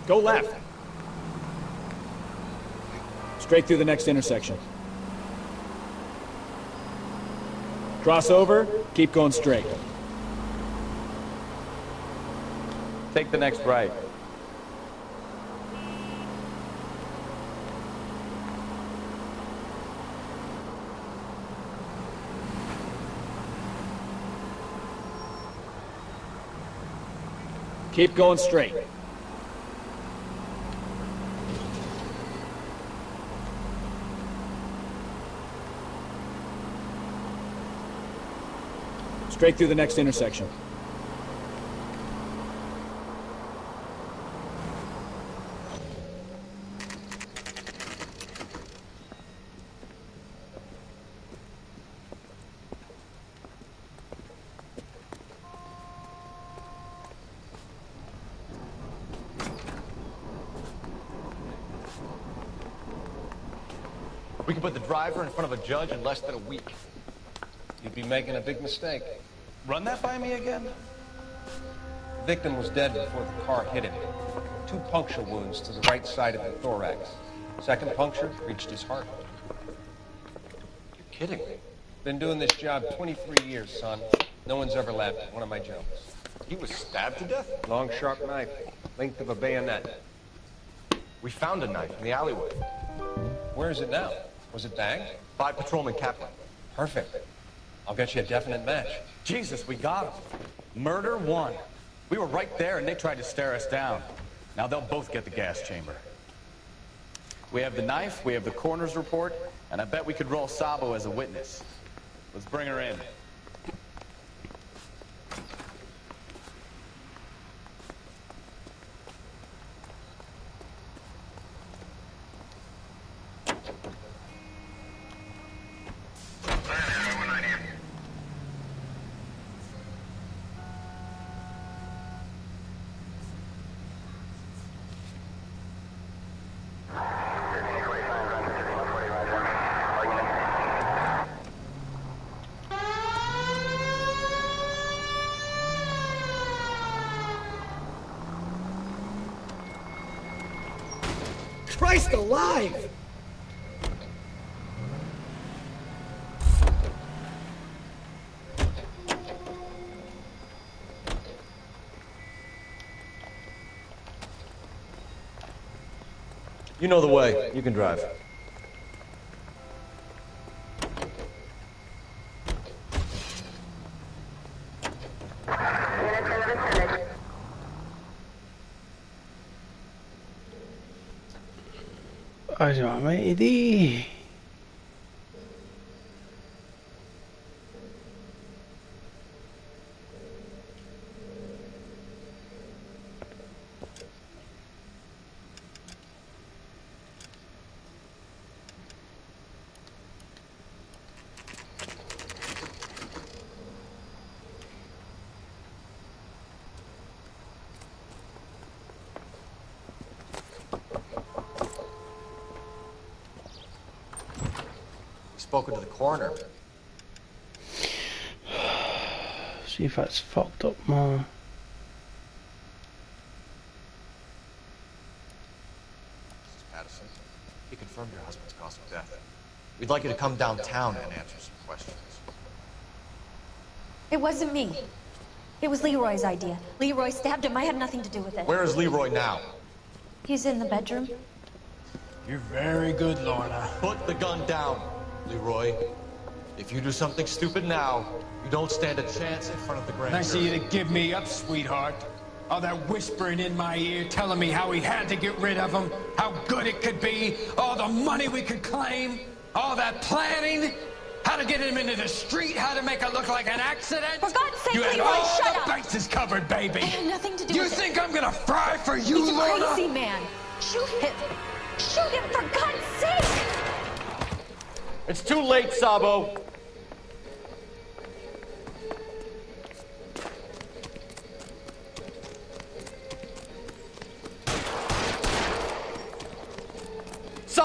Go left. Straight through the next intersection. Cross over, keep going straight. Take the next right. Keep going straight. Straight through the next intersection. We can put the driver in front of a judge in less than a week. You'd be making a big mistake. Run that by me again? The victim was dead before the car hit him. 2 puncture wounds to the right side of the thorax. Second puncture reached his heart. You're kidding me. Been doing this job 23 years, son. No one's ever laughed at one of my jokes. He was stabbed to death? Long, sharp knife, length of a bayonet. We found a knife in the alleyway. Where is it now? Was it bagged? By Patrolman Kaplan. Perfect. I'll get you a definite match. Jesus, we got him. Murder 1. We were right there and they tried to stare us down. Now they'll both get the gas chamber. We have the knife, we have the coroner's report, and I bet we could roll Sabo as a witness. Let's bring her in. Christ alive! You know the way. You can drive. Ajamedi. Spoken to the coroner. See if that's fucked up, man. Mrs. Patterson, he confirmed your husband's cause of death. We'd like you to come downtown and answer some questions. It wasn't me. It was Leroy's idea. Leroy stabbed him. I had nothing to do with it. Where is Leroy now? He's in the bedroom. You're very good, Lorna. Put the gun down, Leroy. If you do something stupid now, you don't stand a chance in front of the grand Nice of jury. you to give me up, sweetheart. All that whispering in my ear, telling me how we had to get rid of him, how good it could be, all the money we could claim, all that planning, how to get him into the street, how to make it look like an accident. For God's sake, you had Leroy, all shut the up! bases covered, baby. I had nothing to do You with it. think I'm gonna fry for you, He's a Lorna? crazy man. Shoot him. Shoot him, for God's sake! It's too late, Sabo.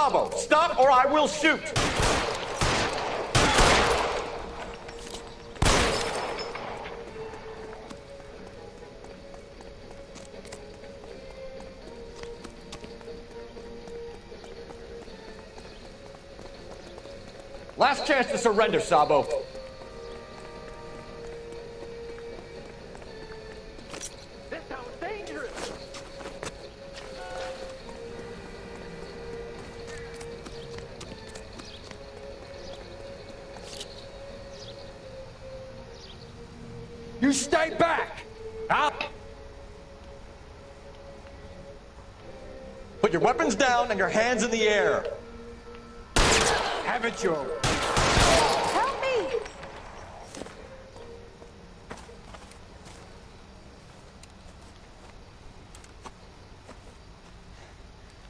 Sabo, stop or I will shoot! Last chance to surrender, Sabo. This sounds dangerous. You stay back! Out! Put your weapons down and your hands in the air. Have it your way. Help me!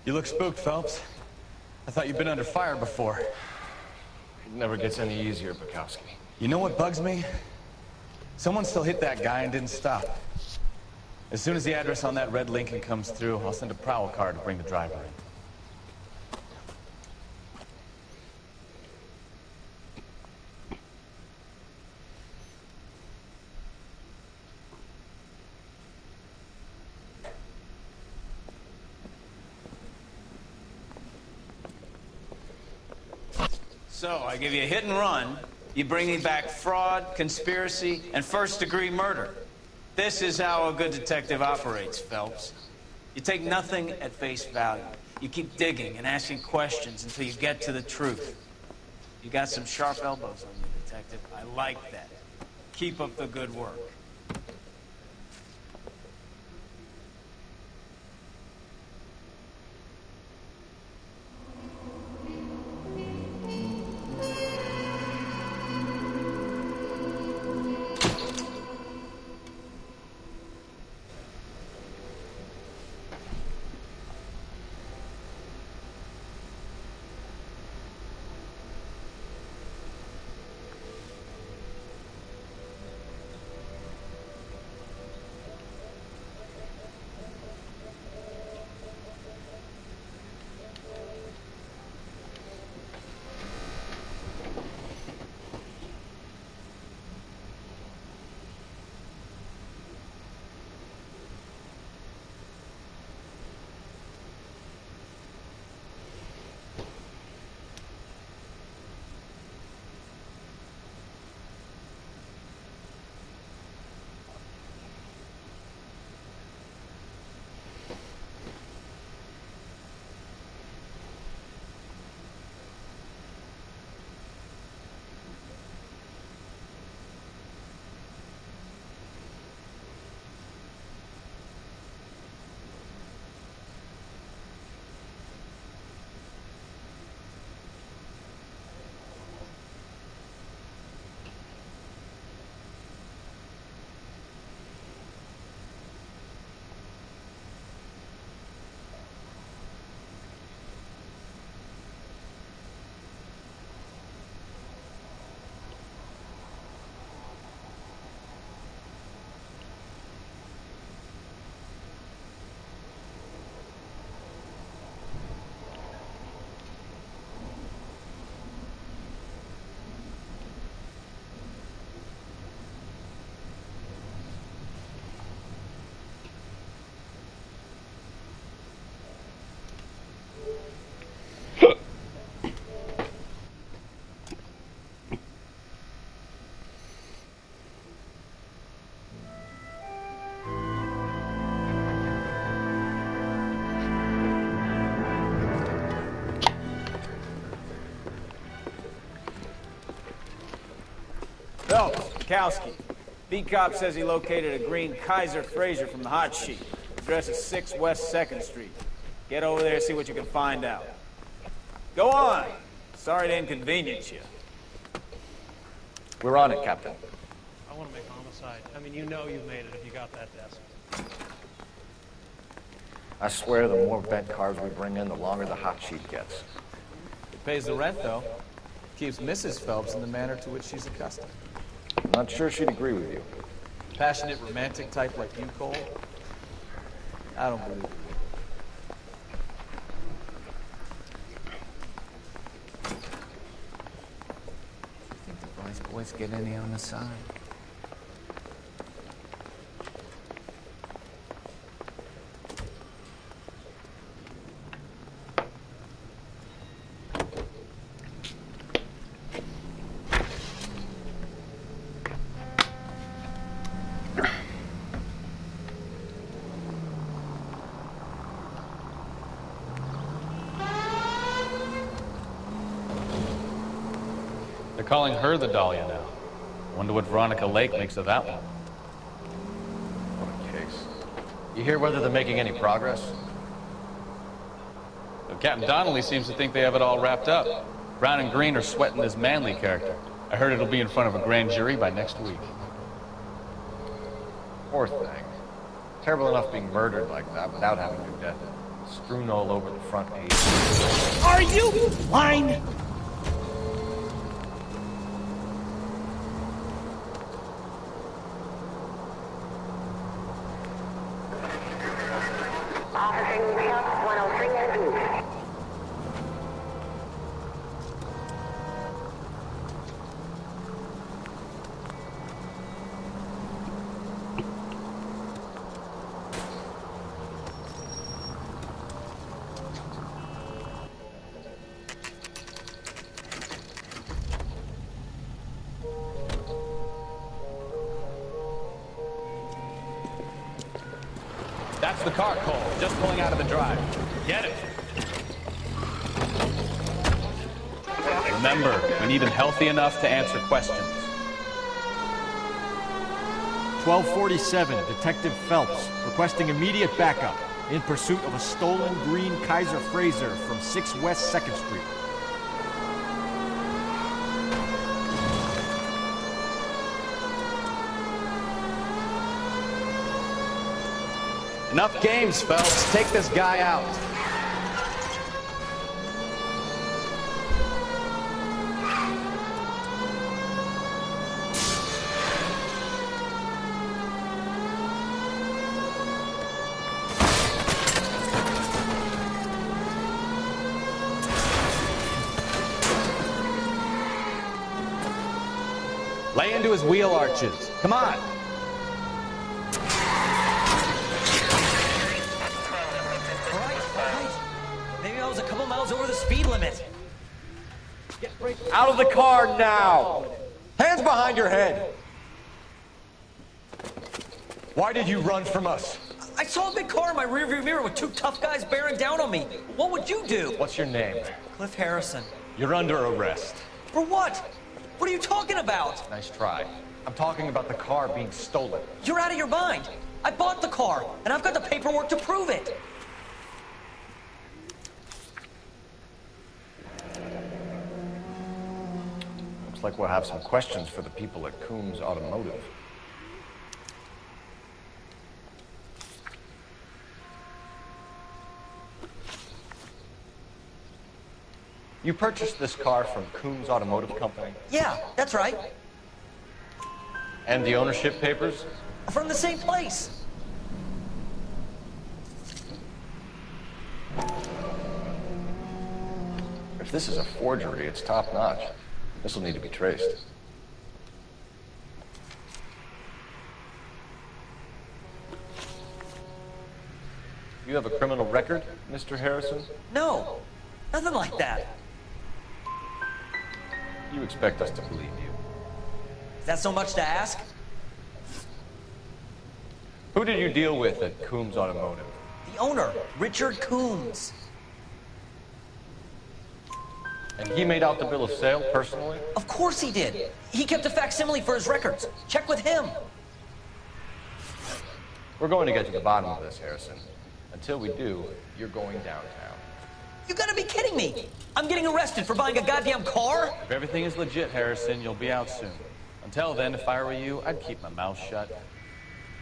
You look spooked, Phelps. I thought you'd been under fire before. It never gets any easier, Bukowski. You know what bugs me? Someone still hit that guy and didn't stop. As soon as the address on that red Lincoln comes through, I'll send a prowl car to bring the driver in. So, I give you a hit and run, you bring me back fraud, conspiracy, and first-degree murder. This is how a good detective operates, Phelps. You take nothing at face value. You keep digging and asking questions until you get to the truth. You got some sharp elbows on you, detective. I like that. Keep up the good work. Phelps, Bukowski. Beat cop says he located a green Kaiser Fraser from the hot sheet. Address is 6 West 2nd Street. Get over there and see what you can find out. Go on. Sorry to inconvenience you. We're on it, Captain. I want to make homicide. I mean, you know you've made it if you got that desk. I swear the more bent cars we bring in, the longer the hot sheet gets. It pays the rent, though. Keeps Mrs. Phelps in the manner to which she's accustomed. I'm not sure she'd agree with you. Passionate, romantic type like you, Cole? I don't believe it. always get any on the side. They're calling her the Dahlia now. Wonder what Veronica Lake makes of that one. What a case. You hear whether they're making any progress? Well, Captain Donnelly seems to think they have it all wrapped up. Brown and Green are sweating this Manley character. I heard it'll be in front of a grand jury by next week. Poor thing. Terrible enough being murdered like that without having your death strewn all over the front page. Are you blind? That's the car, Cole. Just pulling out of the drive. Get it. Remember, we need him healthy enough to answer questions. 1247, Detective Phelps, requesting immediate backup in pursuit of a stolen green Kaiser Frazer from 6 West 2nd Street. Enough games, Phelps. Take this guy out. Lay into his wheel arches. Come on. Maybe I was a couple miles over the speed limit. Out of the car now! Hands behind your head! Why did you run from us? I saw a big car in my rearview mirror with 2 tough guys bearing down on me. What would you do? What's your name? Cliff Harrison. You're under arrest. For what? What are you talking about? Nice try. I'm talking about the car being stolen. You're out of your mind. I bought the car, and I've got the paperwork to prove it. Looks like we'll have some questions for the people at Coombs Automotive. You purchased this car from Coombs Automotive Company? Yeah, that's right. And the ownership papers? From the same place. If this is a forgery, it's top-notch. This will need to be traced. You have a criminal record, Mr. Harrison? No, nothing like that. You expect us to believe you. Is that so much to ask? Who did you deal with at Coombs Automotive? The owner, Richard Coombs. And he made out the bill of sale personally? Of course he did. He kept a facsimile for his records. Check with him. We're going to get to the bottom of this, Harrison. Until we do, you're going downtown. You gotta be kidding me. I'm getting arrested for buying a goddamn car? If everything is legit, Harrison, you'll be out soon. Until then, if I were you, I'd keep my mouth shut.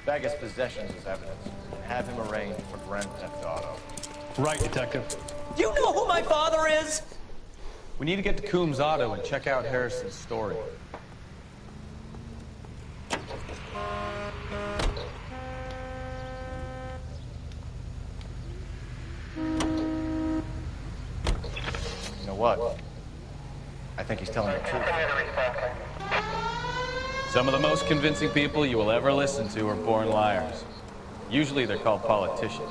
Bag his possessions as evidence and have him arraigned for grand theft auto. Right, Detective. Do you know who my father is? We need to get to Coombs Auto and check out Harrison's story. You know what? I think he's telling the truth. Some of the most convincing people you will ever listen to are born liars. Usually they're called politicians.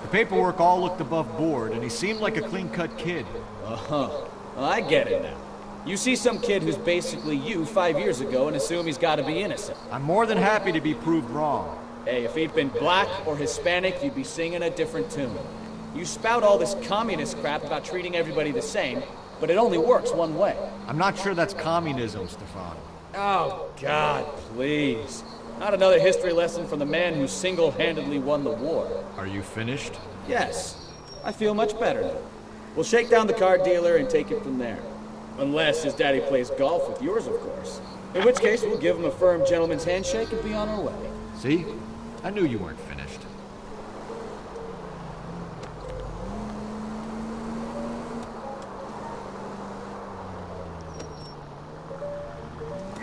The paperwork all looked above board, and he seemed like a clean-cut kid. Uh-huh. Well, I get it now. You see some kid who's basically you 5 years ago and assume he's got to be innocent. I'm more than happy to be proved wrong. Hey, if he'd been black or Hispanic, you'd be singing a different tune. You spout all this communist crap about treating everybody the same, but it only works one way. I'm not sure that's communism, Stefan. Oh, God, please. Not another history lesson from the man who single-handedly won the war. Are you finished? Yes. I feel much better now. We'll shake down the car dealer and take it from there. Unless his daddy plays golf with yours, of course. In which case, we'll give him a firm gentleman's handshake and be on our way. See? I knew you weren't finished.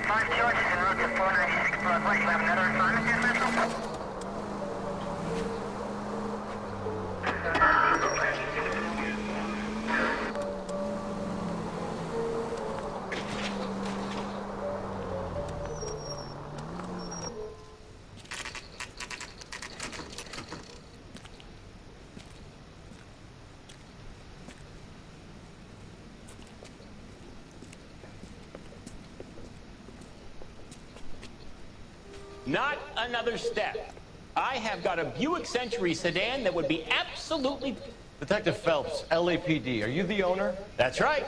Five choices en route to 496 Broadway. You have another assignment here, Central? Not another step. I have got a Buick Century sedan that would be absolutely... Detective Phelps, LAPD, are you the owner? That's right.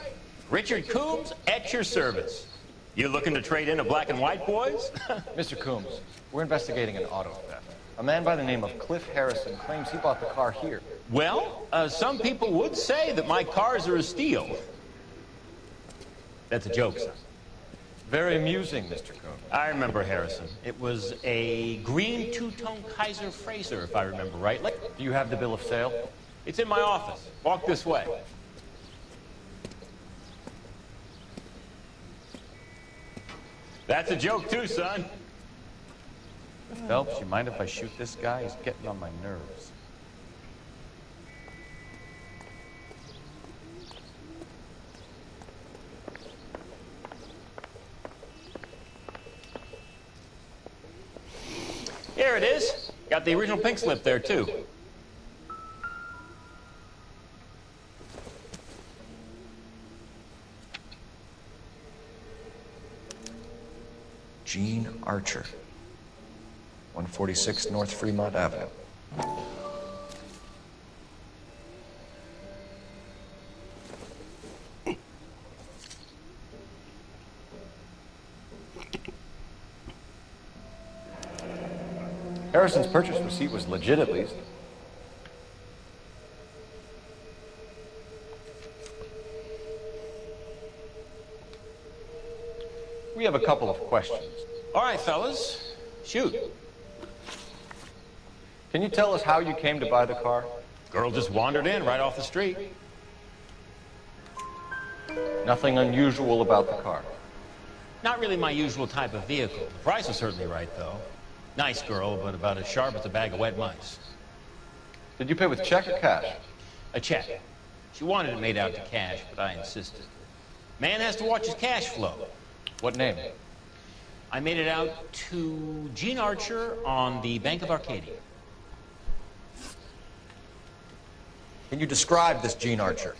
Richard Coombs, at your service. You looking to trade in a black and white, boys? Mr. Coombs, we're investigating an auto theft. A man by the name of Cliff Harrison claims he bought the car here. Well, some people would say that my cars are a steal. That's a joke, son. Very amusing, Mr. Coombs. I remember Harrison. It was a green two-tone Kaiser Frazer, if I remember rightly. Do you have the bill of sale? It's in my office. Walk this way. That's a joke too, son. Phelps, you mind if I shoot this guy? He's getting on my nerves. Here it is. Got the original pink slip there, too. Gene Archer, 146 North Fremont Avenue. Harrison's purchase receipt was legit, at least. We have a couple of questions. All right, fellas. Shoot. Can you tell us how you came to buy the car? Girl just wandered in right off the street. Nothing unusual about the car. Not really my usual type of vehicle. The price was certainly right, though. Nice girl, but about as sharp as a bag of wet mice. Did you pay with check or cash? A check. She wanted it made out to cash, but I insisted. Man has to watch his cash flow. What name? I made it out to Gene Archer on the Bank of Arcadia. Can you describe this Gene Archer?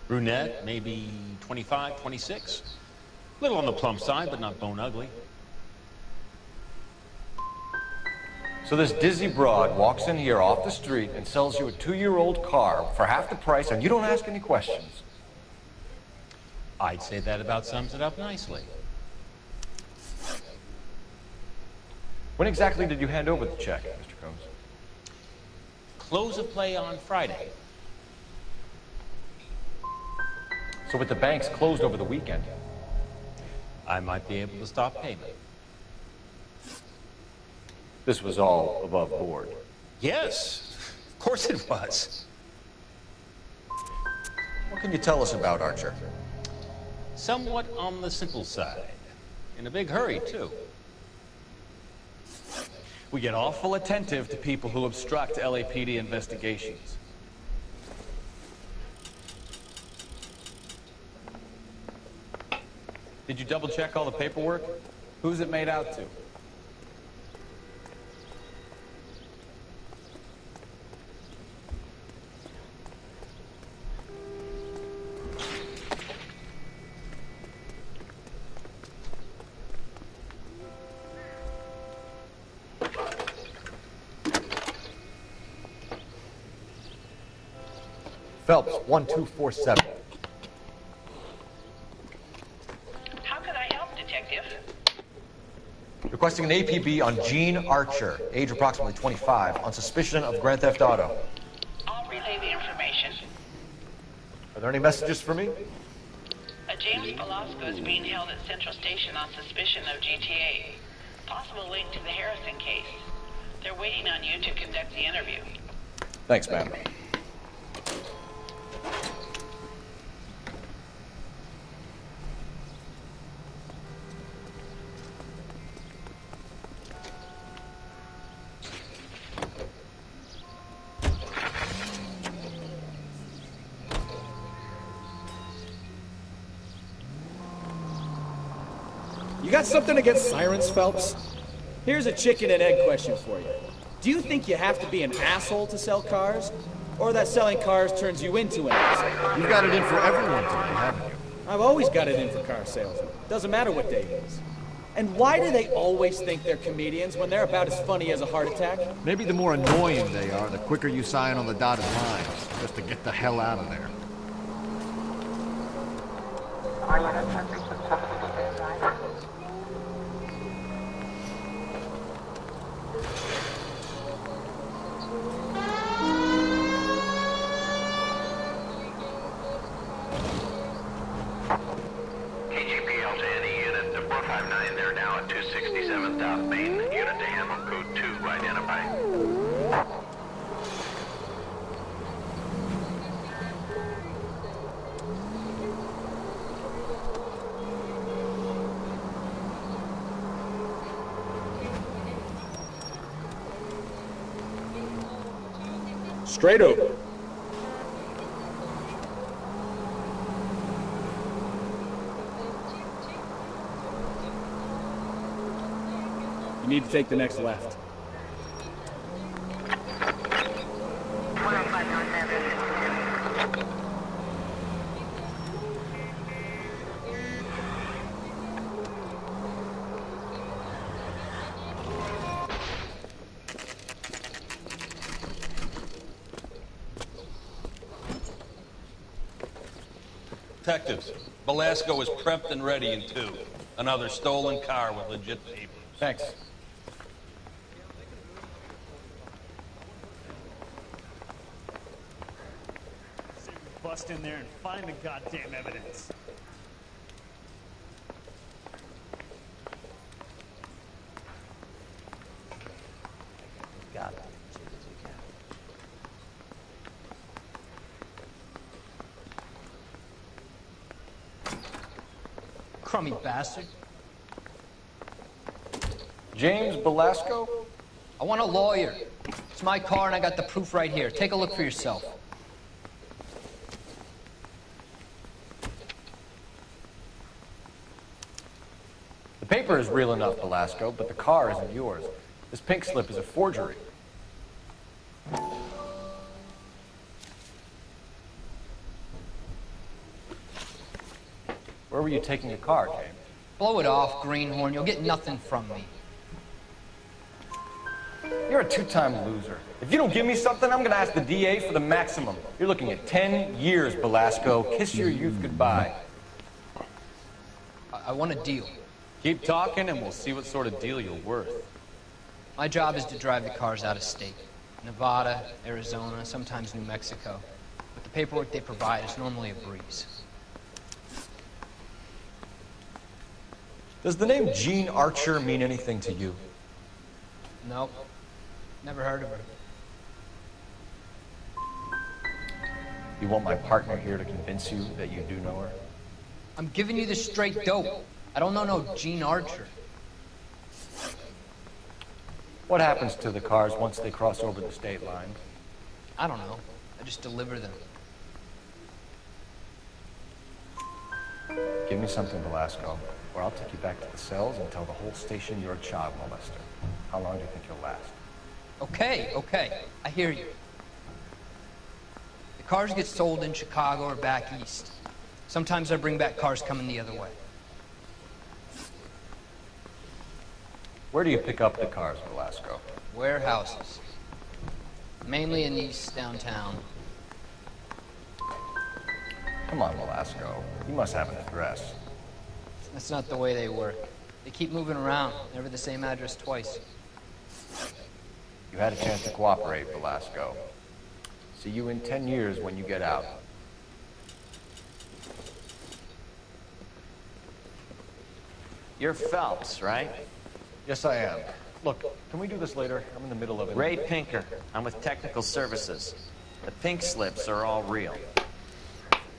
Brunette, maybe 25, 26. A little on the plump side, but not bone ugly. So this dizzy broad walks in here off the street and sells you a 2-year-old car for half the price, and you don't ask any questions. I'd say that about sums it up nicely. When exactly did you hand over the check, Mr. Combs? Close of play on Friday. So with the banks closed over the weekend, I might be able to stop payment. this was all above board. Yes, of course it was. What can you tell us about Archer? Somewhat on the simple side. In a big hurry, too. We get awful attentive to people who obstruct LAPD investigations. Did you double check all the paperwork? Who's it made out to? Phelps, 1247. How can I help, Detective? Requesting an APB on Gene Archer, age approximately 25, on suspicion of grand theft auto. I'll relay the information. Are there any messages for me? A James Velasco is being held at Central Station on suspicion of GTA. Possible link to the Harrison case. They're waiting on you to conduct the interview. Thanks, ma'am. You got something against sirens, Phelps? Here's a chicken and egg question for you. Do you think you have to be an asshole to sell cars? Or that selling cars turns you into an asshole? You've got it in for everyone today, haven't you? I've always got it in for car salesmen. Doesn't matter what day it is. And why do they always think they're comedians when they're about as funny as a heart attack? Maybe the more annoying they are, the quicker you sign on the dotted lines, just to get the hell out of there. KGPL to any unit, the 459, they're now at 267 South Main. Unit to handle code 2, identify. Straight over. You need to take the next left. Detectives, Velasco is prepped and ready in 2. Another stolen car with legit papers. Thanks. Bust in there and find the goddamn evidence. Got it. Crummy bastard. James Velasco? I want a lawyer. It's my car and I got the proof right here. Take a look for yourself. The paper is real enough, Velasco, but the car isn't yours. This pink slip is a forgery. Where were you taking your car, James? Blow it off, greenhorn. You'll get nothing from me. You're a two-time loser. If you don't give me something, I'm gonna ask the DA for the maximum. You're looking at 10 years, Velasco. Kiss your youth goodbye. I want a deal. Keep talking and we'll see what sort of deal you're worth. My job is to drive the cars out of state. Nevada, Arizona, sometimes New Mexico. But the paperwork they provide is normally a breeze. Does the name Gene Archer mean anything to you? Nope. Never heard of her. You want my partner here to convince you that you do know her? I'm giving you the straight dope. I don't know no Gene Archer. What happens to the cars once they cross over the state line? I don't know. I just deliver them. Give me something, Velasco, or I'll take you back to the cells and tell the whole station you're a child molester. How long do you think you'll last? Okay. I hear you. The cars get sold in Chicago or back east. Sometimes I bring back cars coming the other way. Where do you pick up the cars, Velasco? Warehouses. Mainly in East downtown. Come on, Velasco. You must have an address. That's not the way they work. They keep moving around, never the same address twice. You had a chance to cooperate, Velasco. See you in 10 years when you get out. You're Phelps, right? Yes, I am. Look, can we do this later? I'm in the middle of it. Ray Pinker. I'm with Technical Services. The pink slips are all real.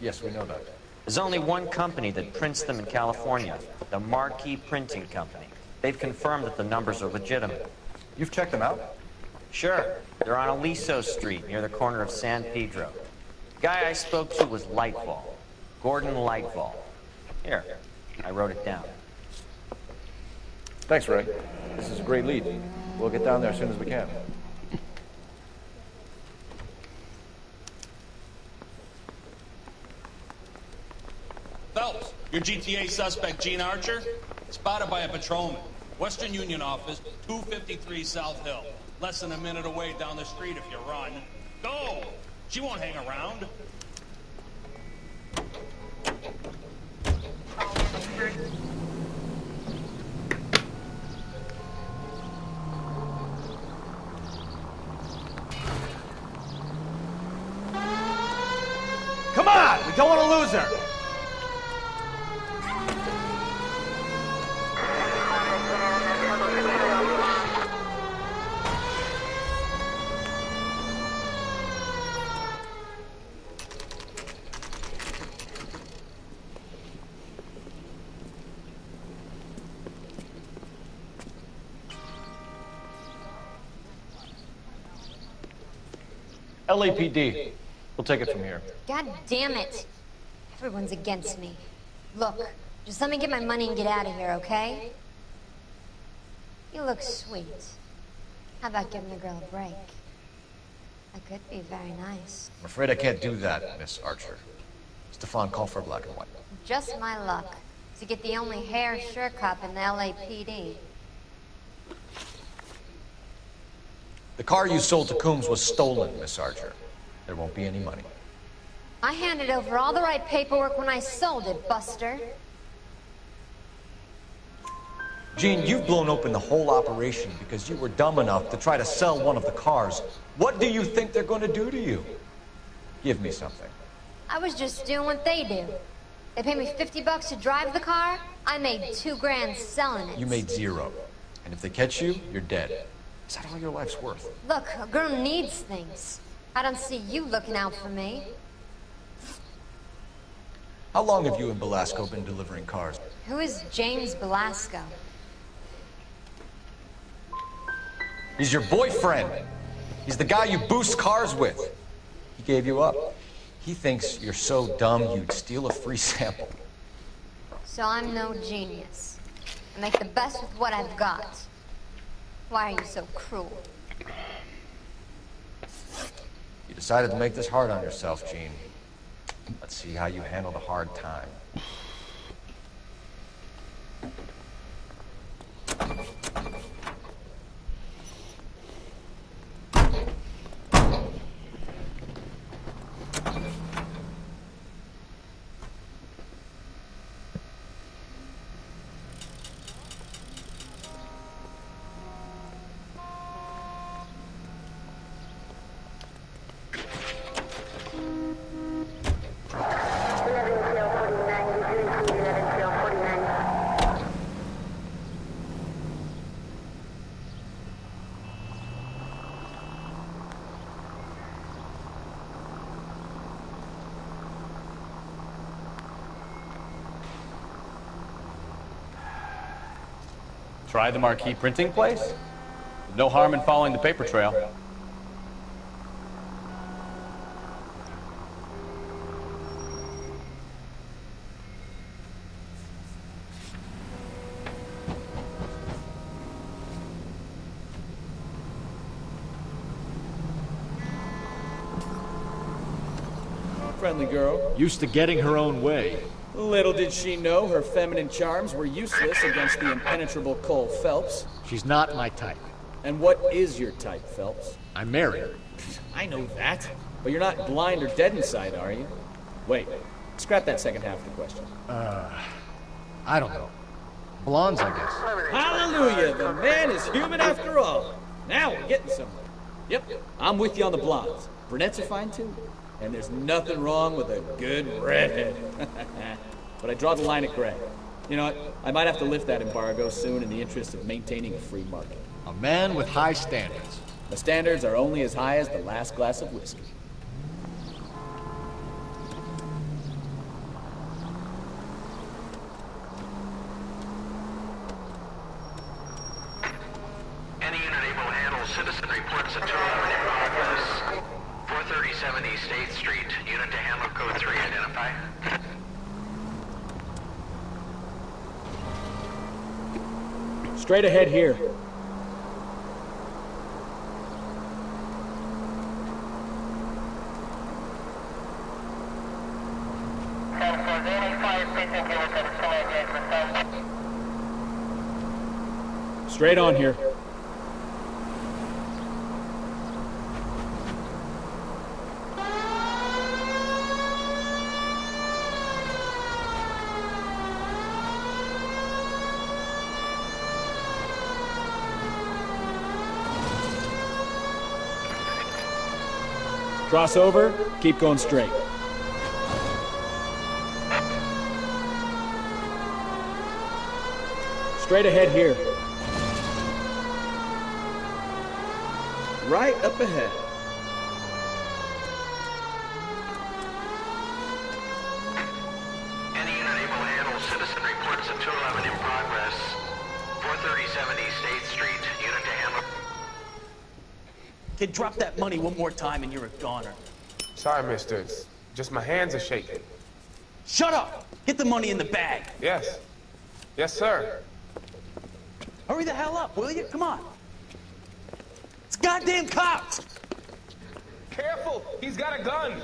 Yes, we know that. There's only one company that prints them in California, the Marquee Printing Company. They've confirmed that the numbers are legitimate. You've checked them out? Sure. They're on Aliso Street, near the corner of San Pedro. The guy I spoke to was Lightfall. Gordon Lightfall. Here, I wrote it down. Thanks, Ray. This is a great lead. We'll get down there as soon as we can. Phelps, your GTA suspect, Gene Archer, spotted by a patrolman. Western Union office, 253 South Hill. Less than a minute away down the street if you run. Go! She won't hang around. Come on! We don't want to lose her! LAPD. We'll take it from here. God damn it. Everyone's against me. Look, just let me get my money and get out of here, okay? You look sweet. How about giving a girl a break? That could be very nice. I'm afraid I can't do that, Miss Archer. Stefan, call for black and white. Just my luck to get the only hair sure cop in the LAPD. The car you sold to Coombs was stolen, Miss Archer. There won't be any money. I handed over all the right paperwork when I sold it, Buster. Gene, you've blown open the whole operation because you were dumb enough to try to sell one of the cars. What do you think they're going to do to you? Give me something. I was just doing what they do. They paid me $50 to drive the car. I made $2 grand selling it. You made zero. And if they catch you, you're dead. Is that all your life's worth? Look, a girl needs things. I don't see you looking out for me. How long have you and Belasco been delivering cars? Who is James Belasco? He's your boyfriend. He's the guy you boost cars with. He gave you up. He thinks you're so dumb you'd steal a free sample. So I'm no genius. I make the best with what I've got. Why are you so cruel? You decided to make this hard on yourself, Gene. Let's see how you handle the hard time. Try the Marquee printing place? No harm in following the paper trail. Friendly girl. Used to getting her own way. Little did she know her feminine charms were useless against the impenetrable Cole Phelps. She's not my type. And what is your type, Phelps? I'm married. I know that. But you're not blind or dead inside, are you? Wait, scrap that second half of the question. I don't know. Blondes, I guess. Hallelujah! The man is human after all. Now we're getting somewhere. Yep, I'm with you on the blondes. Brunettes are fine too. And there's nothing wrong with a good redhead. But I draw the line at gray. You know what? I might have to lift that embargo soon in the interest of maintaining a free market. A man with high standards. The standards are only as high as the last glass of whiskey. Any unit able to handle citizen reports at 211 in progress. 437 East 8th Street. Unit to handle code 3. Identify. Straight ahead here. Straight on here. Cross over, keep going straight. Straight ahead here. Right up ahead. Any unit able to handle citizen reports at 211 in progress. 437 East 8th Street. Unit to handle... Kid, drop that money one more time and you're a goner. Sorry, mister. It's just my hands are shaking. Shut up! Get the money in the bag. Yes. Yes, sir. Hurry the hell up, will you? Come on. It's goddamn cops! Careful! He's got a gun!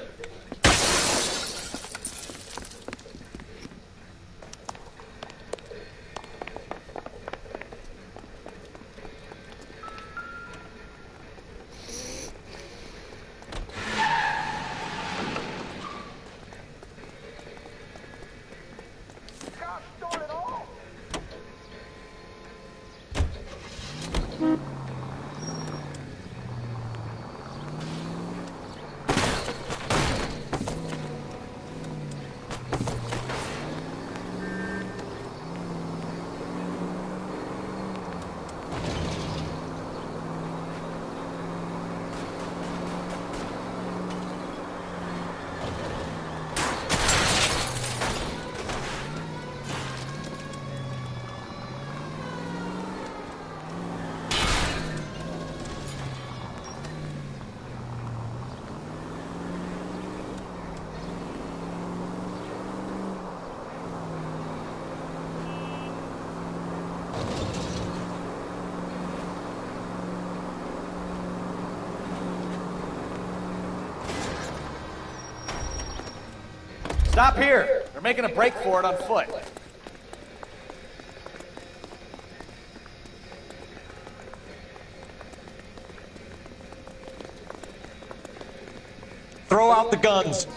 Stop here! They're making a break for it on foot. Throw out the guns.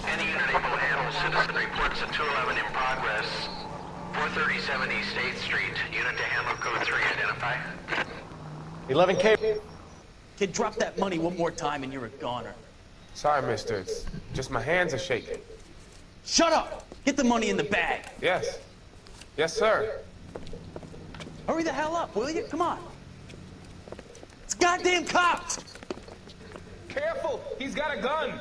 Any unit able to handle citizen reports at 211 in progress. 437 East 8th Street, unit to handle code 3, identify. 11K. Kid, drop that money one more time and you're a goner. Sorry, mister. It's just my hands are shaking. Shut up! Get the money in the bag. Yes. Yes, sir. Hurry the hell up, will you? Come on. It's goddamn cops! Careful! He's got a gun!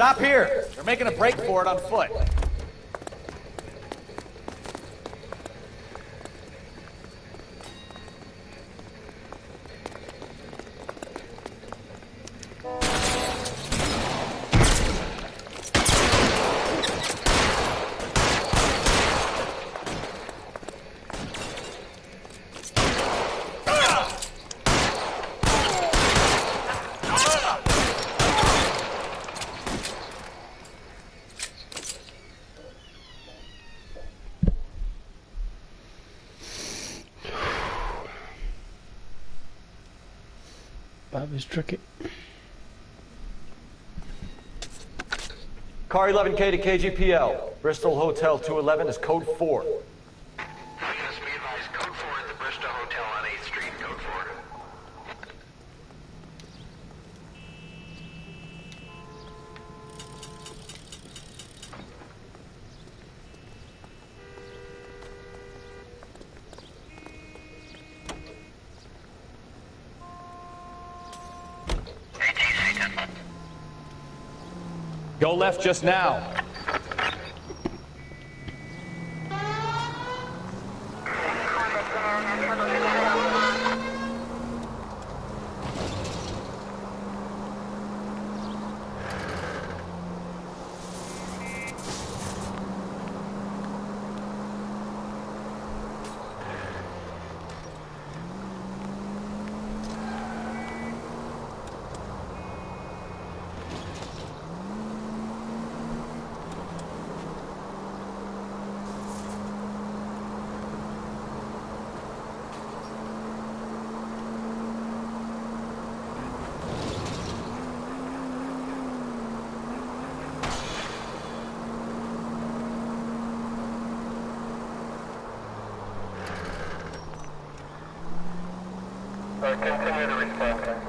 Stop here! They're making a break for it on foot. Bobby's tricky. Car 11K to KGPL. Bristol Hotel 211 is code 4. Units be advised, code 4 at the Bristow Hotel on 8th Street, code 4. Go left just now. Continue to respond.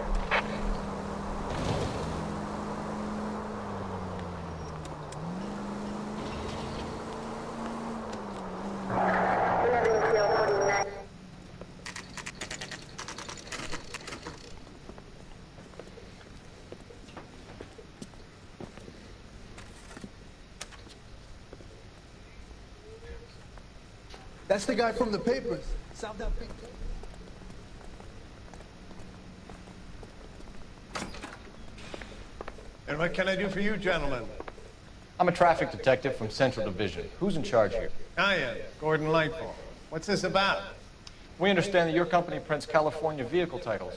That's the guy from the papers. South that picture. And what can I do for you, gentlemen? I'm a traffic detective from Central Division. Who's in charge here? I am, Gordon Lightfall. What's this about? We understand that your company prints California vehicle titles.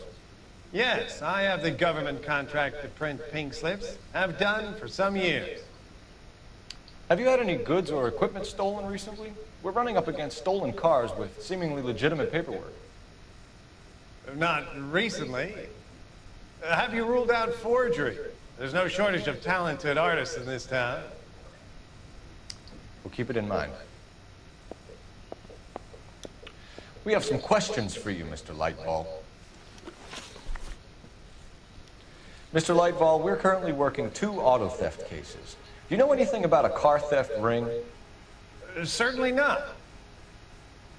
Yes, I have the government contract to print pink slips. Have done for some years. Have you had any goods or equipment stolen recently? We're running up against stolen cars with seemingly legitimate paperwork. Not recently. Have you ruled out forgery? There's no shortage of talented artists in this town. We'll keep it in mind. We have some questions for you, Mr. Lightball. Mr. Lightball, we're currently working 2 auto theft cases. Do you know anything about a car theft ring? Certainly not.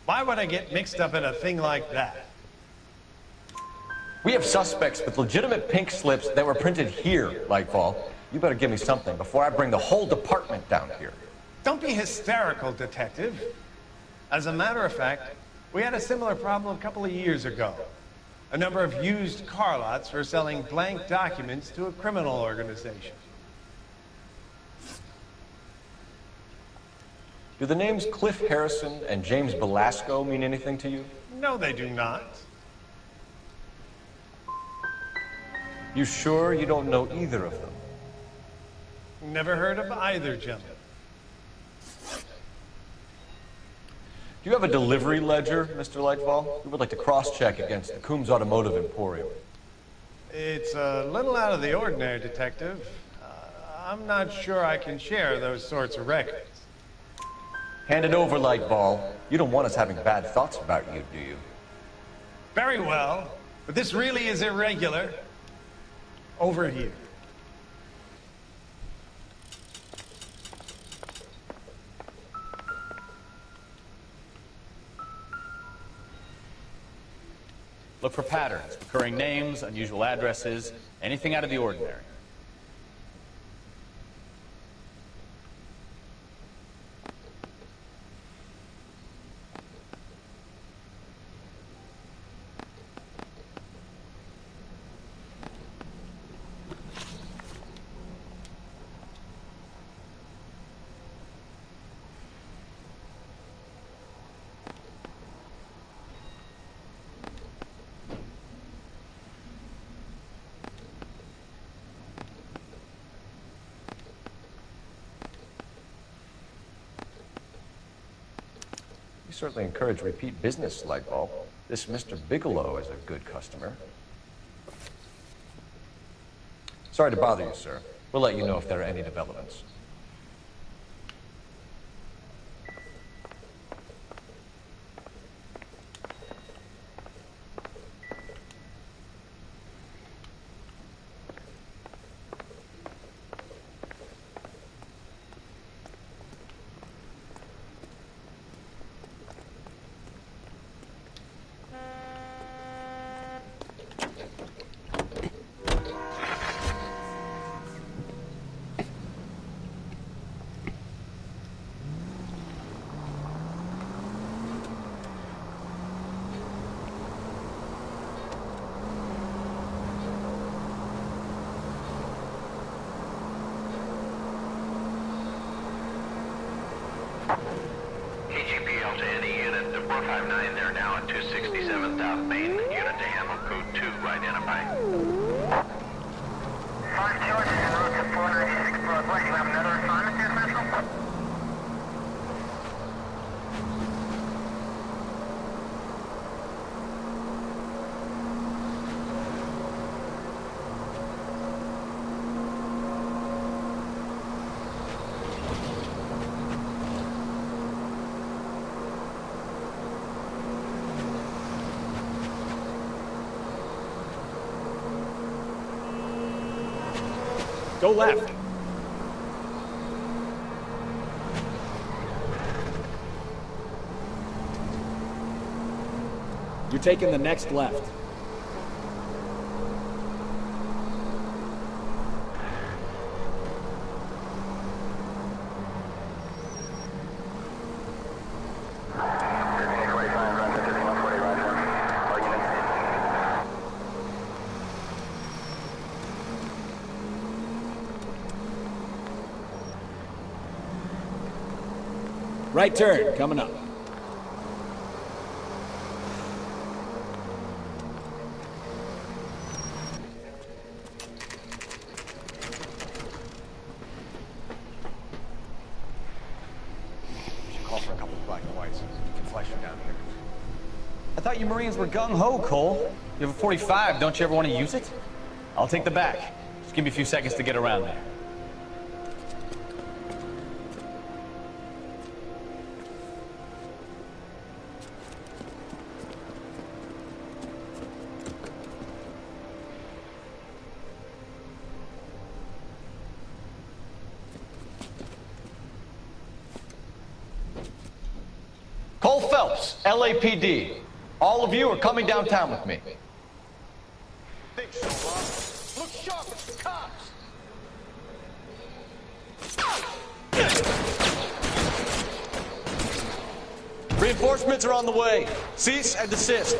Why would I get mixed up in a thing like that? We have suspects with legitimate pink slips that were printed here, Lightball. You better give me something before I bring the whole department down here. Don't be hysterical, Detective. As a matter of fact, we had a similar problem a couple of years ago. A number of used car lots for selling blank documents to a criminal organization. Do the names Cliff Harrison and James Belasco mean anything to you? No, they do not. You sure you don't know either of them? Never heard of either gentleman. Do you have a delivery ledger, Mr. Lightball? We would like to cross-check against the Coombs Automotive Emporium. It's a little out of the ordinary, Detective. I'm not sure I can share those sorts of records. Hand it over, Lightball. You don't want us having bad thoughts about you, do you? Very well, but this really is irregular. Over here. Look for patterns, recurring names, unusual addresses, anything out of the ordinary. We certainly encourage repeat business, Lightball. This Mr. Bigelow is a good customer. Sorry to bother you, sir. We'll let you know if there are any developments. KGPL to any unit, the 459, they're now at 267 South Main. Unit to handle code 2, identify. 5 George, en route to 496 Broadway. You have another assignment there, Central? Go left. You're taking the next left. Right turn, coming up. Call for a couple of black and whites. We can flash you down here. I thought you Marines were gung-ho, Cole. You have a 45, don't you ever want to use it? I'll take the back. Just give me a few seconds to get around there. Phelps, LAPD. All of you are coming downtown with me. Think so, huh? Look sharp, it's the cops. Reinforcements are on the way. Cease and desist.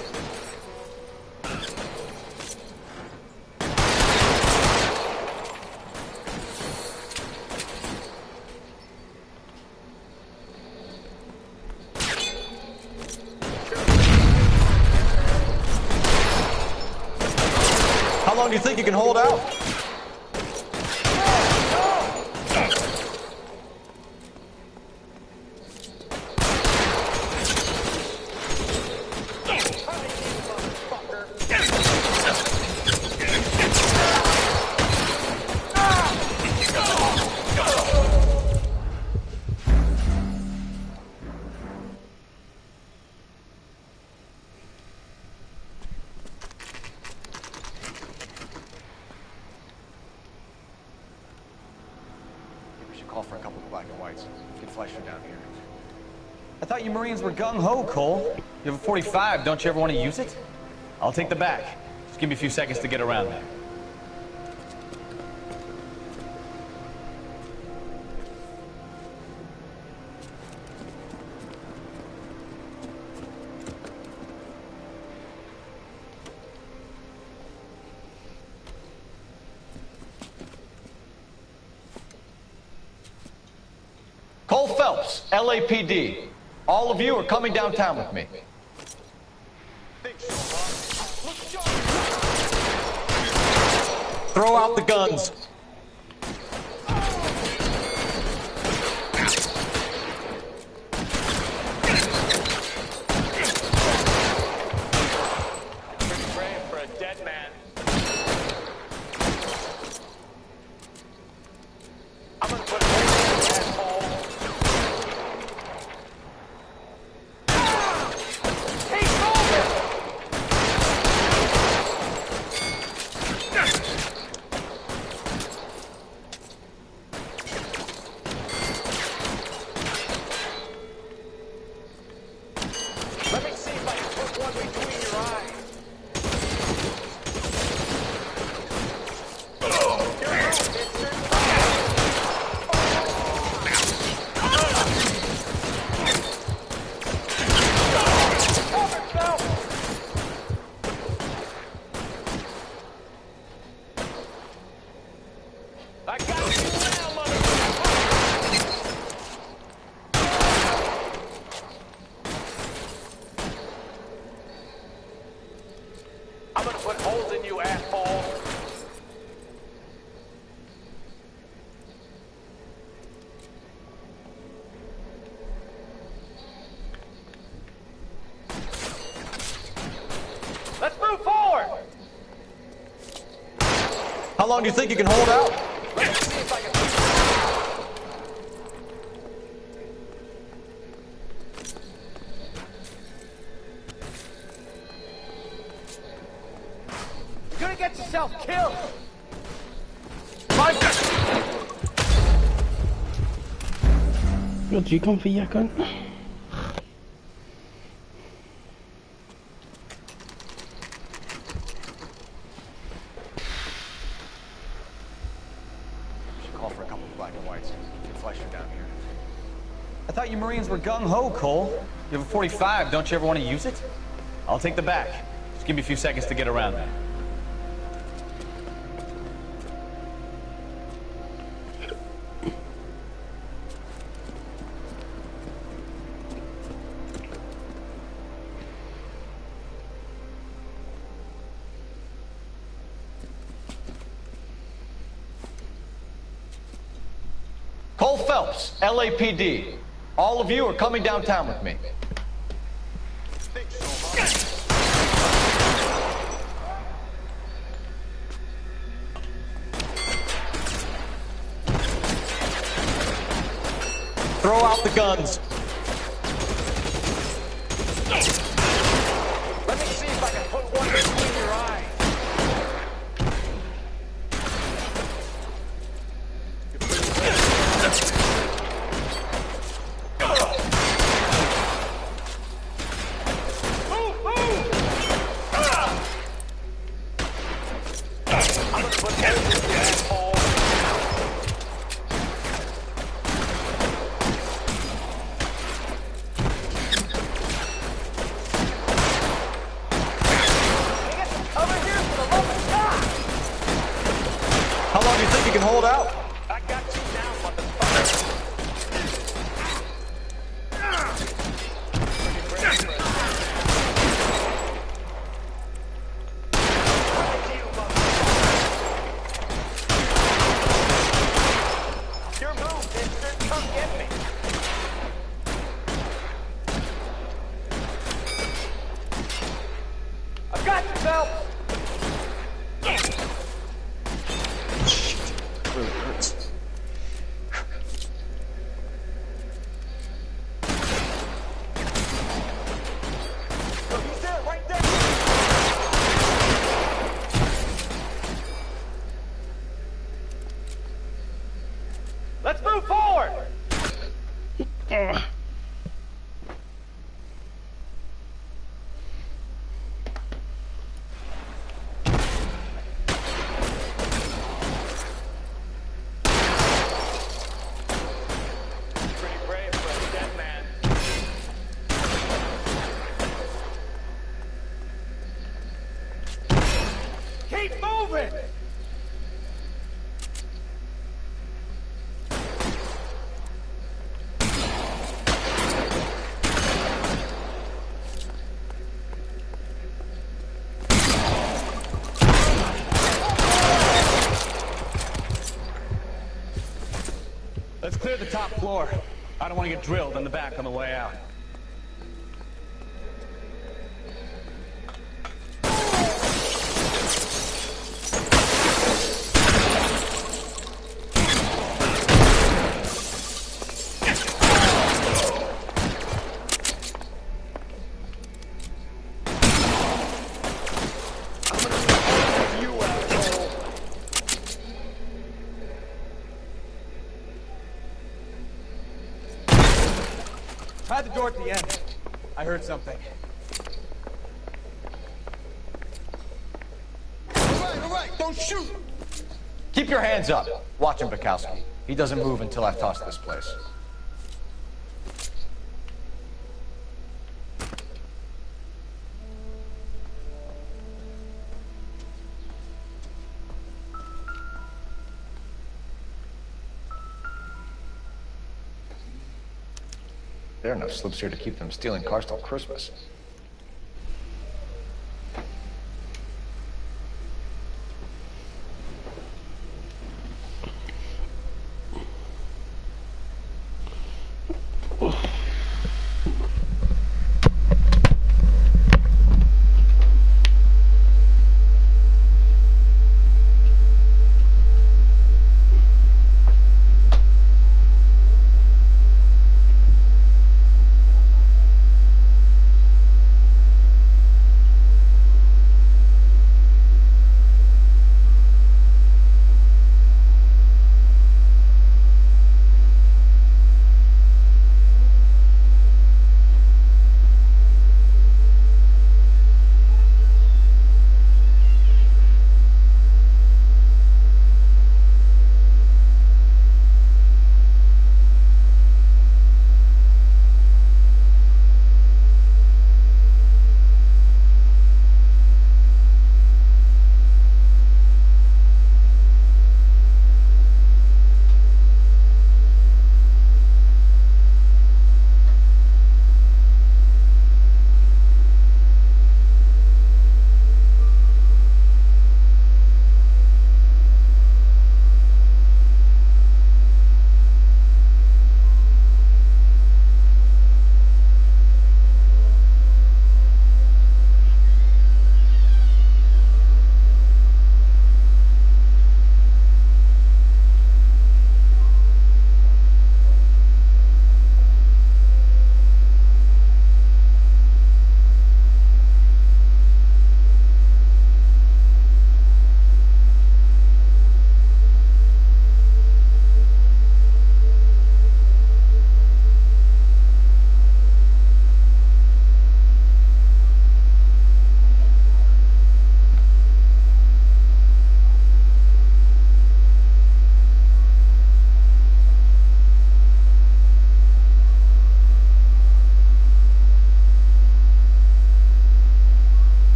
How long do you think you can hold out? Call for a couple of black and whites. Get Fleischer down here. I thought you Marines were gung-ho, Cole. You have a 45, don't you ever want to use it? I'll take the back. Just give me a few seconds to get around there. Cole Phelps, LAPD. All of you are coming downtown with me. Think so, huh? Look sharp. Throw out the guns. Pretty brave for a dead man. I'm gonna put How long do you think you can hold out? Let's see if I can... You're gonna get yourself killed! Wat je kan via kan. Call for a couple of black and whites. Get Fleischer down here. I thought you Marines were gung-ho, Cole. You have a 45, don't you ever want to use it? I'll take the back. Just give me a few seconds to get around there. Cole Phelps, LAPD. All of you are coming downtown with me. Think so, huh? Throw out the guns. Let me see if I can put one between your eyes. How long do you think you can hold out? I got you down, motherfucker. Your move, mister. Come get me. I've got you, Phelps. Really hurts. Look, he's there, right there. Let's move forward. Pretty brave for a dead man. Keep moving! Let's clear the top floor. I don't want to get drilled in the back on the way out. Try the door at the end. I heard something. All right, don't shoot! Keep your hands up. Watch him, Bukowski. He doesn't move until I've tossed this place. There are enough slips here to keep them stealing cars till Christmas.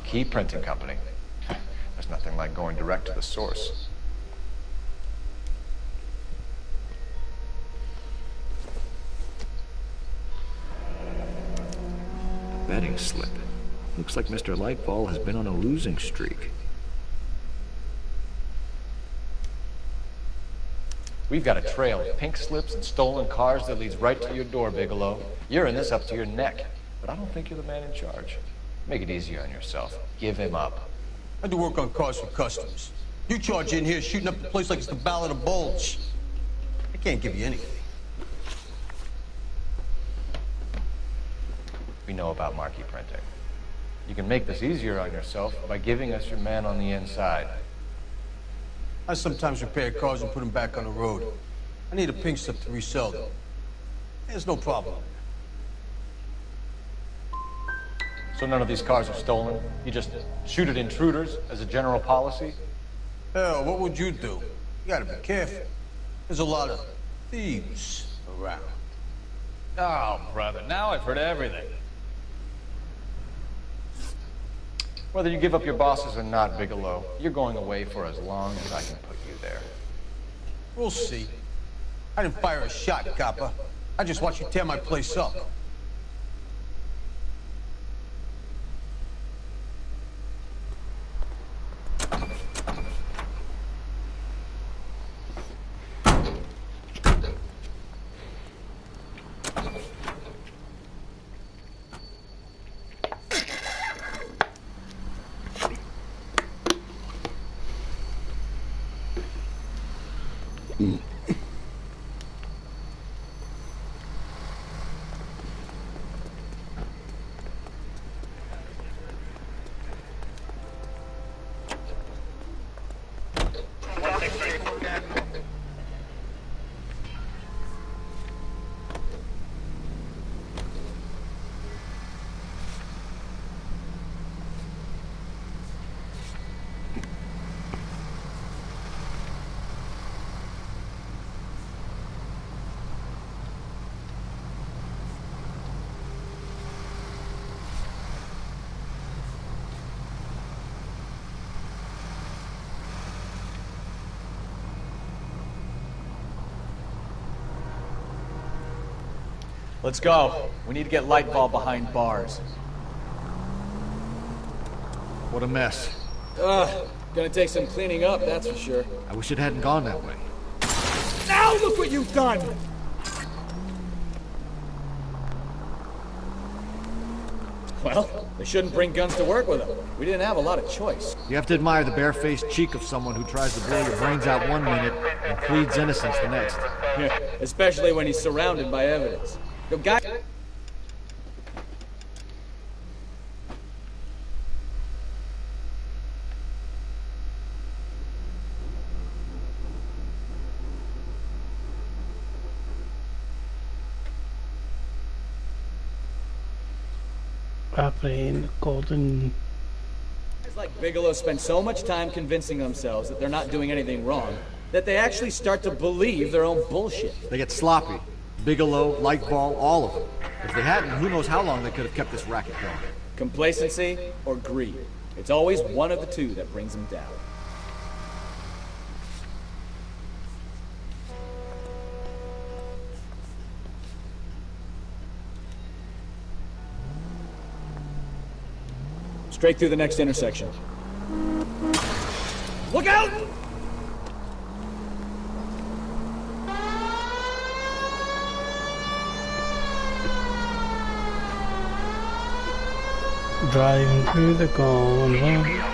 Marquee Printing Company. There's nothing like going direct to the source. Betting slip. Looks like Mr. Lightball has been on a losing streak. We've got a trail of pink slips and stolen cars that leads right to your door, Bigelow. You're in this up to your neck, but I don't think you're the man in charge. Make it easier on yourself. Give him up. I do work on cars for customers. You charge in here shooting up the place like it's the Ballad of Bulge. I can't give you anything. We know about marquee printing. You can make this easier on yourself by giving us your man on the inside. I sometimes repair cars and put them back on the road. I need a pink slip to resell them. There's no problem. So none of these cars are stolen? You just shoot at intruders as a general policy? Hell, what would you do? You gotta be careful. There's a lot of thieves around. Oh, brother, now I've heard everything. Whether you give up your bosses or not, Bigelow, you're going away for as long as I can put you there. We'll see. I didn't fire a shot, copper. I just watched you tear my place up. Let's go. We need to get Lightball behind bars. What a mess. Gonna take some cleaning up, that's for sure. I wish it hadn't gone that way. Now look what you've done! Well, they shouldn't bring guns to work with them. We didn't have a lot of choice. You have to admire the barefaced cheek of someone who tries to blow your brains out one minute and pleads innocence the next. Yeah, especially when he's surrounded by evidence. The guy... Playing golden. It's like Bigelow spend so much time convincing themselves that they're not doing anything wrong that they actually start to believe their own bullshit. They get sloppy. Bigelow, Lightball, all of them. If they hadn't, who knows how long they could have kept this racket going. Complacency or greed. It's always one of the two that brings them down. Straight through the next intersection. Look out! Driving through the gondola.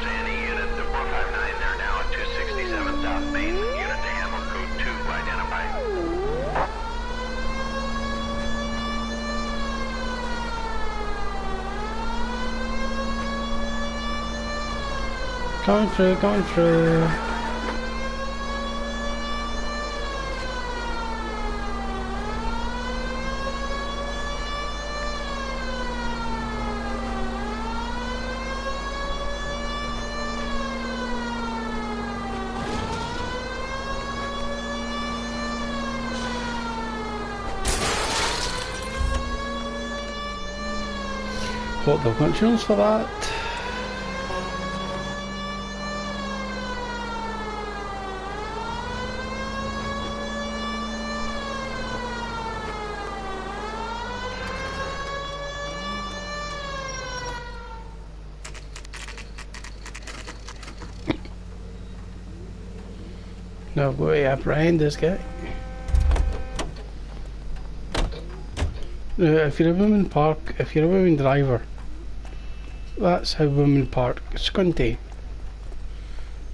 Going through. What the functions for that? Now I've got to apprehend this guy. If you're a woman driver, that's how women park. Scunty.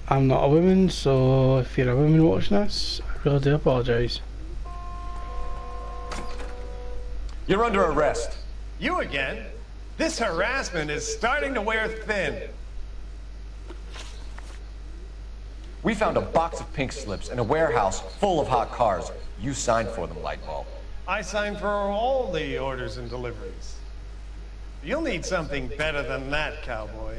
I'm not a woman, so if you're a woman watching this, I really do apologise. You're under arrest. You again? This harassment is starting to wear thin. We found a box of pink slips in a warehouse full of hot cars. You signed for them, Lightbulb. I signed for all the orders and deliveries. You'll need something better than that, cowboy.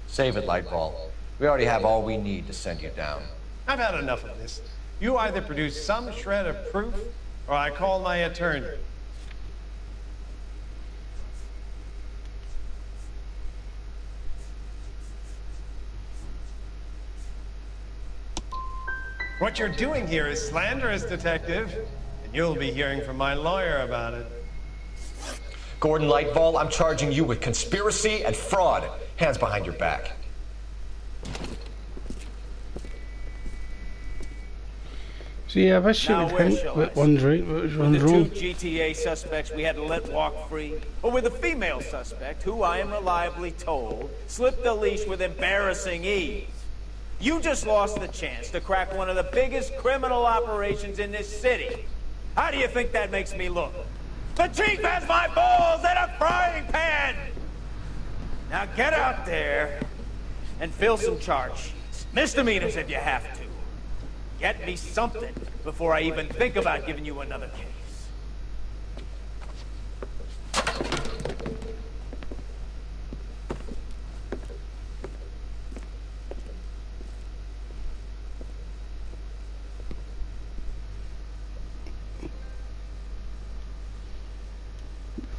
Save it, Lightbulb. We already have all we need to send you down. I've had enough of this. You either produce some shred of proof, or I call my attorney. What you're doing here is slanderous, Detective, and you'll be hearing from my lawyer about it. Gordon Lightbulb, I'm charging you with conspiracy and fraud. Hands behind your back. So yeah, this should hint which one's right, which one's wrong. The two GTA suspects we had to let walk free, or with a female suspect who I am reliably told slipped the leash with embarrassing ease. You just lost the chance to crack one of the biggest criminal operations in this city. How do you think that makes me look? The chief has my balls in a frying pan! Now get out there and fill some charge sheets. Misdemeanors if you have to. Get me something before I even think about giving you another case.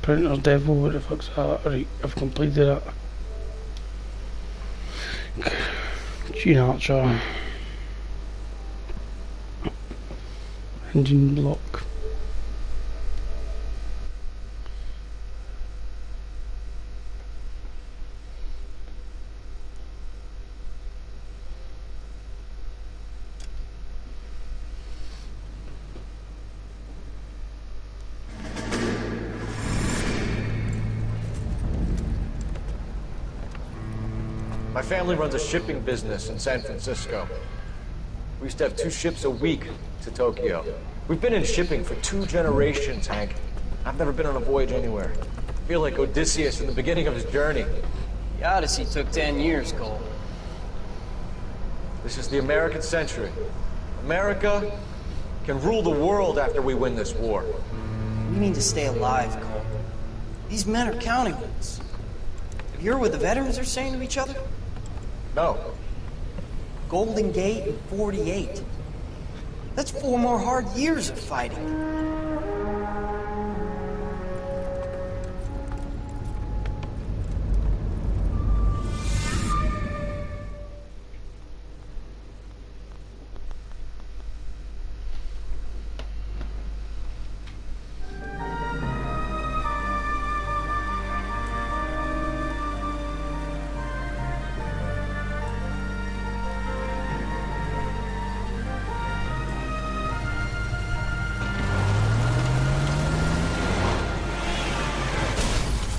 Printer's devil, what the fuck's that? Right, I've completed it. Gene Archer. Engine block. My family runs a shipping business in San Francisco. We used to have 2 ships a week to Tokyo. We've been in shipping for 2 generations, Hank. I've never been on a voyage anywhere. I feel like Odysseus in the beginning of his journey. The Odyssey took 10 years, Cole. This is the American century. America can rule the world after we win this war. You mean to stay alive, Cole? These men are counting on us. Have you heard what the veterans are saying to each other? No. Golden Gate and 48. That's 4 more hard years of fighting.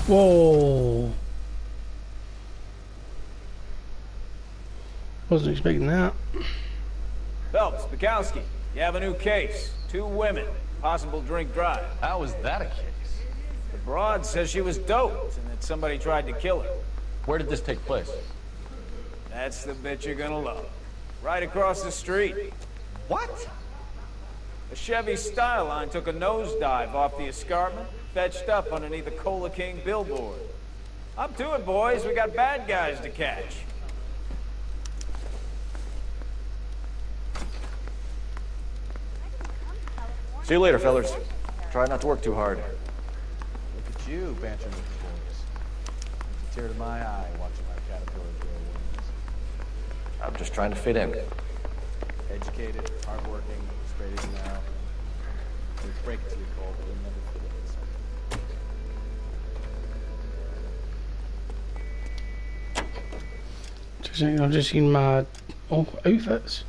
Whoa! Wasn't expecting that. Phelps, Bukowski, you have a new case. 2 women, possible drink drive. How is that a case? The broad says she was doped and that somebody tried to kill her. Where did this take place? That's the bit you're gonna love. Right across the street. What? A Chevy Styline took a nosedive off the escarpment, fetched up underneath the Cola King billboard. Up to it, boys. We got bad guys to catch. See you later, fellas. Try not to work too hard. Look at you, bantering with the boys. It's a tear to my eye watching my caterpillar grow wings. I'm just trying to fit in. Educated, hardworking, straight as an arrow. Let's break it to you, Cole, but you'll never fit in this one. Because I've just seen my outfits.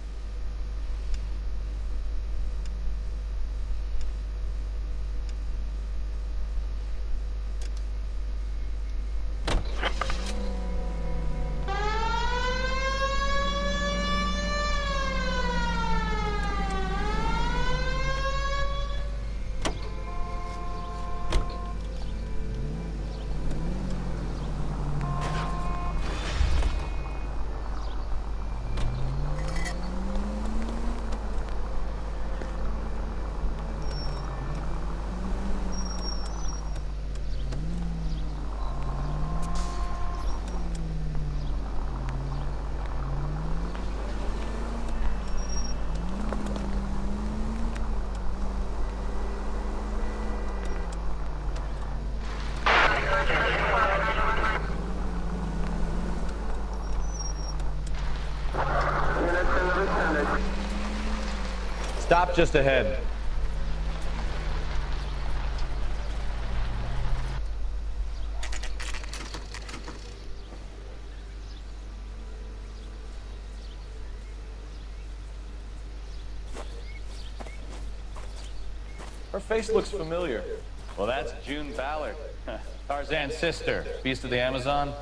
Stop just ahead. Her face looks familiar. Well, that's June Ballard, Tarzan's sister, beast of the Amazon.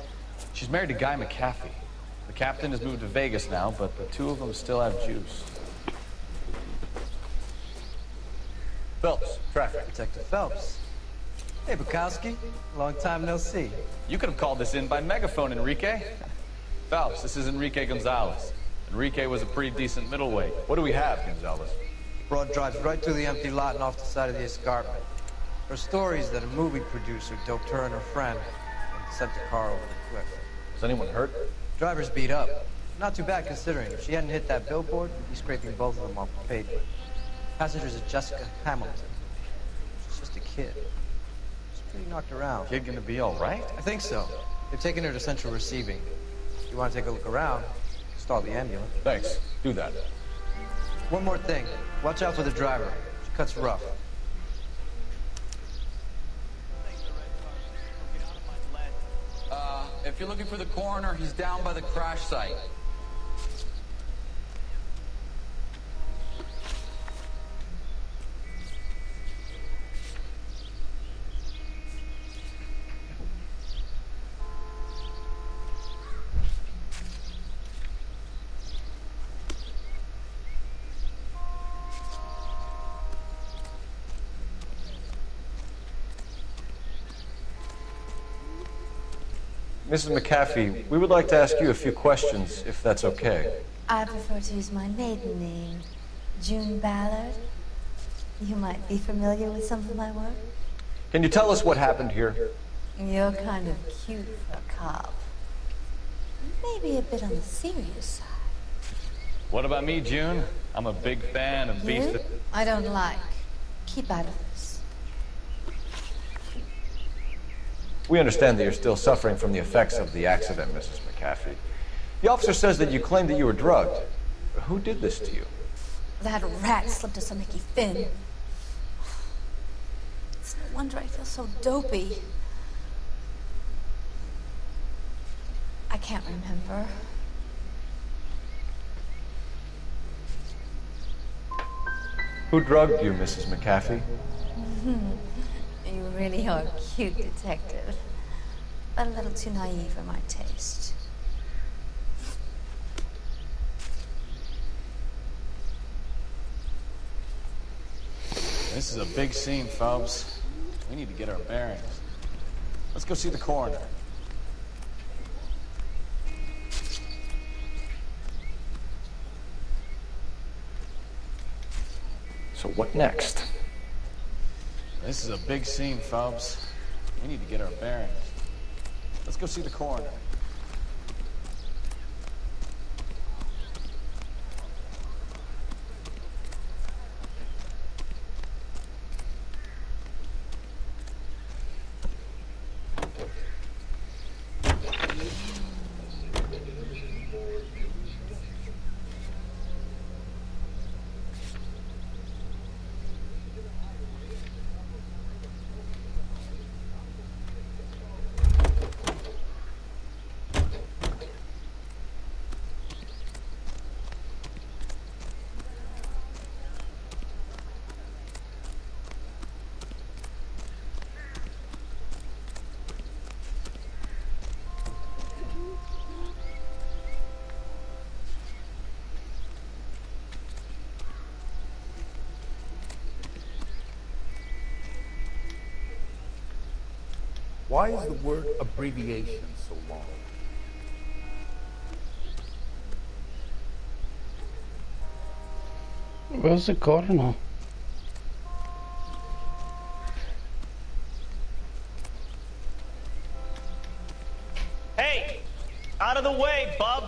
She's married to Guy McAfee. The captain has moved to Vegas now, but the two of them still have juice. Phelps, traffic. Detective Phelps. Hey, Bukowski. Long time no see. You could have called this in by megaphone, Enrique. Phelps, this is Enrique Gonzalez. Enrique was a pretty decent middleweight. What do we have, Gonzalez? Broad drives right through the empty lot and off the side of the escarpment. Her story is that a movie producer doped her and her friend and sent the car over the cliff. Was anyone hurt? Driver's beat up. Not too bad considering. If she hadn't hit that billboard, we'd be scraping both of them off the pavement. Passengers are Jessica Hamilton. She's just a kid. She's pretty knocked around. Kid gonna be all right? I think so. They've taken her to central receiving. If you want to take a look around, stall the ambulance. Thanks. Do that. One more thing. Watch out for the driver. She cuts rough. If you're looking for the coroner, he's down by the crash site. Mrs. McAfee, we would like to ask you a few questions, if that's okay. I prefer to use my maiden name, June Ballard. You might be familiar with some of my work. Can you tell us what happened here? You're kind of cute for a cop. Maybe a bit on the serious side. What about me, June? I'm a big fan of Beast. You? I don't like. Keep out of this. We understand that you're still suffering from the effects of the accident, Mrs. McAfee. The officer says that you claimed that you were drugged. Who did this to you? That rat slipped us a Mickey Finn. It's no wonder I feel so dopey. I can't remember. Who drugged you, Mrs. McAfee? You really are a cute detective, but a little too naive for my taste. This is a big scene, Phelps. We need to get our bearings. Let's go see the coroner. So what next? This is a big scene, Phelps. We need to get our bearings. Let's go see the coroner. Why is the word abbreviation so long? Where's the coroner? Hey! Out of the way, bub!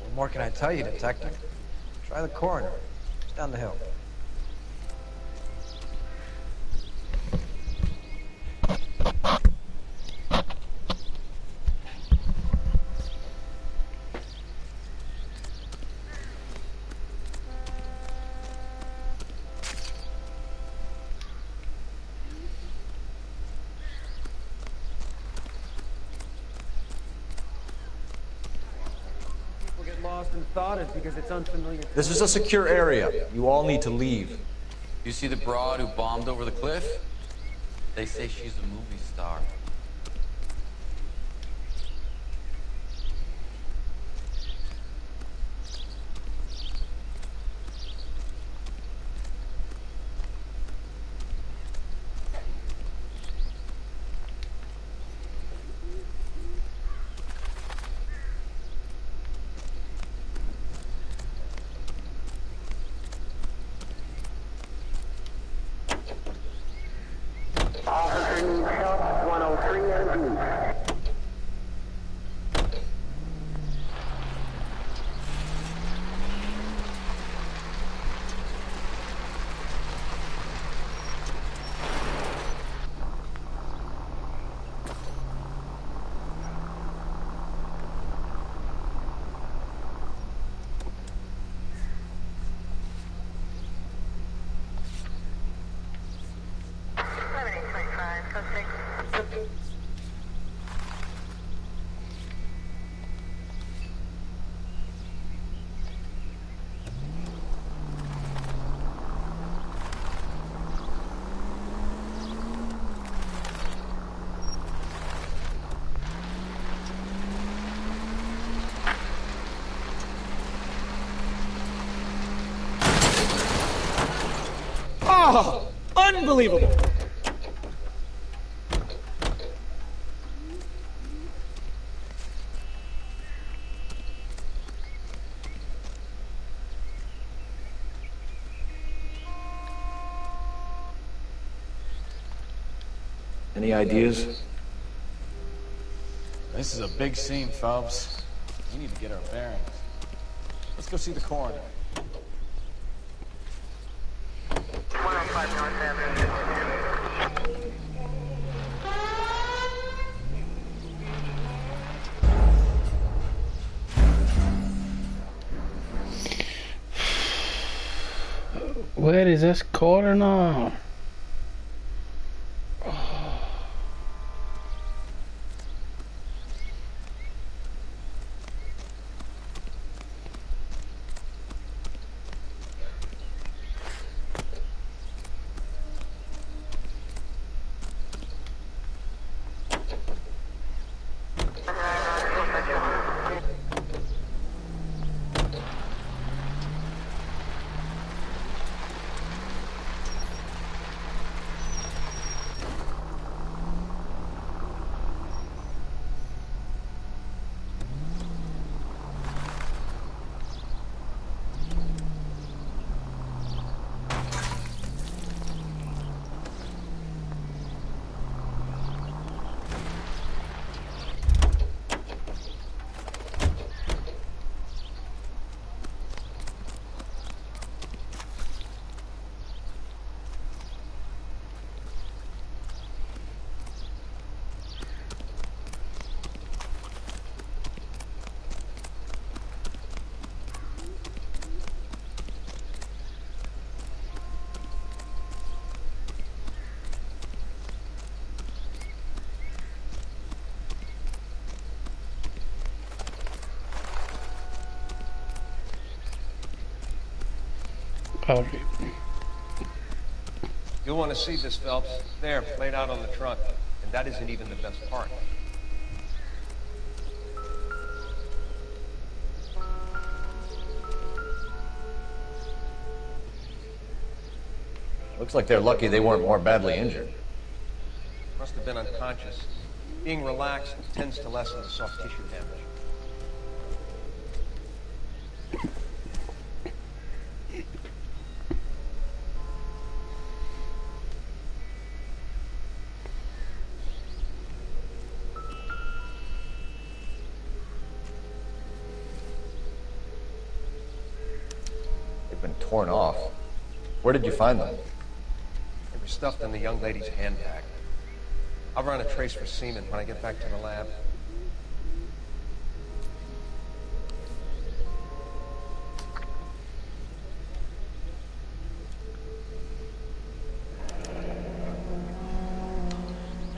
What more can I tell you, Detective? Try the coroner. It's down the hill. People get lost in thought is because it's unfamiliar. This is a secure area. You all need to leave. You see the broad who bombed over the cliff? They say she's a movie star. Officer needs help, 103 and B. Oh, unbelievable! Any ideas? This is a big scene, Phelps. We need to get our bearings. Let's go see the coroner. 105 North Avenue. Where is this coroner? Alright. You'll want to see this, Phelps. There, laid out on the trunk. And that isn't even the best part. Looks like they're lucky they weren't more badly injured. Must have been unconscious. Being relaxed tends to lessen the soft tissue damage. They've been torn off. Where did you find them? They were stuffed in the young lady's handbag. I'll run a trace for semen when I get back to the lab.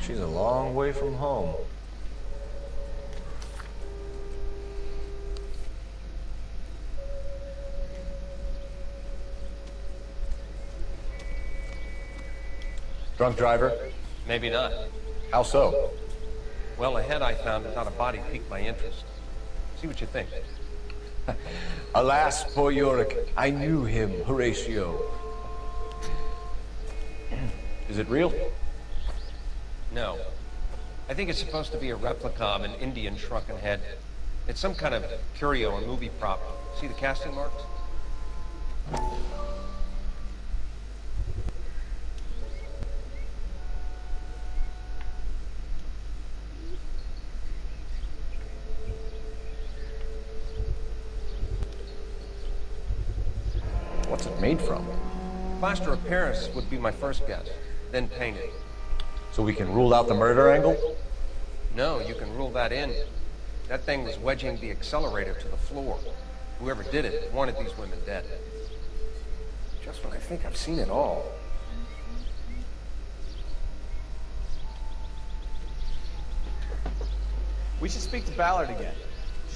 She's a long way from home. Drunk driver? Maybe not. How so? Well, a head I found without a body piqued my interest. See what you think. Alas, poor Yorick. I knew him, Horatio. Is it real? No. I think it's supposed to be a replica of an Indian shrunken head. It's some kind of curio or movie prop. See the casting marks? What's it made from? Plaster of Paris would be my first guess, then painted. So we can rule out the murder angle? No, you can rule that in. That thing was wedging the accelerator to the floor. Whoever did it wanted these women dead. Just when I think I've seen it all. We should speak to Ballard again.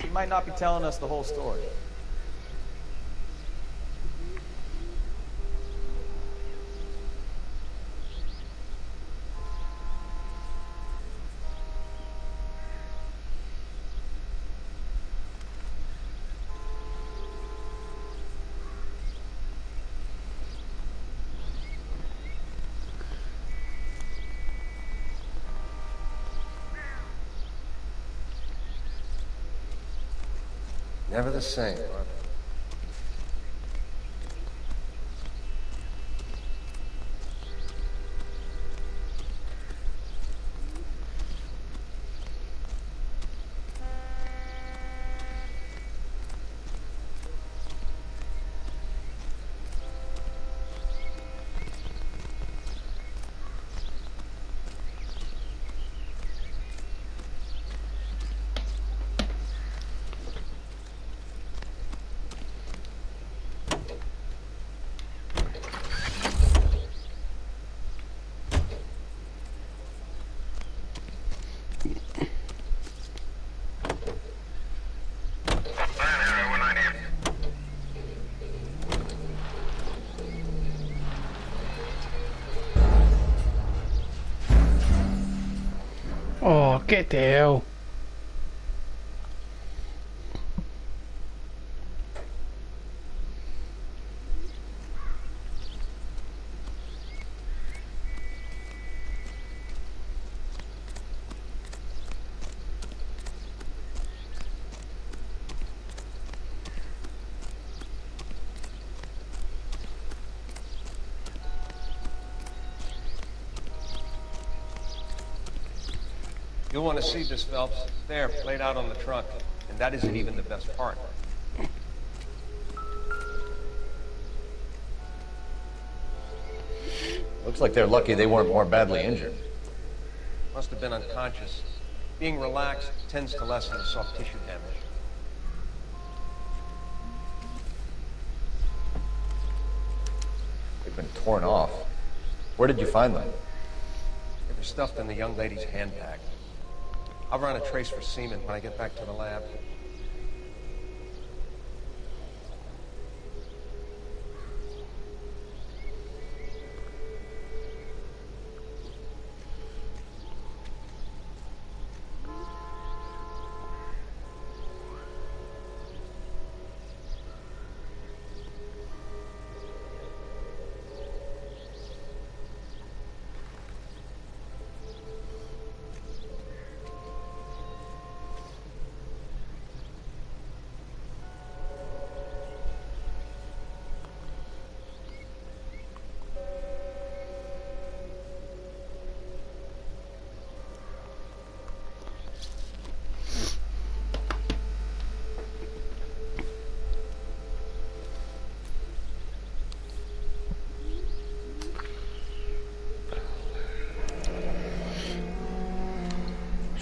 She might not be telling us the whole story. Never the same, are they? Oh, get the hell. You'll want to see this, Phelps. There, laid out on the trunk. And that isn't even the best part. Looks like they're lucky they weren't more badly injured. Must have been unconscious. Being relaxed tends to lessen the soft tissue damage. They've been torn off. Where did you find them? They were stuffed in the young lady's handbag. I'll run a trace for semen when I get back to the lab.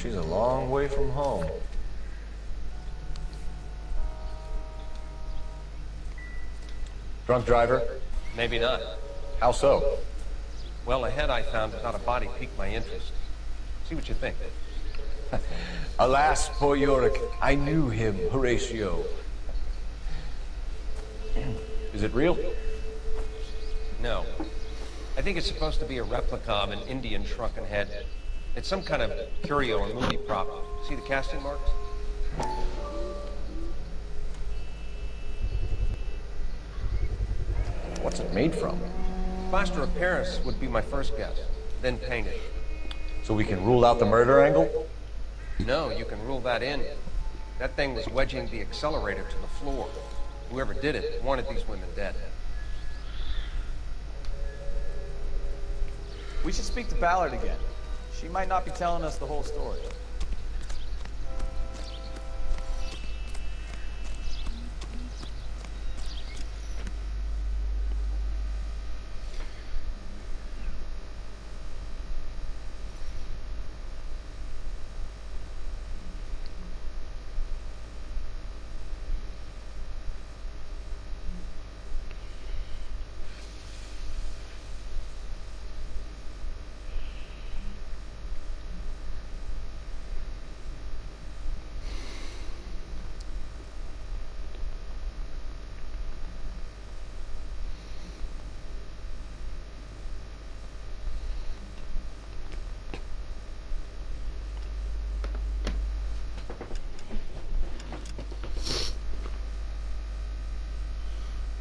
she's a long way from home. Drunk driver? Maybe not. How so? Well, ahead I found not a body piqued my interest. See what you think. Alas, poor Yorick, I knew him, Horatio. Is it real? No. I think it's supposed to be a replica of an Indian shrunken head. It's some kind of curio or movie prop. See the casting marks? What's it made from? Plaster of Paris would be my first guess, then painted. So we can rule out the murder angle? No, you can rule that in. That thing was wedging the accelerator to the floor. Whoever did it wanted these women dead. We should speak to Ballard again. She might not be telling us the whole story.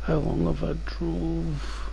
How long have I drove?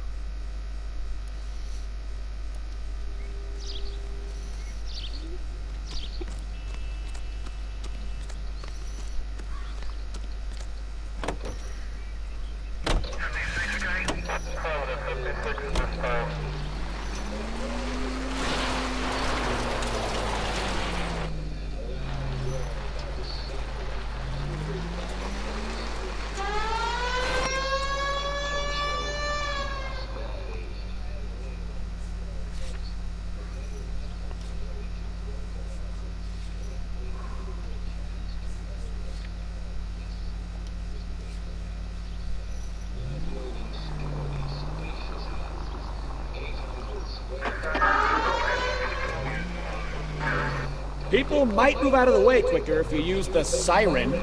People might move out of the way quicker if you use the siren.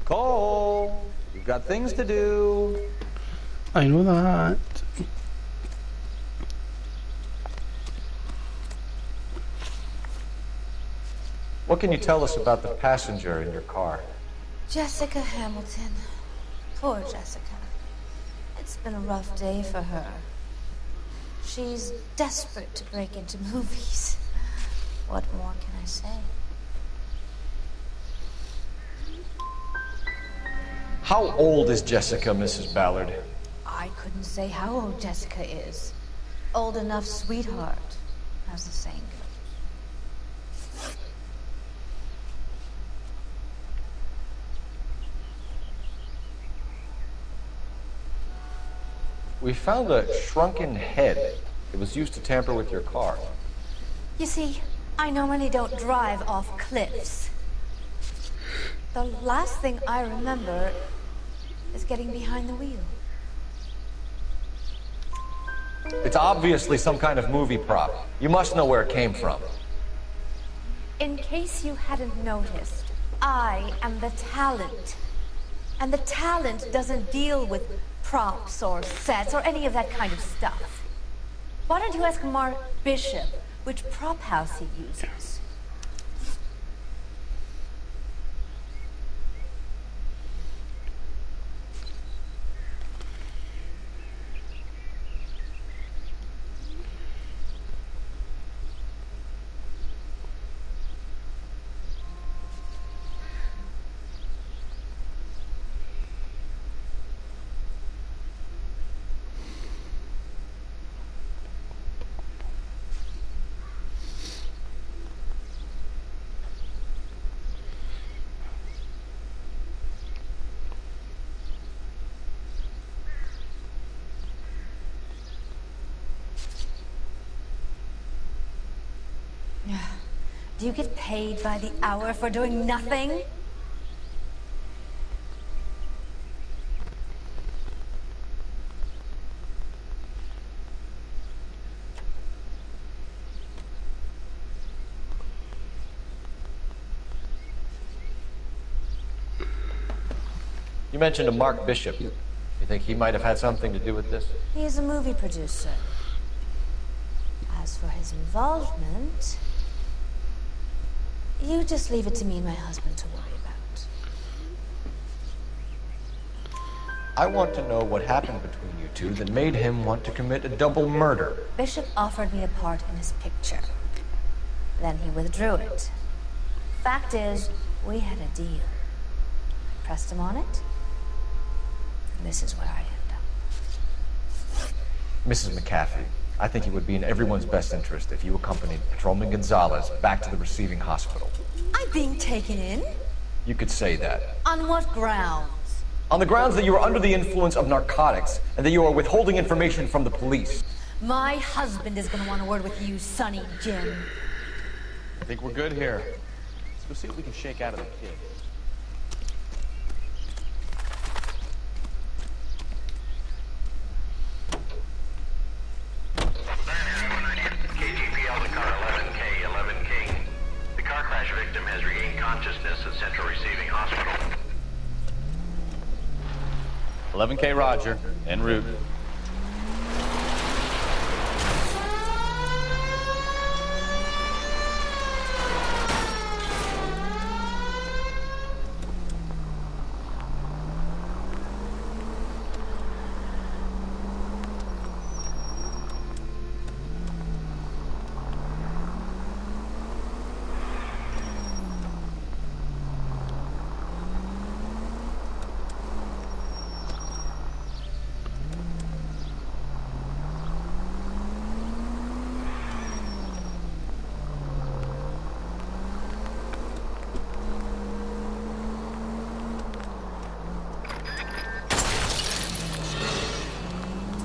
Cole, we've got things to do. I know that. What can you tell us about the passenger in your car? Jessica Hamilton. Poor Jessica. It's been a rough day for her. She's desperate to break into movies. What more can I say? How old is Jessica, Mrs. Ballard? I couldn't say how old Jessica is. Old enough, sweetheart, as the saying goes. We found a shrunken head. It was used to tamper with your car. You see, I normally don't drive off cliffs. The last thing I remember is getting behind the wheel. It's obviously some kind of movie prop. You must know where it came from. In case you hadn't noticed, I am the talent. And the talent doesn't deal with props or sets or any of that kind of stuff. Why don't you ask Mark Bishop which prop house he uses? Do you get paid by the hour for doing nothing? You mentioned a Mark Bishop. You think he might have had something to do with this? He is a movie producer. As for his involvement, you just leave it to me and my husband to worry about. I want to know what happened between you two that made him want to commit a double murder. Bishop offered me a part in his picture. Then he withdrew it. Fact is, we had a deal. I pressed him on it. And this is where I end up. Mrs. McAfee, I think it would be in everyone's best interest if you accompanied Patrolman Gonzalez back to the receiving hospital. I'm being taken in? You could say that. On what grounds? On the grounds that you are under the influence of narcotics and that you are withholding information from the police. My husband is going to want a word with you, Sonny Jim. I think we're good here. Let's go see what we can shake out of the kid. KGPL to car 11K, 11 King. The car crash victim has regained consciousness at Central Receiving Hospital. 11K Roger, en route.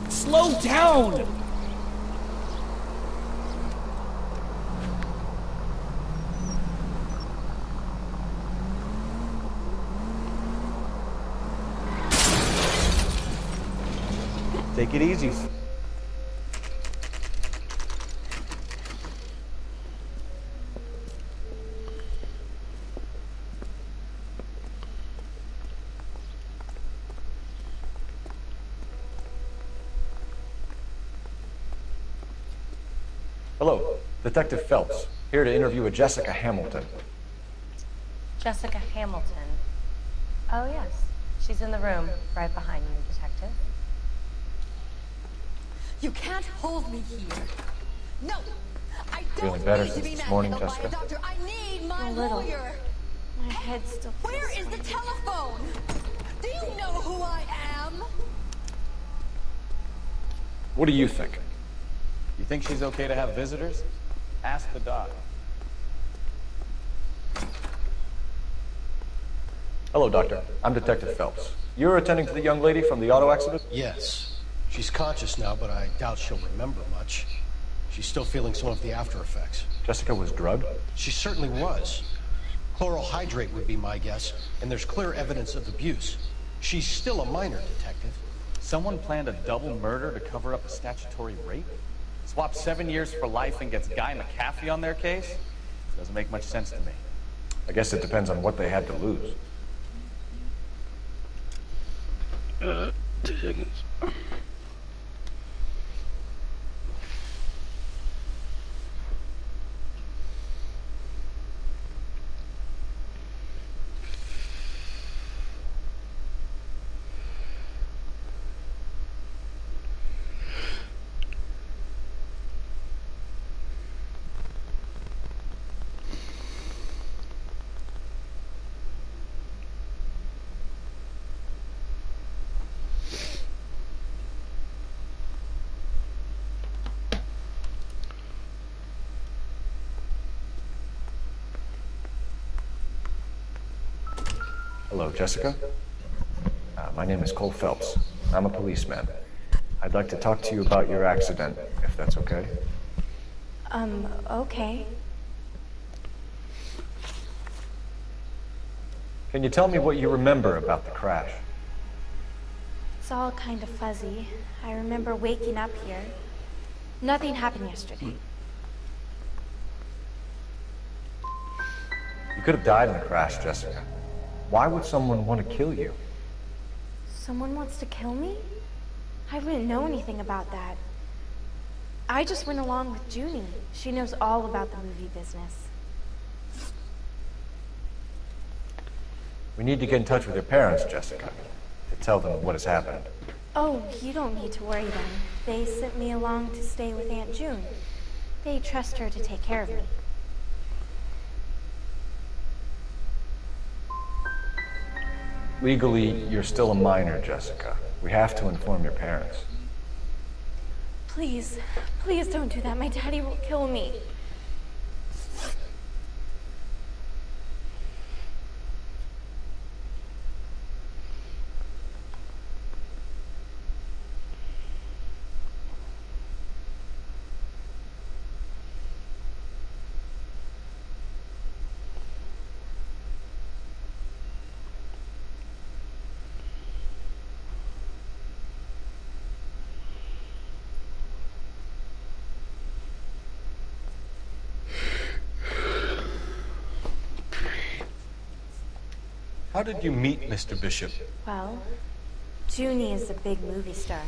Slow down! Take it easy. Hello, Detective Phelps, here to interview a Jessica Hamilton. Jessica Hamilton. Oh, yes. She's in the room, right behind you, Detective. You can't hold me here. No! I don't Feeling better need to since be this morning, manhandled by a Jessica? doctor. I need my A little. lawyer. My head still feels Where is the crazy. telephone? Do you know who I am? What do you think? You think she's okay to have visitors? Ask the doc. Hello, Doctor. I'm Detective Phelps. You're attending to the young lady from the auto accident? Yes. She's conscious now, but I doubt she'll remember much. She's still feeling some of the after effects. Jessica was drugged? She certainly was. Chloral hydrate would be my guess, and there's clear evidence of abuse. She's still a minor, Detective. Someone planned a double murder to cover up a statutory rape? Swap 7 years for life and gets Guy McAfee on their case? Doesn't make much sense to me. I guess it depends on what they had to lose. 2 seconds. Hello, Jessica. My name is Cole Phelps. I'm a policeman. I'd like to talk to you about your accident, if that's okay. Okay. Can you tell me what you remember about the crash? It's all kind of fuzzy. I remember waking up here. Nothing happened yesterday. You could have died in the crash, Jessica. Why would someone want to kill you? Someone wants to kill me? I wouldn't know anything about that. I just went along with Junie. She knows all about the movie business. We need to get in touch with your parents, Jessica, to tell them what has happened. Oh, you don't need to worry then. They sent me along to stay with Aunt June. They trust her to take care of me. Legally, you're still a minor, Jessica. We have to inform your parents. Please, please don't do that. My daddy will kill me. How did you meet Mr. Bishop? Well, Junie is a big movie star.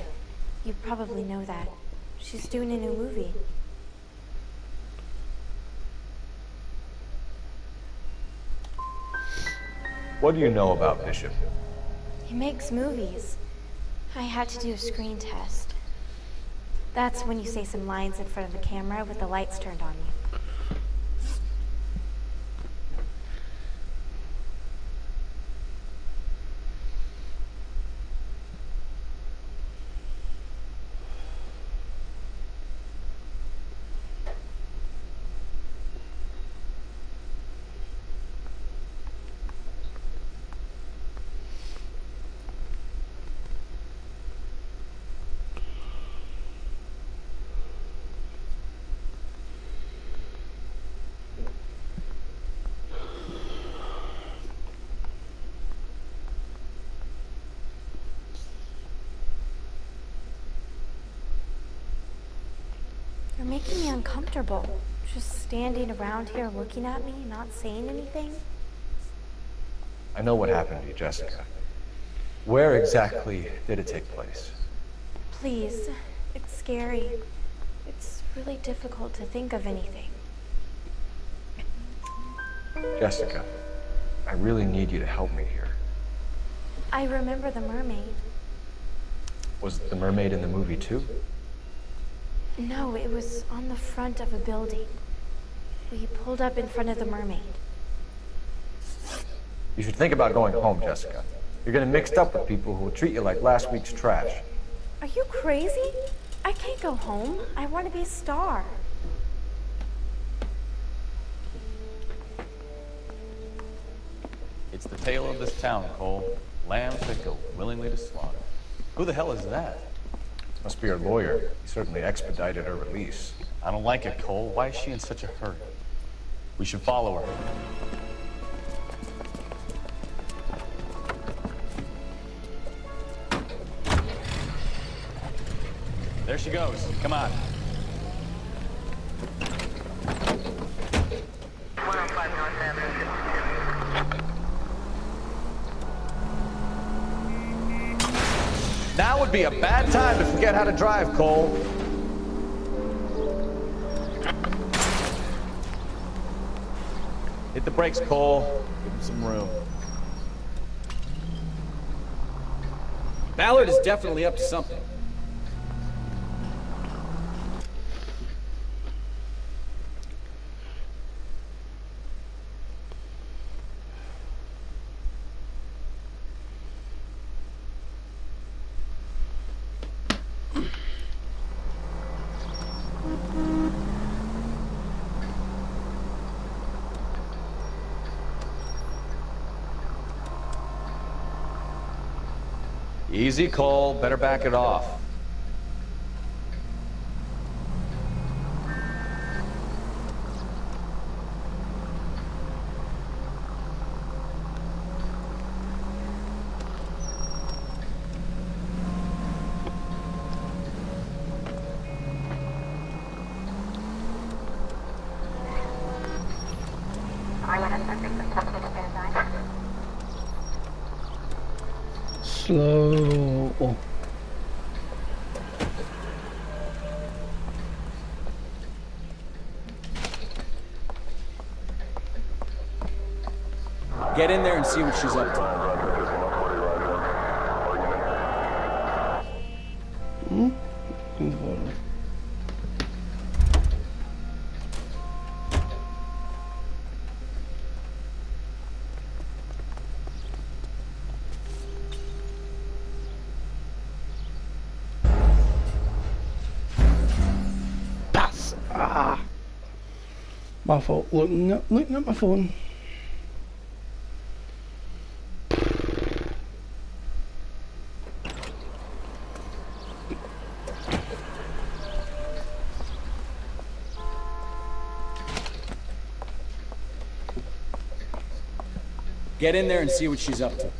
You probably know that. She's doing a new movie. What do you know about Bishop? He makes movies. I had to do a screen test. That's when you say some lines in front of the camera with the lights turned on you. You're making me uncomfortable. Just standing around here looking at me, not saying anything. I know what happened to you, Jessica. Where exactly did it take place? Please, it's scary. It's really difficult to think of anything. Jessica, I really need you to help me here. I remember the mermaid. Was the mermaid in the movie too? No, it was on the front of a building. We pulled up in front of the mermaid. You should think about going home, Jessica. You're getting mixed up with people who will treat you like last week's trash. Are you crazy? I can't go home. I want to be a star. It's the tale of this town, Cole. Lamb to go willingly to slaughter. Who the hell is that? Must be her lawyer. He certainly expedited her release. I don't like it, Cole. Why is she in such a hurry? We should follow her. There she goes. Come on. Now would be a bad time to forget how to drive, Cole. Hit the brakes, Cole. Give him some room. Ballard is definitely up to something. Easy, Cole. Better back it off. Slow. Oh. Get in there and see what she's up to. Hmm? Pass. Ah. My fault. Looking at my phone. Get in there and see what she's up to.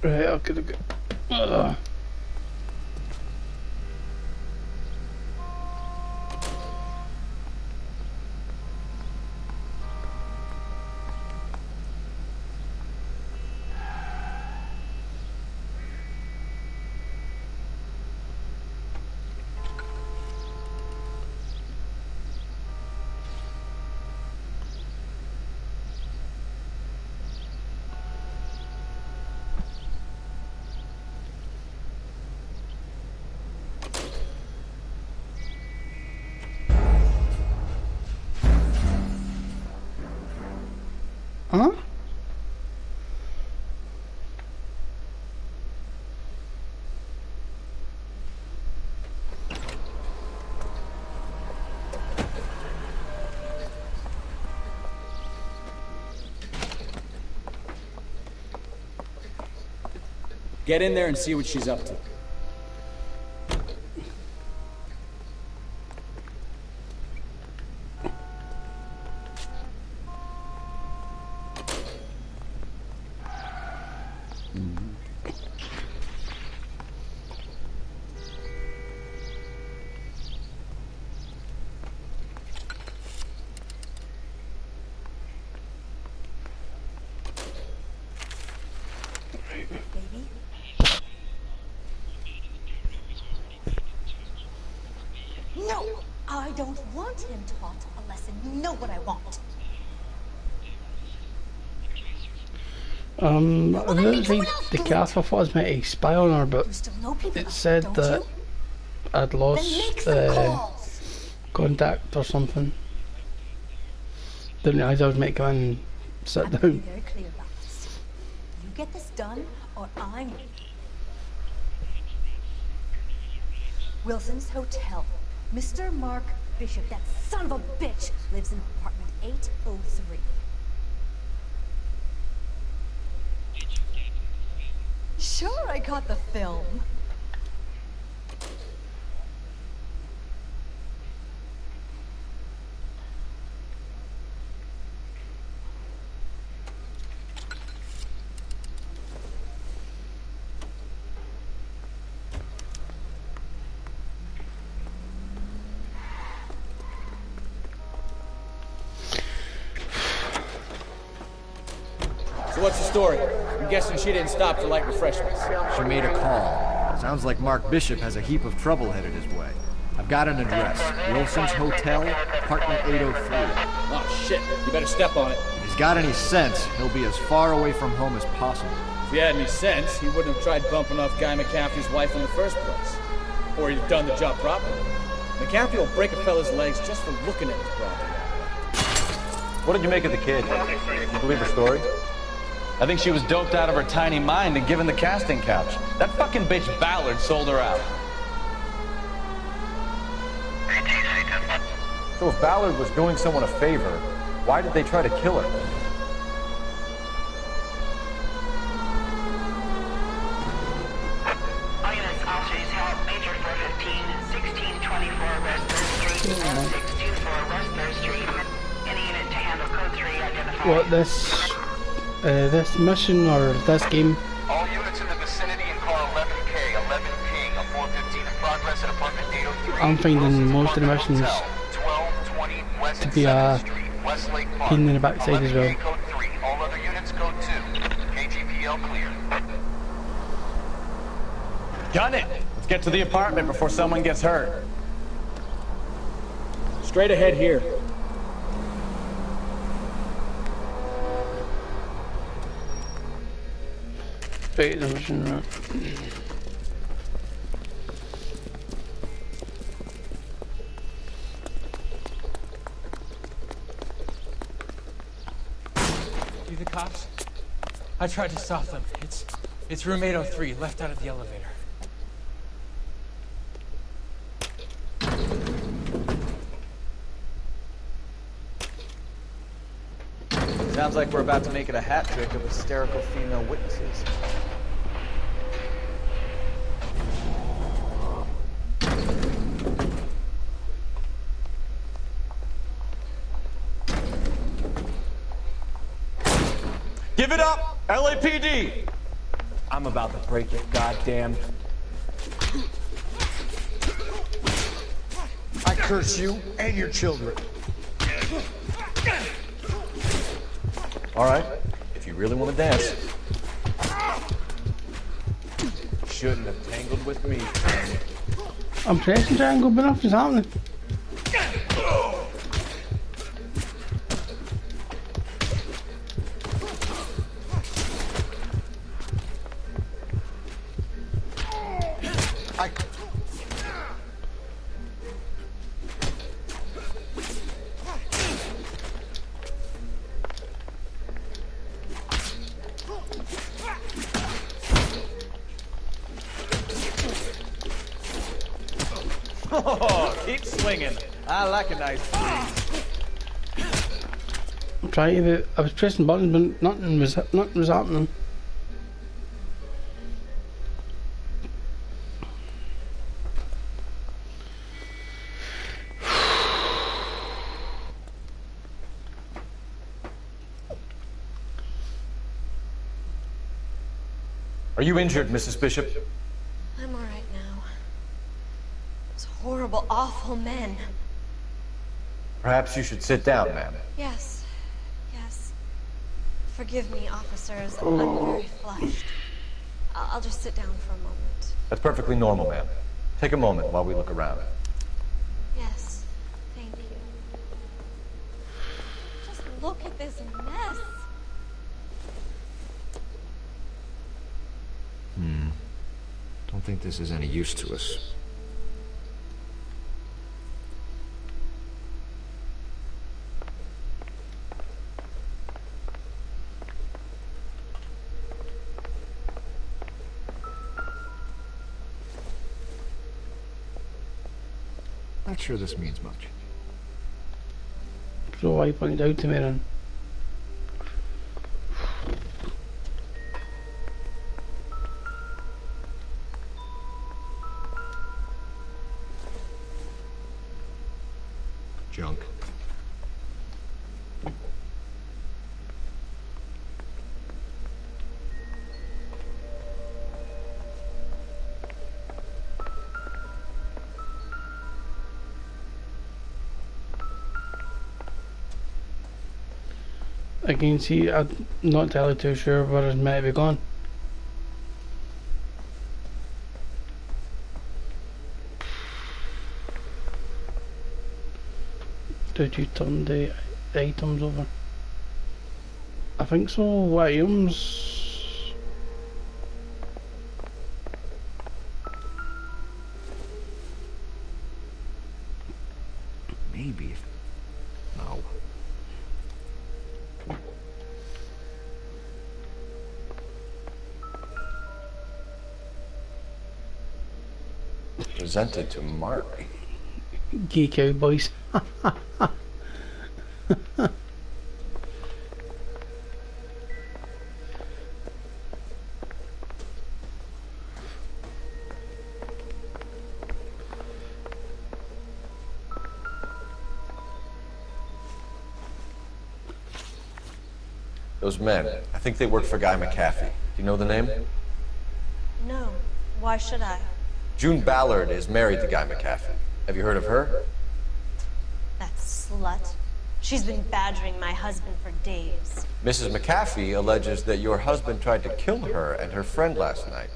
Right, I could have got. Huh? Get in there and see what she's up to. No, I don't want him taught a lesson. You know what I want. I didn't read the cast. I thought I was meant to spy on her, but it said that I'd lost contact or something. Didn't realize I was meant to go in and sit down. Be very clear about this. You get this done, or I'm. Wilson's Hotel. Mr. Mark Bishop, that son of a bitch, lives in apartment 803. Sure, I caught the film. So what's the story? I'm guessing she didn't stop for light refreshments. She made a call. Sounds like Mark Bishop has a heap of trouble headed his way. I've got an address. Wilson's Hotel, apartment 803. Oh shit, you better step on it. If he's got any sense, he'll be as far away from home as possible. If he had any sense, he wouldn't have tried bumping off Guy McCaffrey's wife in the first place. Or he'd have done the job properly. McCaffrey will break a fella's legs just for looking at his property. What did you make of the kid? You believe her story? I think she was doped out of her tiny mind and given the casting couch. That fucking bitch Ballard sold her out. So if Ballard was doing someone a favor, why did they try to kill her? All units, officers help Major 415, 1624 West 3rd Street, 624 West 3rd Street. Any unit to handle code 3 identified. What, this mission or this game? All units in the vicinity in car 11 I'm finding most of the missions to be a pain in the backside as well. All other units code 2. KGPL clear. Gun it! Let's get to the apartment before someone gets hurt. Straight ahead here. Straight to the mission, right. You the cops? I tried to stop them. It's room 803, left out of the elevator. Sounds like we're about to make it a hat trick of hysterical female witnesses. Give it up, LAPD! I'm about to break your goddamn... I curse you and your children. All right, if you really want to dance. Shouldn't have tangled with me. I'm pressing triangle, but nothing's happening. Oh, keep swinging. I like a nice breeze. I'm trying to. I was pressing buttons, but nothing was happening. Are you injured, Mrs. Bishop? I'm all right now. Those horrible, awful men. Perhaps you should sit down, ma'am. Yes. Yes. Forgive me, officers. I'm very flushed. I'll just sit down for a moment. That's perfectly normal, ma'am. Take a moment while we look around. Yes. Thank you. Just look at this mess. Don't think this is any use to us. Not sure this means much. So why you pointed out to me then? Junk. I can see, I'm not entirely too sure where it's meant to be gone. Did you turn the items over? I think so. What items? Maybe. No. Presented to Mark. Gay cowboys. Those men, I think they work for Guy McAfee. Do you know the name? No. Why should I? June Ballard is married to Guy McAfee. Have you heard of her? That slut. She's been badgering my husband for days. Mrs. McAfee alleges that your husband tried to kill her and her friend last night.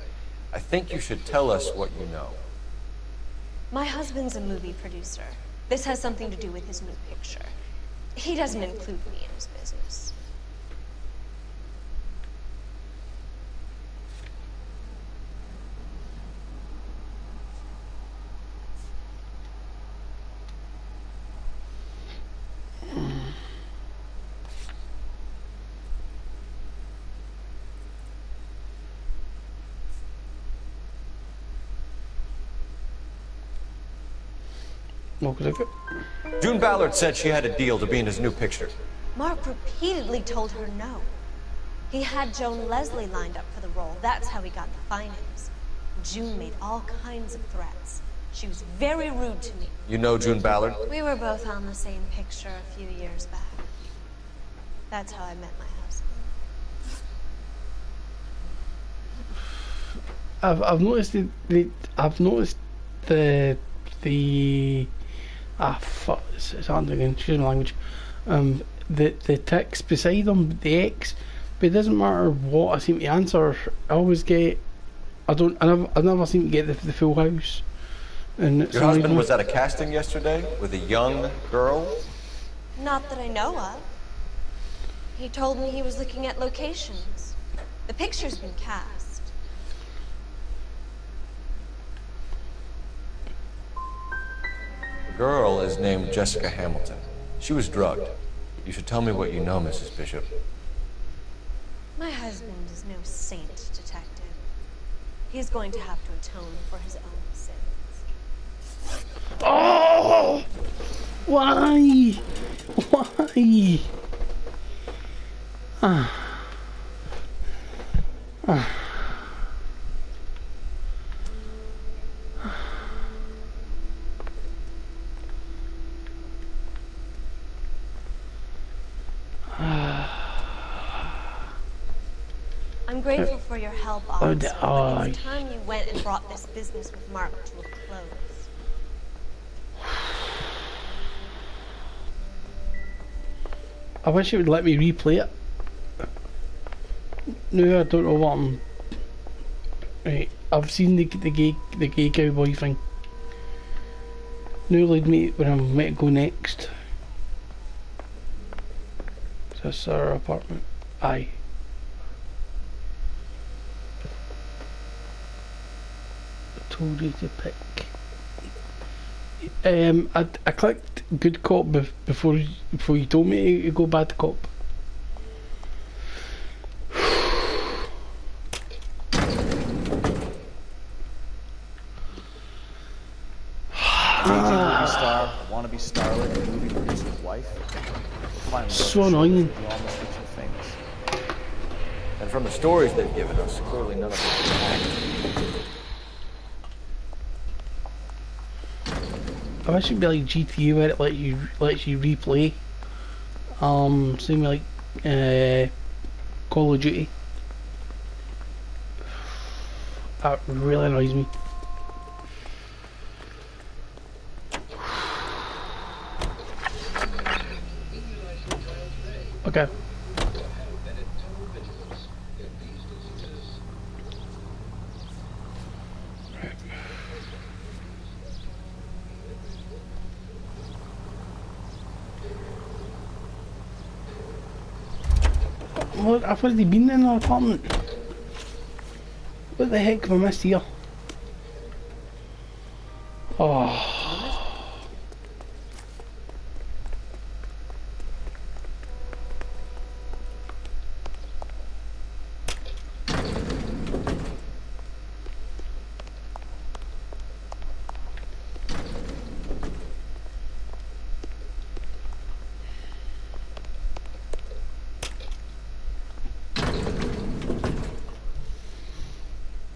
I think you should tell us what you know. My husband's a movie producer. This has something to do with his new picture. He doesn't include me in his business. June Ballard said she had a deal to be in his new picture. Mark repeatedly told her no. He had Joan Leslie lined up for the role. That's how he got the findings. June made all kinds of threats. She was very rude to me. You know June Ballard? We were both on the same picture a few years back. That's how I met my husband. I've noticed the fuck, it's hard again, excuse my language. The text beside them, the X, but it doesn't matter what I seem to answer. I always get, I never seem to get the full house. And your husband was at a casting yesterday with a young girl? Not that I know of. He told me he was looking at locations. The picture's been cast. The girl is named Jessica Hamilton. She was drugged. You should tell me what you know, Mrs. Bishop. My husband is no saint, detective. He's going to have to atone for his own sins. Oh! Why? Why? I'm grateful for your help, officer, but it's time you went and brought this business with Mark to a close. I wish it would let me replay it. No, I don't know what I'm... Right, I've seen the gay cowboy thing. Now lead me where I'm meant to go next. Is this our apartment? Aye. I told you to pick. I clicked good cop before you told me to go bad cop. Wannabe starlet and movie producer's wife. So annoying. And from the stories they've given us, clearly none of them I wish it'd be like GTA where it lets you replay. Same like Call of Duty. That really annoys me. Okay. What? I've already been in our apartment. What the heck have I missed here? Oh.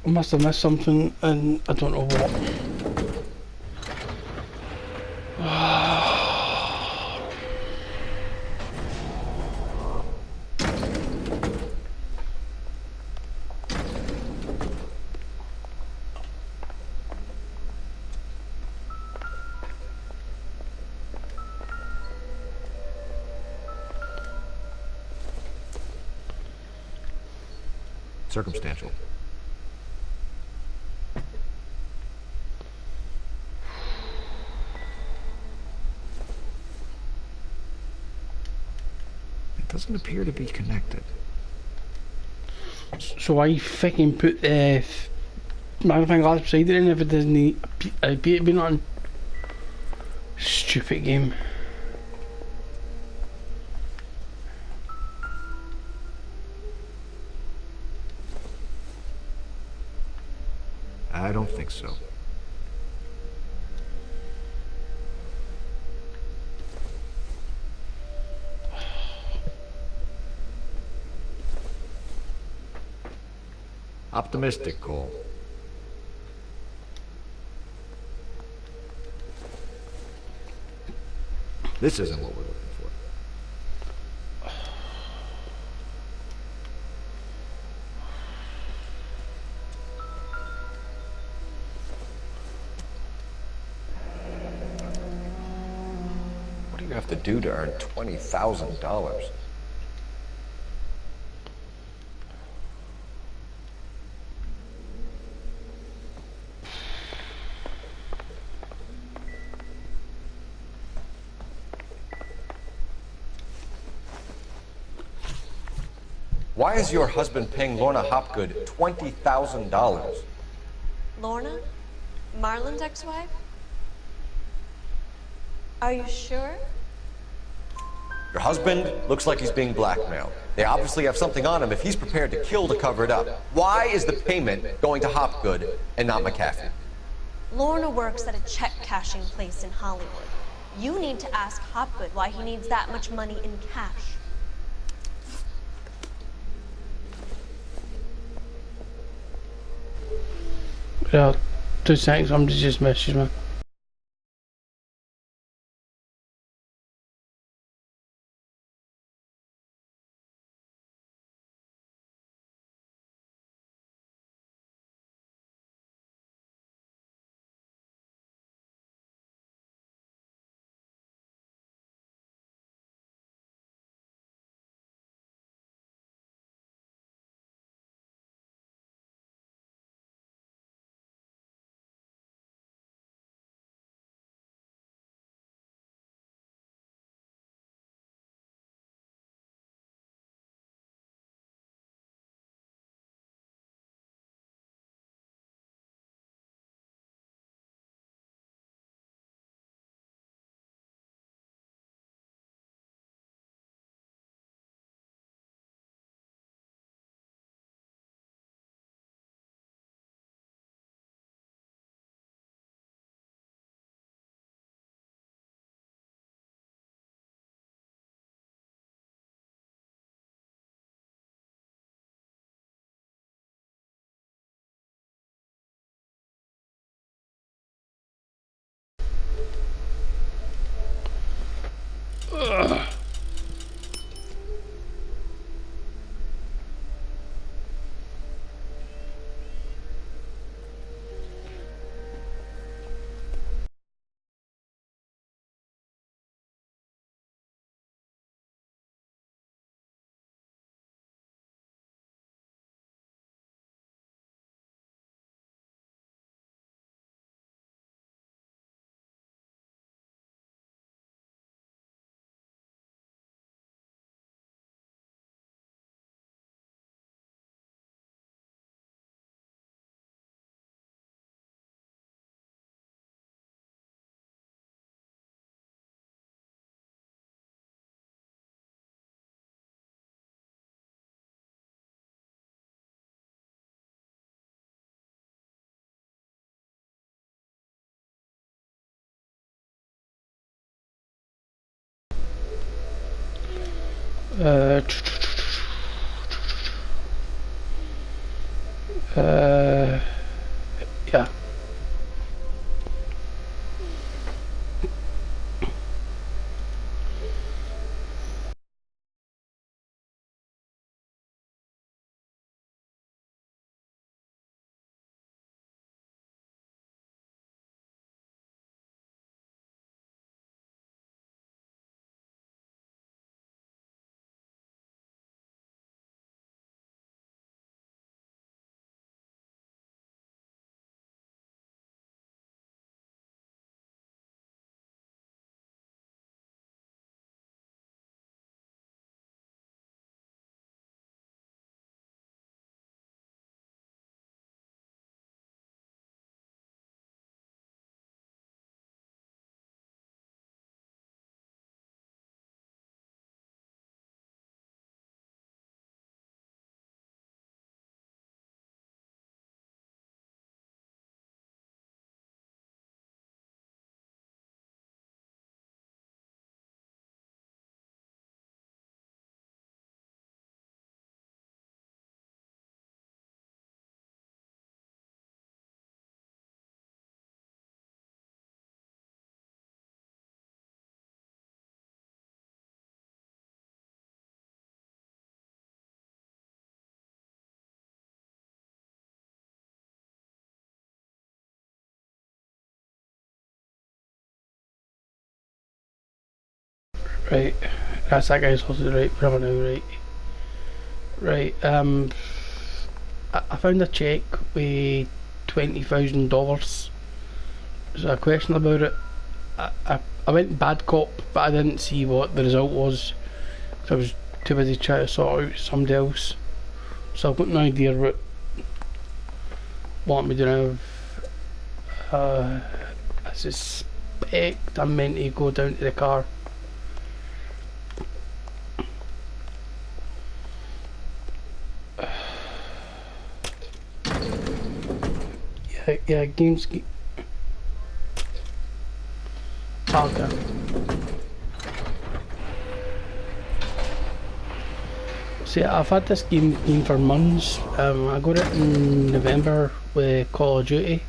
I must have missed something and I don't know what. Circumstantial. It doesn't appear to be connected. So I fucking put the magnifying glass beside it in if it doesn't appear to be nothing. Stupid game. I don't think so. Optimistic, Cole. This isn't what we're looking for. What do you have to do to earn $20,000? Why is your husband paying Lorna Hopgood $20,000? Lorna? Marlon's ex-wife? Are you sure? Your husband looks like he's being blackmailed. They obviously have something on him if he's prepared to kill to cover it up. Why is the payment going to Hopgood and not McAfee? Lorna works at a check-cashing place in Hollywood. You need to ask Hopgood why he needs that much money in cash. Yeah, 2 seconds, I'm just messaging me. Ugh. Uh, yeah. Right, that's that guy's also right, whatever now, right. Right, I found a cheque with $20,000. There's a question about it. I went bad cop, but I didn't see what the result was. I was too busy trying to sort out somebody else. So I've got no idea what I'm doing now. I suspect I'm meant to go down to the car. Yeah, games. Okay. See, I've had this game for months. I got it in November with Call of Duty,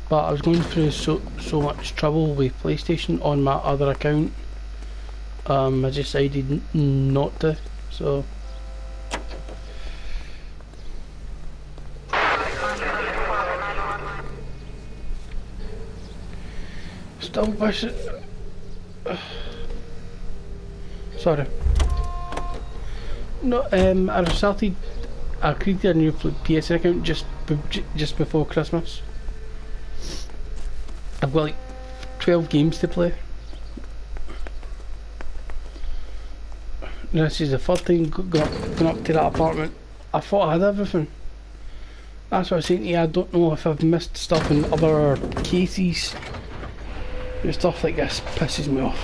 but I was going through so much trouble with PlayStation on my other account. I decided not to. So. Still wish it. Sorry. No, I created a new PS account just before Christmas. I've got like 12 games to play. This is the first time going up to that apartment. I thought I had everything. That's what I was saying to you. I don't know if I've missed stuff in other cases. Stuff like this pisses me off.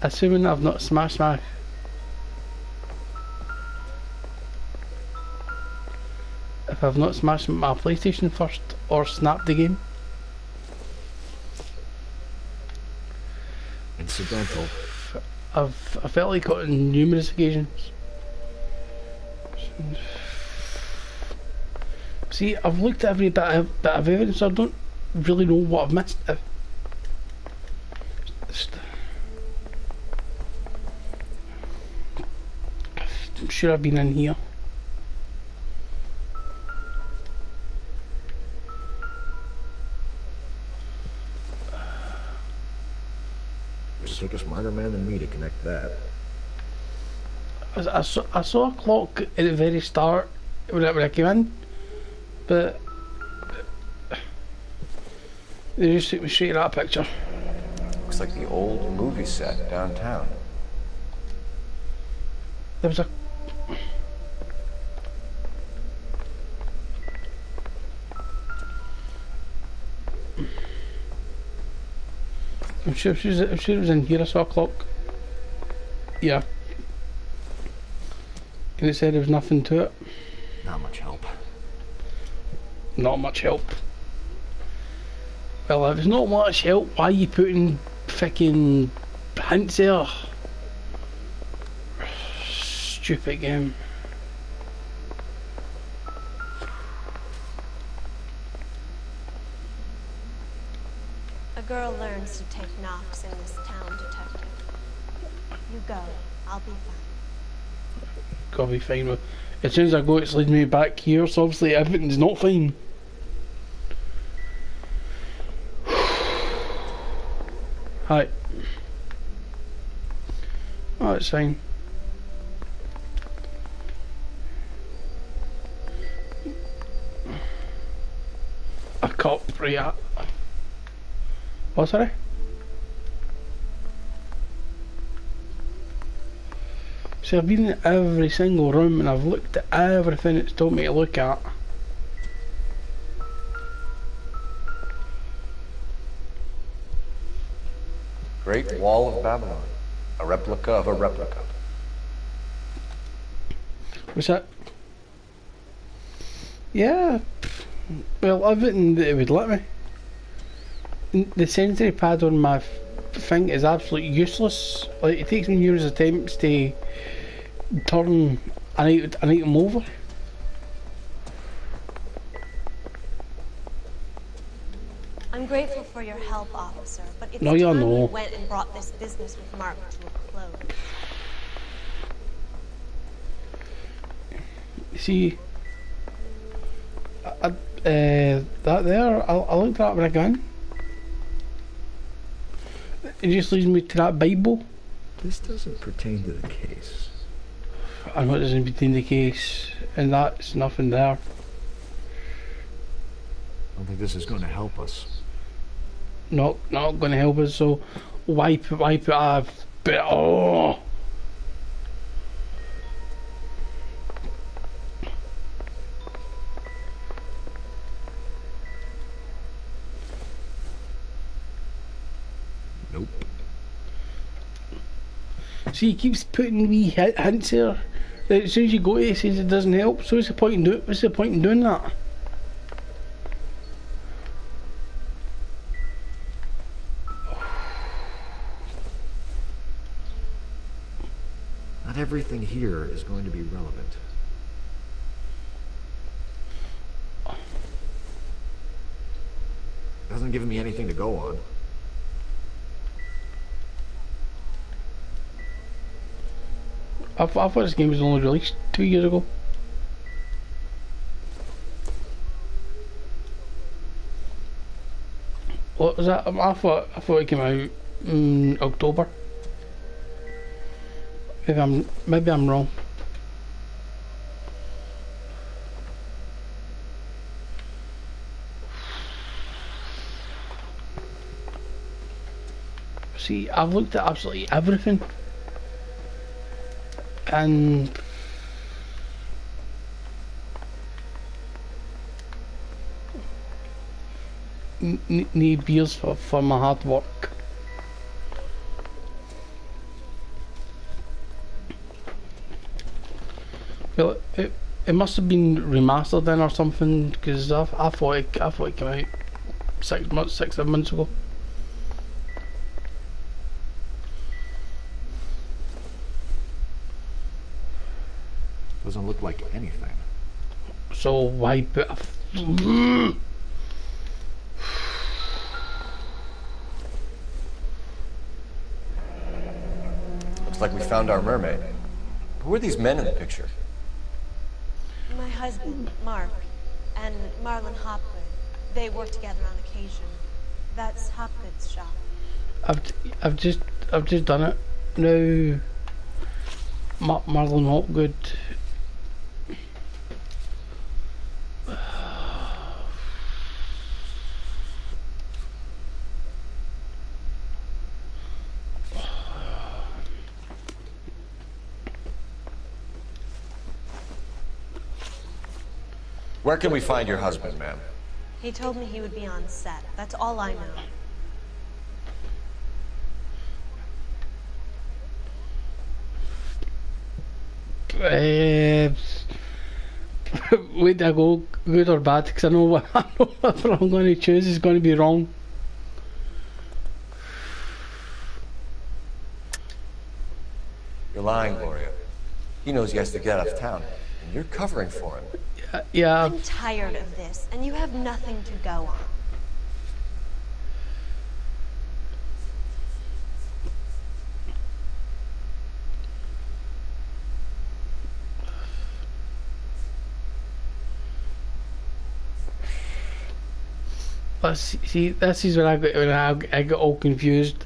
Assuming I've not smashed my... If I've not smashed my PlayStation first or snapped the game. Incidental. I felt like it on numerous occasions. See, I've looked at every bit of evidence, so I don't really know what I've missed. I'm sure I've been in here. Take a smarter man than me to connect that. I saw a clock at the very start when I came in, but they just took me straight to that picture. Looks like the old movie set downtown. There was a... I'm sure it was in here. I saw a clock. Yeah. And it said there was nothing to it. Not much help. Not much help. Well, if it's not much help, why are you putting fucking hints there? Stupid game. A girl learns to take knocks in this town, Detective. You go. I'll be fine. Gotta be fine with. As soon as I go, it's leading me back here, so obviously everything's not fine. Hi. Oh, it's fine. A cop, right? What, sorry? See, I've been in every single room and I've looked at everything it's told me to look at. Great Wall of Babylon. A replica of a replica. What's that? Yeah. Well, everything that it would let me. The sensory pad on my thing is absolutely useless. Like, it takes me numerous attempts to turn an item over. I'm grateful for your help, officer, but it's No, time you're you not. went and brought this business with Mark to a close. See, that there, I looked at it when I got in. It just leads me to that Bible. This doesn't pertain to the case. I know it doesn't pertain to the case, and that's nothing there. I don't think this is going to help us. Not going to help us, so wipe it off. But, oh! Nope. See, he keeps putting wee hints here. As soon as you go to it, he says it doesn't help. So what's the point in doing that? Not everything here is going to be relevant. Doesn't give me anything to go on. I thought this game was only released 2 years ago. What was that? I thought it came out in October. Maybe I'm wrong. See, I've looked at absolutely everything. And need beers for my hard work. Well, it must have been remastered then or something, because I thought it came out 6-7 months ago. Doesn't look like anything. So why put a Looks like we found our mermaid. Who are these men in the picture? My husband, Mark, and Marlon Hopgood. They work together on occasion. That's Hopgood's shop. I've just done it now. Marlon Hopgood. Where can we find your husband, ma'am? He told me he would be on set. That's all I know. Wait, I go good or bad? Because I know whatever I'm going to choose is going to be wrong. You're lying, Gloria. He knows he has to get out of town, and you're covering for him. Yeah. I'm tired of this, and you have nothing to go on. See, this is when I got all confused.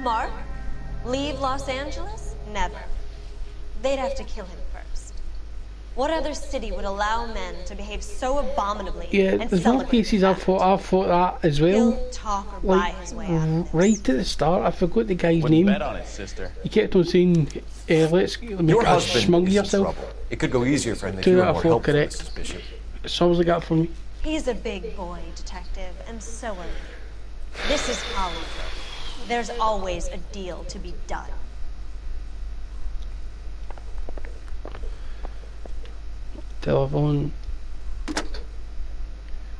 Mark? Leave Los Angeles? Never. They'd have to kill him first. What other city would allow men to behave so abominably and there's no cases I thought that as well. He'll talk or buy his way out of this. Right at the start, I forgot the guy's Wouldn't name. bet on it, sister. He kept on saying, "Let's Your husband smuggle is in yourself." trouble. It could go easier for him if 2 you were out of more 4 helpful, correct. Mrs. Bishop. Sounds like that for me. He's a big boy, detective, and so are you. This is Hollywood. There's always a deal to be done. Telephone.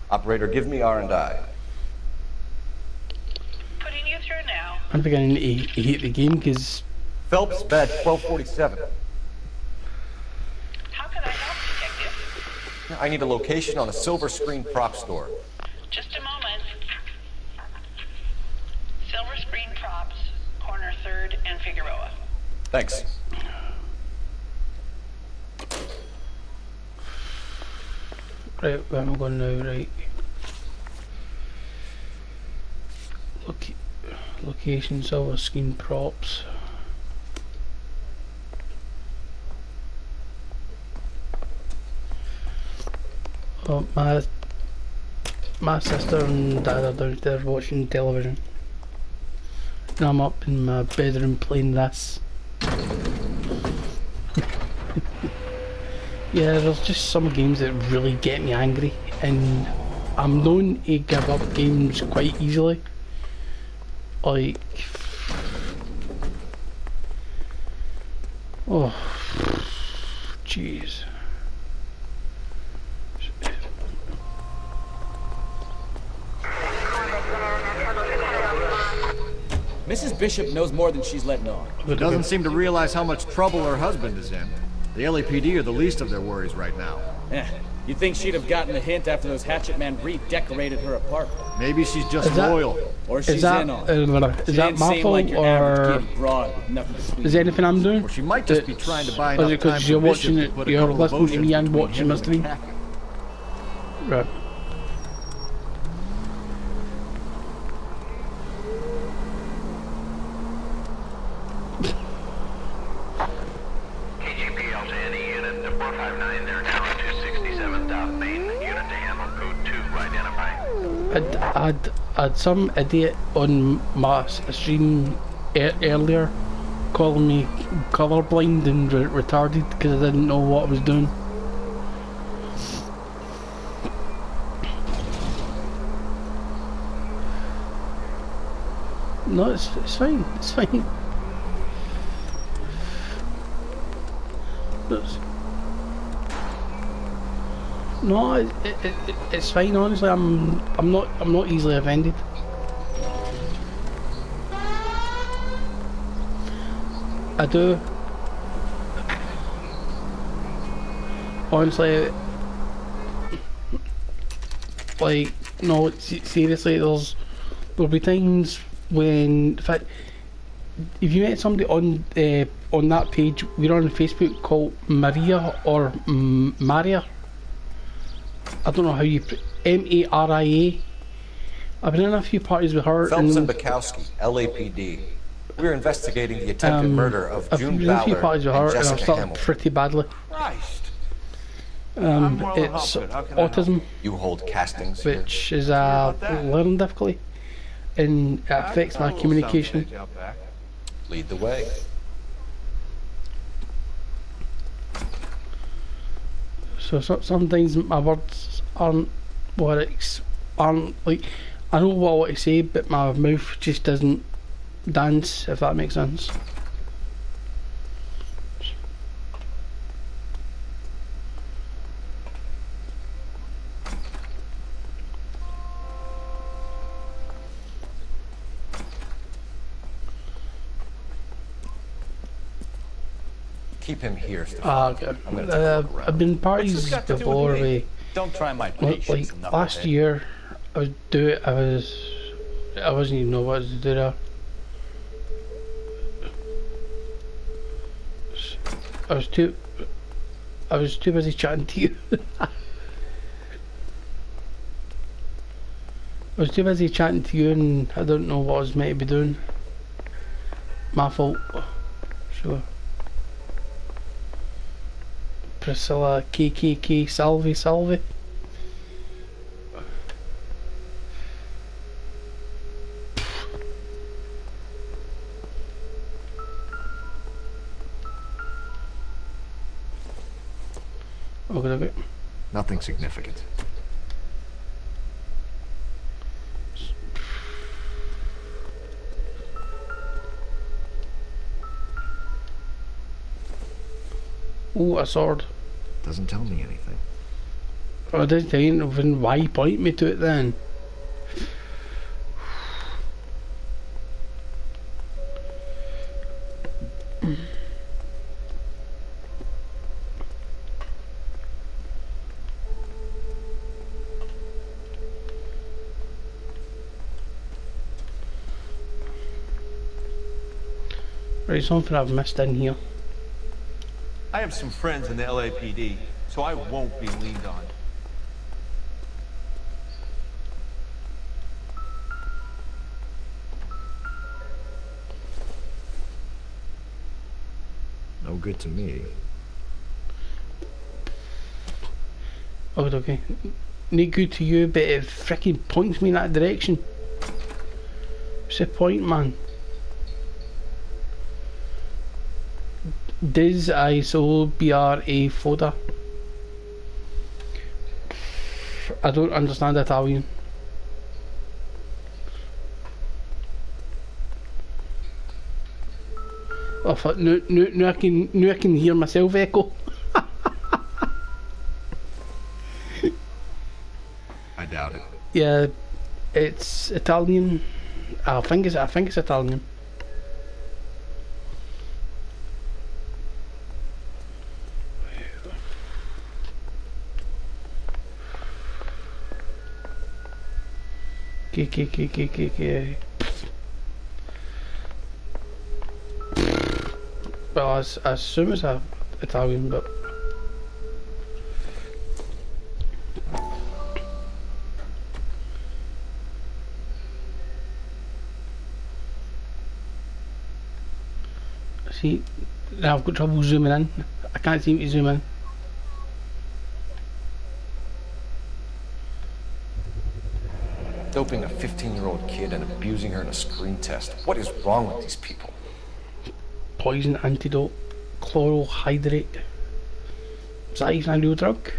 Operator, give me R&I. Putting you through now. I'm beginning to hate the game because Phelps, badge 1247. How can I help, detective? I need a location on a silver screen prop store. Just a moment. 3rd and Figueroa. Thanks. Right, where am I going now? Right. Location, silver screen props. Oh, my sister and dad are downstairs watching television. And I'm up in my bedroom playing this. Yeah, there's just some games that really get me angry, and I'm known to give up games quite easily. Like, oh, jeez. Mrs. Bishop knows more than she's letting on. She doesn't seem to realize how much trouble her husband is in. The LAPD are the least of their worries right now. You'd think she'd have gotten a hint after those hatchet men redecorated her apartment. Maybe she's just loyal. Or she's in on it. Is that my fault, like or is there anything I'm doing? Or she might just be trying to buy Or is enough it time because for you're Bishop watching to it, put a you're couple of listening to me oceans and between watching him my and stream? Cat. Right. KGPL to any unit, the 459, they're now at 267 South Main. Unit to handle code 2 identified. I'd some idiot on my stream earlier calling me colourblind and retarded because I didn't know what I was doing. No, it's fine. It's fine. No, it's fine. Honestly, I'm not easily offended. I do. Honestly, like, no, seriously, there'll be times when, in fact, if you met somebody on that page, we're on Facebook called Maria or Maria. I don't know how you Maria. I've been in a few parties with her. Phelps and Bukowski, LAPD. We're investigating the attempted murder of June I've been in a few Ballard parties with her, and and I've Jessica started Hamilton. pretty badly. Christ. I'm well It's helped. How can I help? autism, You hold castings here? which is a learning difficulty, and it affects my communication. Lead the way. So sometimes my words aren't like, I know what I want to say, but my mouth just doesn't dance, if that makes sense. Keep him here, Okay. I've been parties before with, Don't try my like patience, last knucklehead. year, I wasn't even know what to do there. I was too busy chatting to you. I was too busy chatting to you, and I don't know what I was meant to be doing. My fault. Sure. Priscilla KKK Salvi. Okay. Nothing significant. Ooh, a sword. Doesn't tell me anything. Oh, it doesn't tell you anything. Why point me to it then? Right, something I've missed in here. I have some friends in the LAPD, so I won't be leaned on. No good to me. Oh, okay. No good to you, but it freaking points me in that direction. What's the point, man? Does ISO BRA folder? I don't understand Italian. Oh fuck, now I can hear myself echo. I doubt it. Yeah, it's Italian. I think it's Italian. Okay. Well, I assume it's Italian, but see, now I've got trouble zooming in. I can't seem to zoom in. Doping a 15-year-old kid and abusing her in a screen test. What is wrong with these people? Poison antidote, chloral hydrate. Is that even a real drug?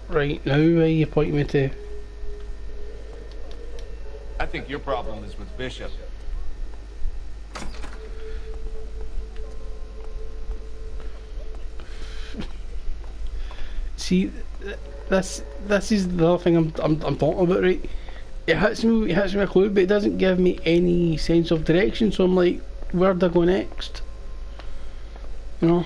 Right, now where are you pointing me to? I think your problem is with Bishop. See, this is the other thing I'm talking about, right? It hits me a clue, but it doesn't give me any sense of direction. So I'm like, where do I go next? You know.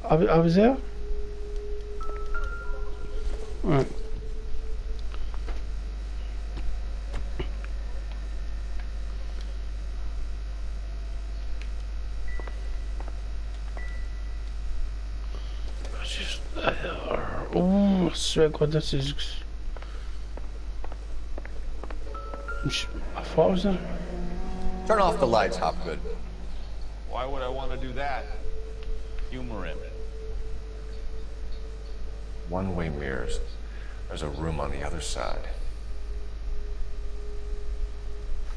I was there. Alright. Oh, I swear to God, this is... I thought I was there. Turn off the lights, Hopgood. Why would I want to do that? Humor him. One-way mirrors. There's a room on the other side.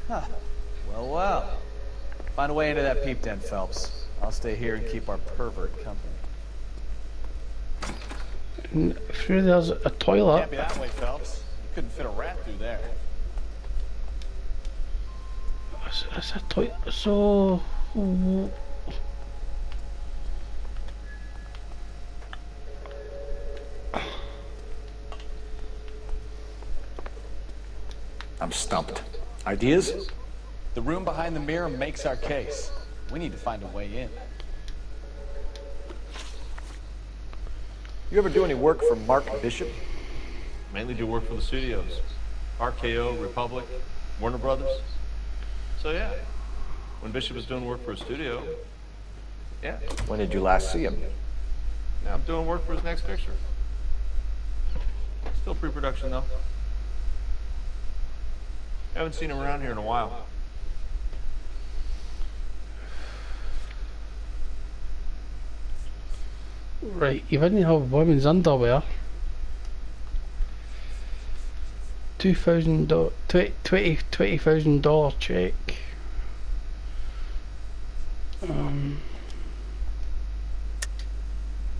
Huh. Well. Find a way into that peep den, Phelps. I'll stay here and keep our pervert company. Sure, there's a toilet. Can't be that way, Phelps. You couldn't fit a rat through there. That's a toilet. So... I'm stumped. Ideas? The room behind the mirror makes our case. We need to find a way in. You ever do any work for Mark Bishop? Mainly do work for the studios. RKO, Republic, Warner Brothers. So yeah, when Bishop was doing work for a studio, yeah. When did you last see him? Now I'm doing work for his next picture. Still pre-production though. Haven't seen him around here in a while. Right, you didn't have women's underwear. $20,000 check.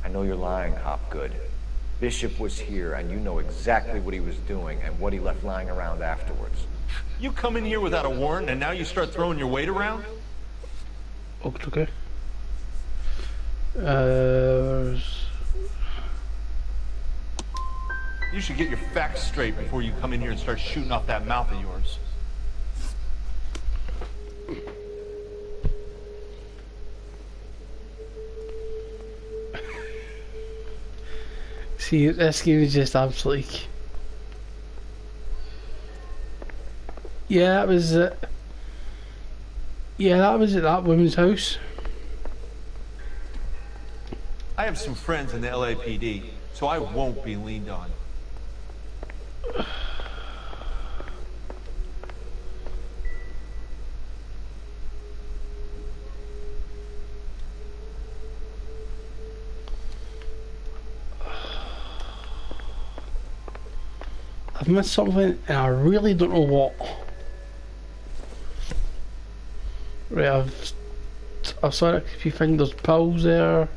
I know you're lying, Hopgood. Bishop was here, and you know exactly what he was doing and what he left lying around afterwards. You come in here without a warrant, and now you start throwing your weight around? Okay. You should get your facts straight before you come in here and start shooting off that mouth of yours. See, this game is just absolutely... Yeah, that was it. Yeah, that was at that woman's house. I have some friends in the LAPD, so I won't be leaned on. I've missed something and I really don't know what. Right, I've saw it, if you think there's pills there.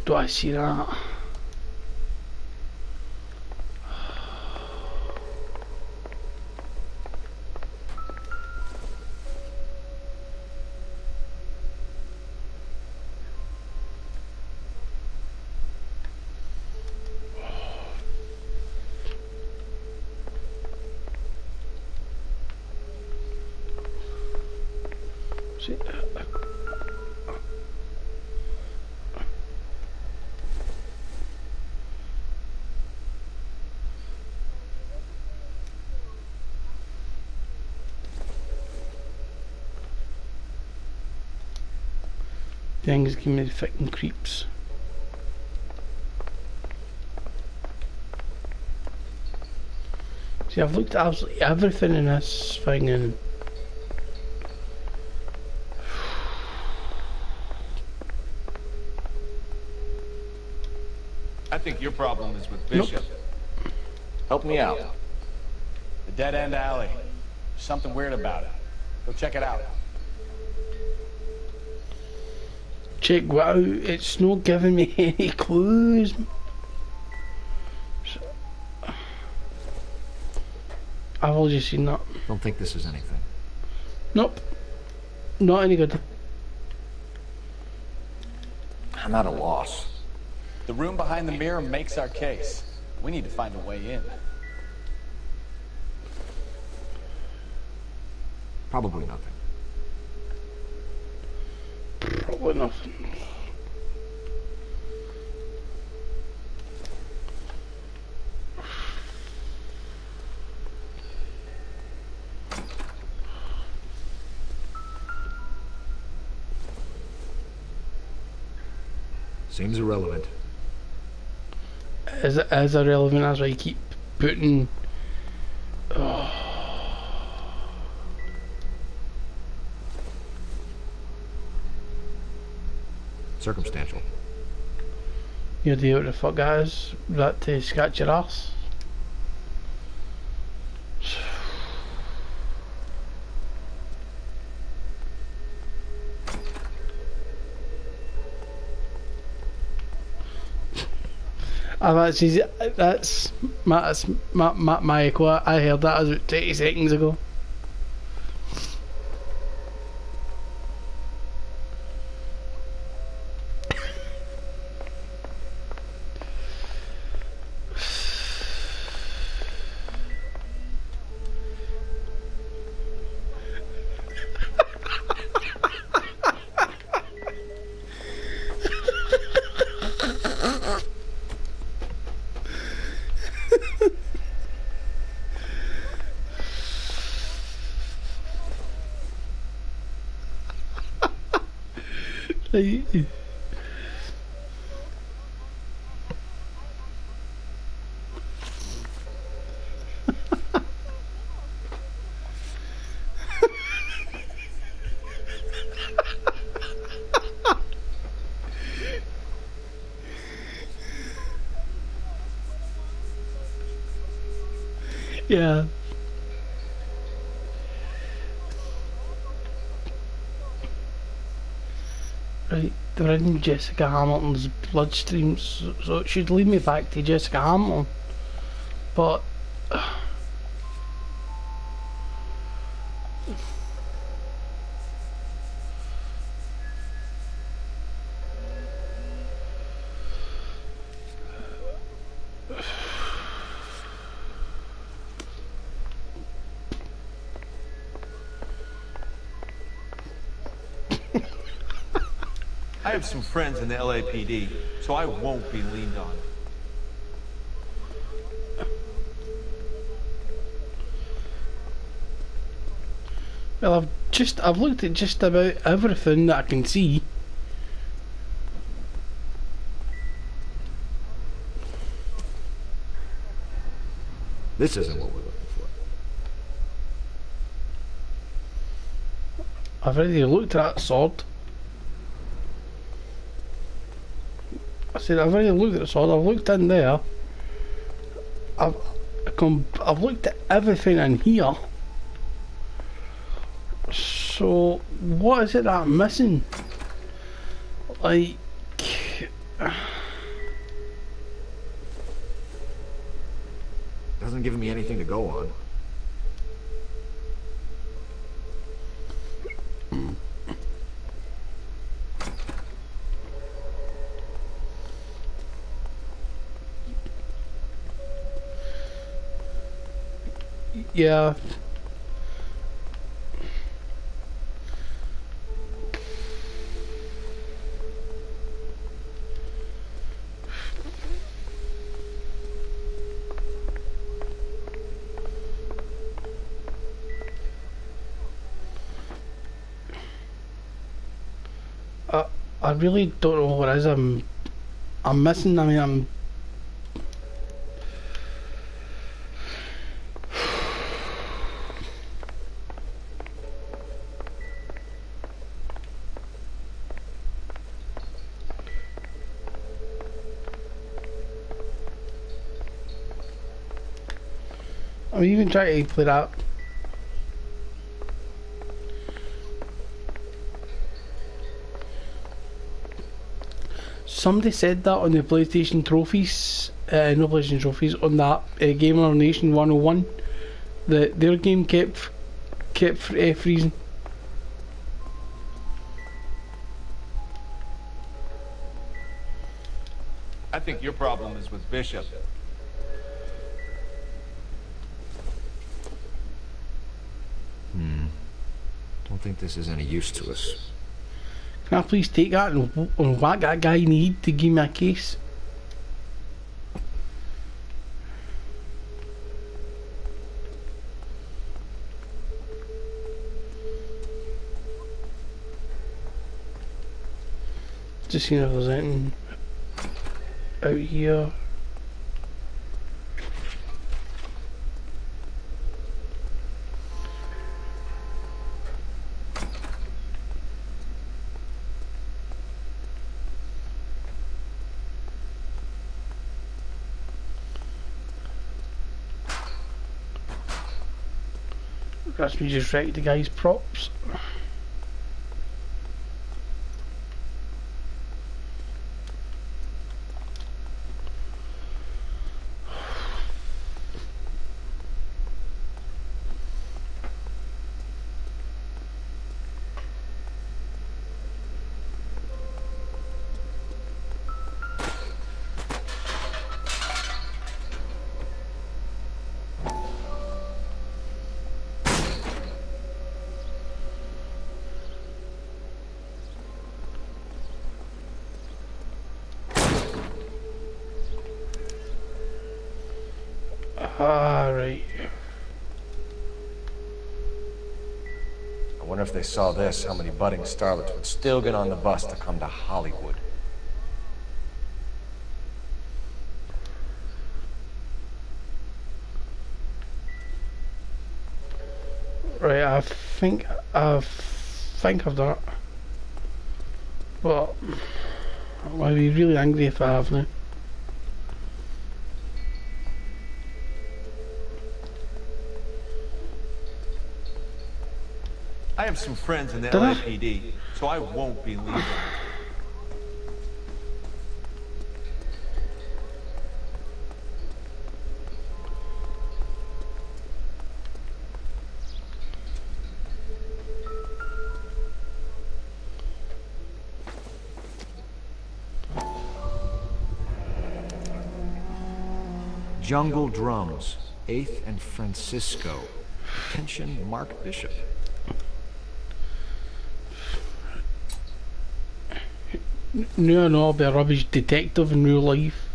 Do I see that? See, things give me the fucking creeps. See, I've looked at absolutely everything in this thing and I think your problem is with Bishop. Nope. Help me out. The dead-end alley. There's something weird about it. Go check it out. check what out, it's not giving me any clues. I've already seen that. Don't think this is anything. Nope. Not any good. I'm at a loss. The room behind the mirror makes our case. We need to find a way in. Probably nothing. Probably nothing. Seems irrelevant. Is it as irrelevant as I keep putting? Circumstantial. You idea what the fuck that is? That to scratch your ass? That's my echo. I heard that about 20 seconds ago. Yeah. Right, they're in Jessica Hamilton's bloodstream, so it should lead me back to Jessica Hamilton. But I have some friends in the LAPD, so I won't be leaned on. Well, I've looked at just about everything that I can see. This isn't what we're looking for. I've already looked at that sword. I said I've already looked at the sword. I've looked in there. I've looked at everything in here. So what is it that I'm missing? Like, doesn't give me anything to go on. yeah. I really don't know what it is I'm missing. I mean, I'm even trying to play that. Somebody said that on the PlayStation trophies, no PlayStation trophies, on that Gamer Nation 101, that their game kept freezing. I think your problem is with Bishop. Don't think this is any use to us. Can I please take that and whack that guy in the head to give me a case? Just seeing if there's anything out here. That's me just wrecked the guy's props. Right. I wonder if they saw this, how many budding starlets would still get on the bus to come to Hollywood. Right, I think I've done it. But I'll be really angry if I have now. I have some friends in the LAPD, so I won't be leaving. Jungle Drums, 8th and Francisco. Attention, Mark Bishop. No, I'll be a rubbish detective in real life.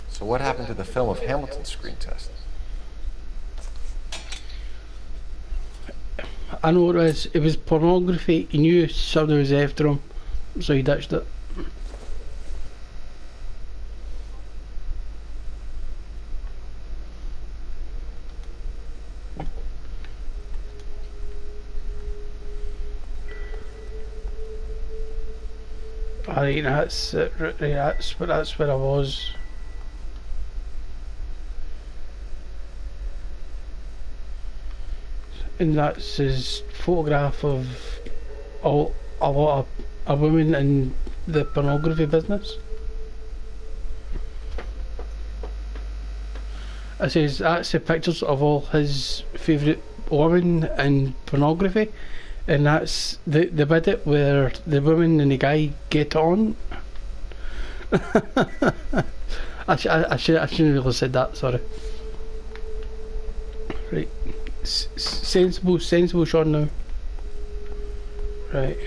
So what happened to the film of Hamilton's screen test? I know what it was. It was pornography. He knew somebody was after him, so he ditched it. I think that's it. Right, that's where I was. And that's his photograph of a lot of a woman in the pornography business. It says that's the pictures of all his favourite women in pornography, and that's the bit where the woman and the guy get on. I shouldn't really said that. Sorry. Right. Sensible Sean now. Right.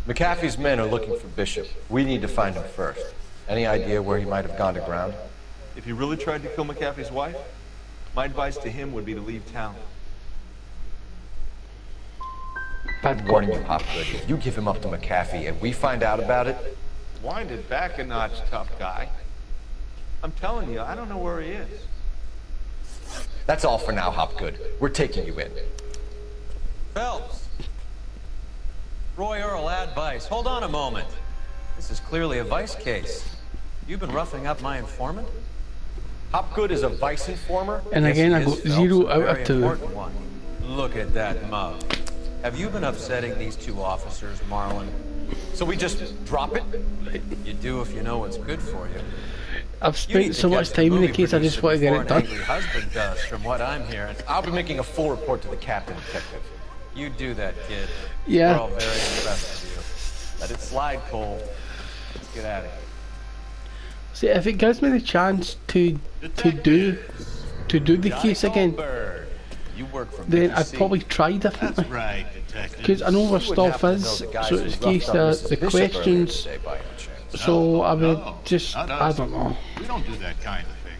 McAfee's men are looking for Bishop. We need to find him first. Any idea where he might have gone to ground? If he really tried to kill McAfee's wife, my advice to him would be to leave town. I'm warning you, Hopgood. If you give him up to McAfee and we find out about it... Wind it back a notch, tough guy. I'm telling you, I don't know where he is. That's all for now, Hopgood. We're taking you in. Phelps! Roy Earl, ad vice. Hold on a moment. This is clearly a vice case. You've been roughing up my informant? Hopgood is a vice informer? And again, I got 0 out of 2. Look at that mug. Have you been upsetting these two officers, Marlon? So we just drop it? You do if you know what's good for you. I've spent so much time in the case, I just want to get it done. Angry husband does, from what I'm hearing. I'll be making a full report to the captain, detective. You do that, kid. Yeah. We're all very impressed with you. Let it slide, Cole. Let's get at it. See, if it gives me the chance to do the case again, then I'd probably try differently. That's right, detective. Because I know where stuff is, so it's a case of the questions. So I would just, I don't know. We don't do that kind of thing.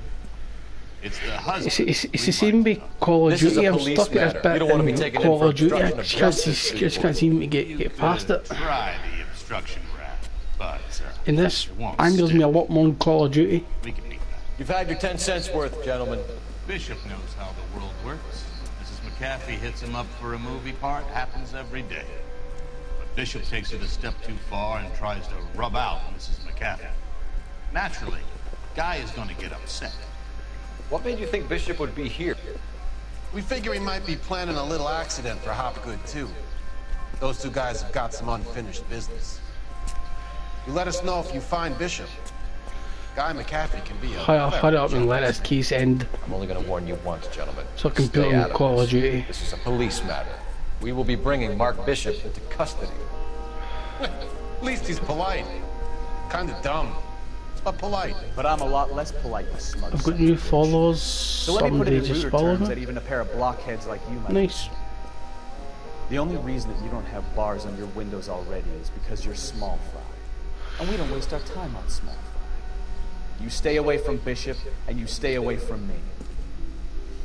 It's the husband. It's the same with Call of Duty. I'm stuck at this bit in Call of Duty. I just can't seem to get past it. Try the obstruction rap, but And this angers me a lot more than Call of Duty. we can beat that. You've had your 10 cents worth, gentlemen. Bishop knows how the world works. Mrs. McAfee hits him up for a movie part. Happens every day. But Bishop takes it a step too far and tries to rub out Mrs. McAfee. Naturally, Guy is going to get upset. What made you think Bishop would be here? We figure he might be planning a little accident for Hopgood, too. Those two guys have got some unfinished business. You let us know if you find Bishop. Guy McAfee can be a... Hurry up and let this case end. I'm only going to warn you once, gentlemen. So I can put on Call of Duty. This is a police matter. We will be bringing Mark Bishop into custody. At least he's polite. Kinda dumb, but polite. But I'm a lot less polite, you smug I've got new followers. So let me put it in Somebody just ruder followed terms me. that even a pair of blockheads like you might... Nice. The only reason that you don't have bars on your windows already is because you're small fry. And we don't waste our time on small fry. You stay away from Bishop, and you stay away from me.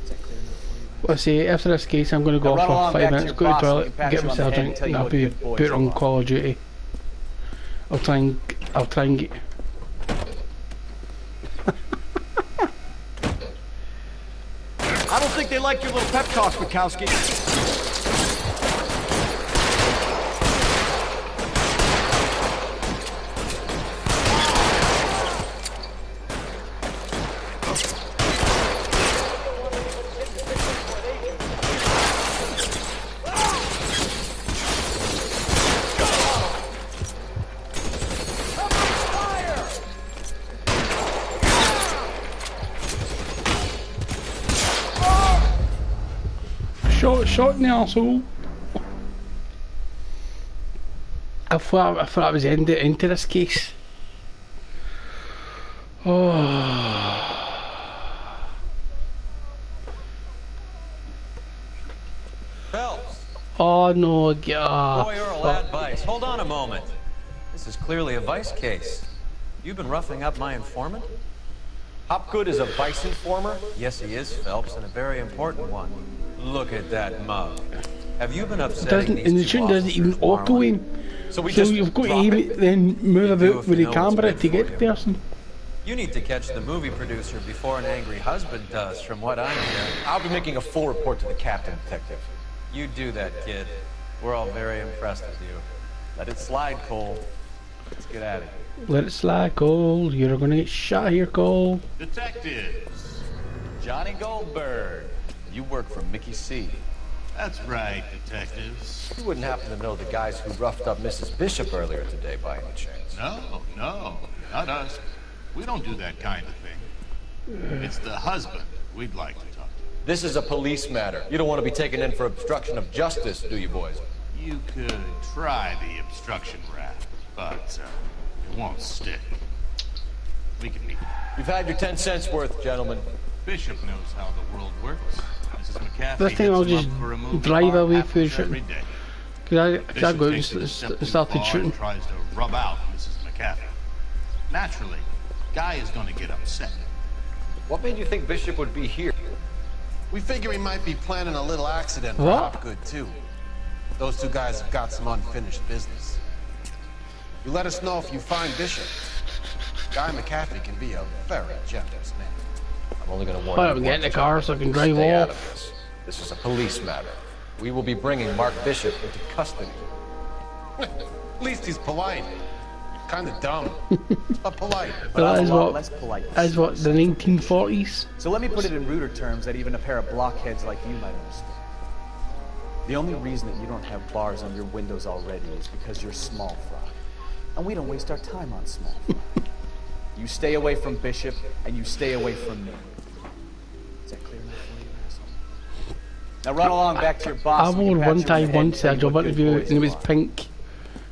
Is that clear enough for you? Well, see, after this case, I'm going to go Now run for along 5 back to minutes, your go to the boss, toilet, and he can pat get you on myself the a head and drink, tell and you I'll what be good boys put are on like. Call of Duty. I'll try and get... I don't think they like your little pep talk, Bukowski. shot in the arsehole. I thought I was into this case. Oh. Phelps. Oh no, God. Lawyer lad vice. Hold on a moment. This is clearly a vice case. You've been roughing up my informant? Hopgood is a vice informer? Yes, he is, Phelps, and a very important one. Look at that mug. Have you been upsetting these And the two shooting doesn't even auto aim. So you've got to aim it, then move about with the camera to get the person. You need to catch the movie producer before an angry husband does, from what I'm hearing. I'll be making a full report to the captain, detective. You do that, kid. We're all very impressed with you. Let it slide, Cole. Let's get at it. Let it slide, Cole. You're gonna get shot here, Cole. Detectives. Johnny Goldberg. You work for Mickey C. That's right, detectives. You wouldn't happen to know the guys who roughed up Mrs. Bishop earlier today by any chance? No, not us. We don't do that kind of thing. It's the husband we'd like to talk to. This is a police matter. You don't want to be taken in for obstruction of justice, do you, boys? You could try the obstruction rap, but it won't stick. We can meet. You've had your 10 cents worth, gentlemen. Bishop knows how the world works. Mrs. McCaffrey This time I'll hits him just up for a movie drive part, away for the happens shooting. every day. Cause I Bishop go takes and it a step too started far shooting. and tries to rub out Mrs. McCaffrey. Naturally, Guy is going to get upset. What made you think Bishop would be here? We figure he might be planning a little accident for What? Hopgood, too. Those two guys have got some unfinished business. You let us know if you find Bishop. Guy McCaffrey can be a very generous man. I'm only going to warn Well, you. I'm getting in the car so I can drive Stay out off. of this. This is a police matter. We will be bringing Mark Bishop into custody. At least he's polite. Kind of dumb, but polite. But I'm That a lot less polite. is what the 1940s. So let me put it in ruder terms that even a pair of blockheads like you might understand. The only reason that you don't have bars on your windows already is because you're small fry. And we don't waste our time on small fry. You stay away from Bishop, and you stay away from me. Is that clear enough for you, asshole? Now run along back to your boss. I so we wore can pat one you on tie the head once and at a tell you job what good interview boys and it was you are. pink.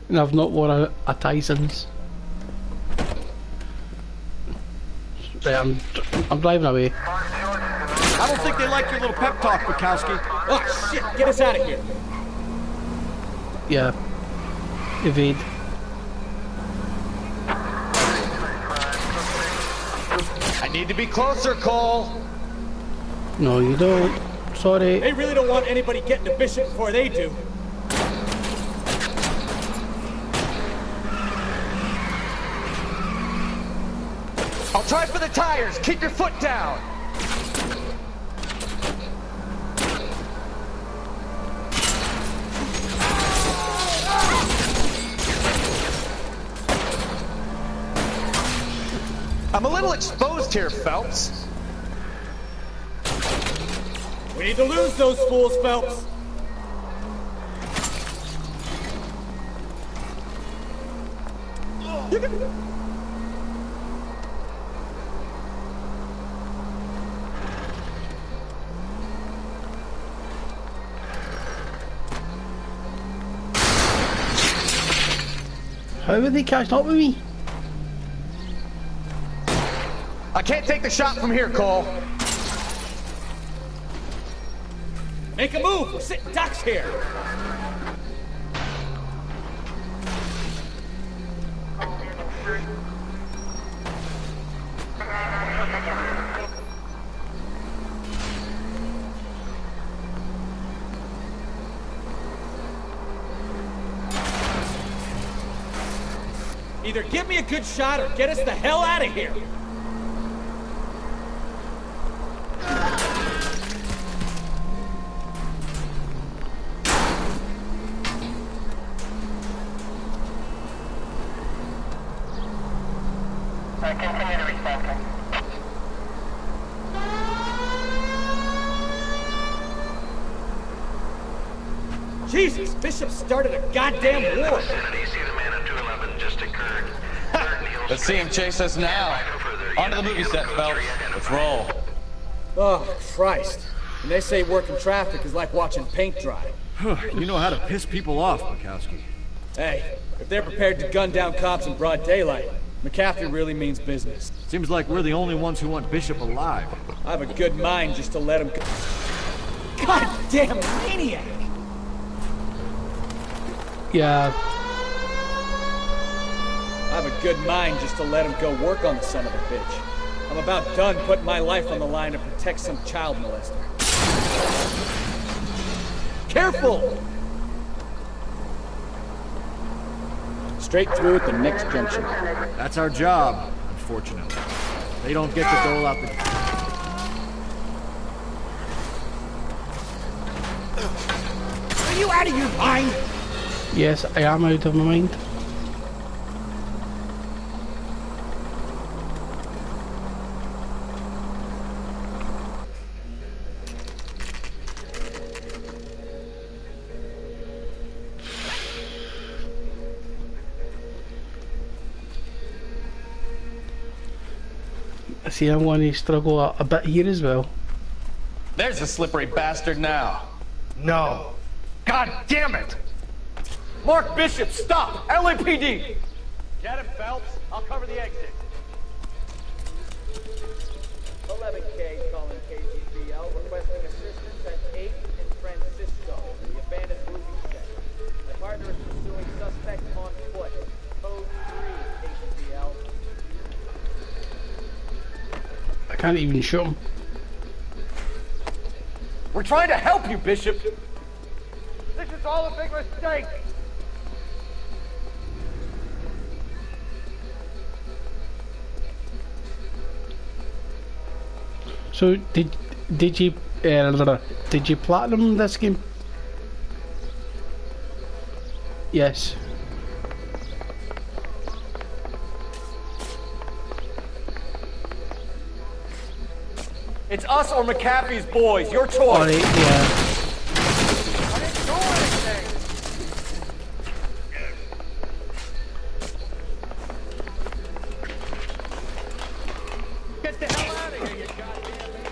And I've not worn a tie since. Right, I'm driving away. I don't think they like your little pep talk, Bukowski. Oh, shit! Get us out of here! Yeah. Evade. I need to be closer, Cole. No, you don't. Sorry. They really don't want anybody getting to Bishop before they do. I'll try for the tires. Keep your foot down. I'm a little exposed here, Phelps. We need to lose those fools, Phelps. How are they catching up with me? I can't take the shot from here, Cole. Make a move! We're sitting ducks here! Either give me a good shot or get us the hell out of here! Continue to respond. Jesus, Bishop started a goddamn war! Let's see him chase us now. On to the movie set, Phelps. Let's roll. Oh, Christ. And they say working traffic is like watching paint dry. You know how to piss people off, Bukowski. Hey, if they're prepared to gun down cops in broad daylight, McCaffrey really means business. Seems like we're the only ones who want Bishop alive. I have a good mind just to let him go. Goddamn maniac! Yeah. I have a good mind just to let him go work on the son of a bitch. I'm about done putting my life on the line to protect some child molester. Careful! Straight through at the next junction. That's our job, unfortunately. They don't get to dole out the... Are you out of your mind? Yes, I am out of my mind. See, I'm going to struggle a bit here as well. There's a slippery bastard now. No. God damn it! Mark Bishop, stop! LAPD! Get him, Phelps. I'll cover the exit. 11K calling KGPL, requesting assistance at 8 in Francisco, the abandoned movie set. My partner is pursuing suspect on foot. Code 3, KGPL. I can't even shoot him. We're trying to help you, Bishop! This is all a big mistake! So did you platinum this game? Yes. It's us or McAfee's boys, your choice! Alright, yeah. I didn't do anything! Get the hell out of here, you goddamn man!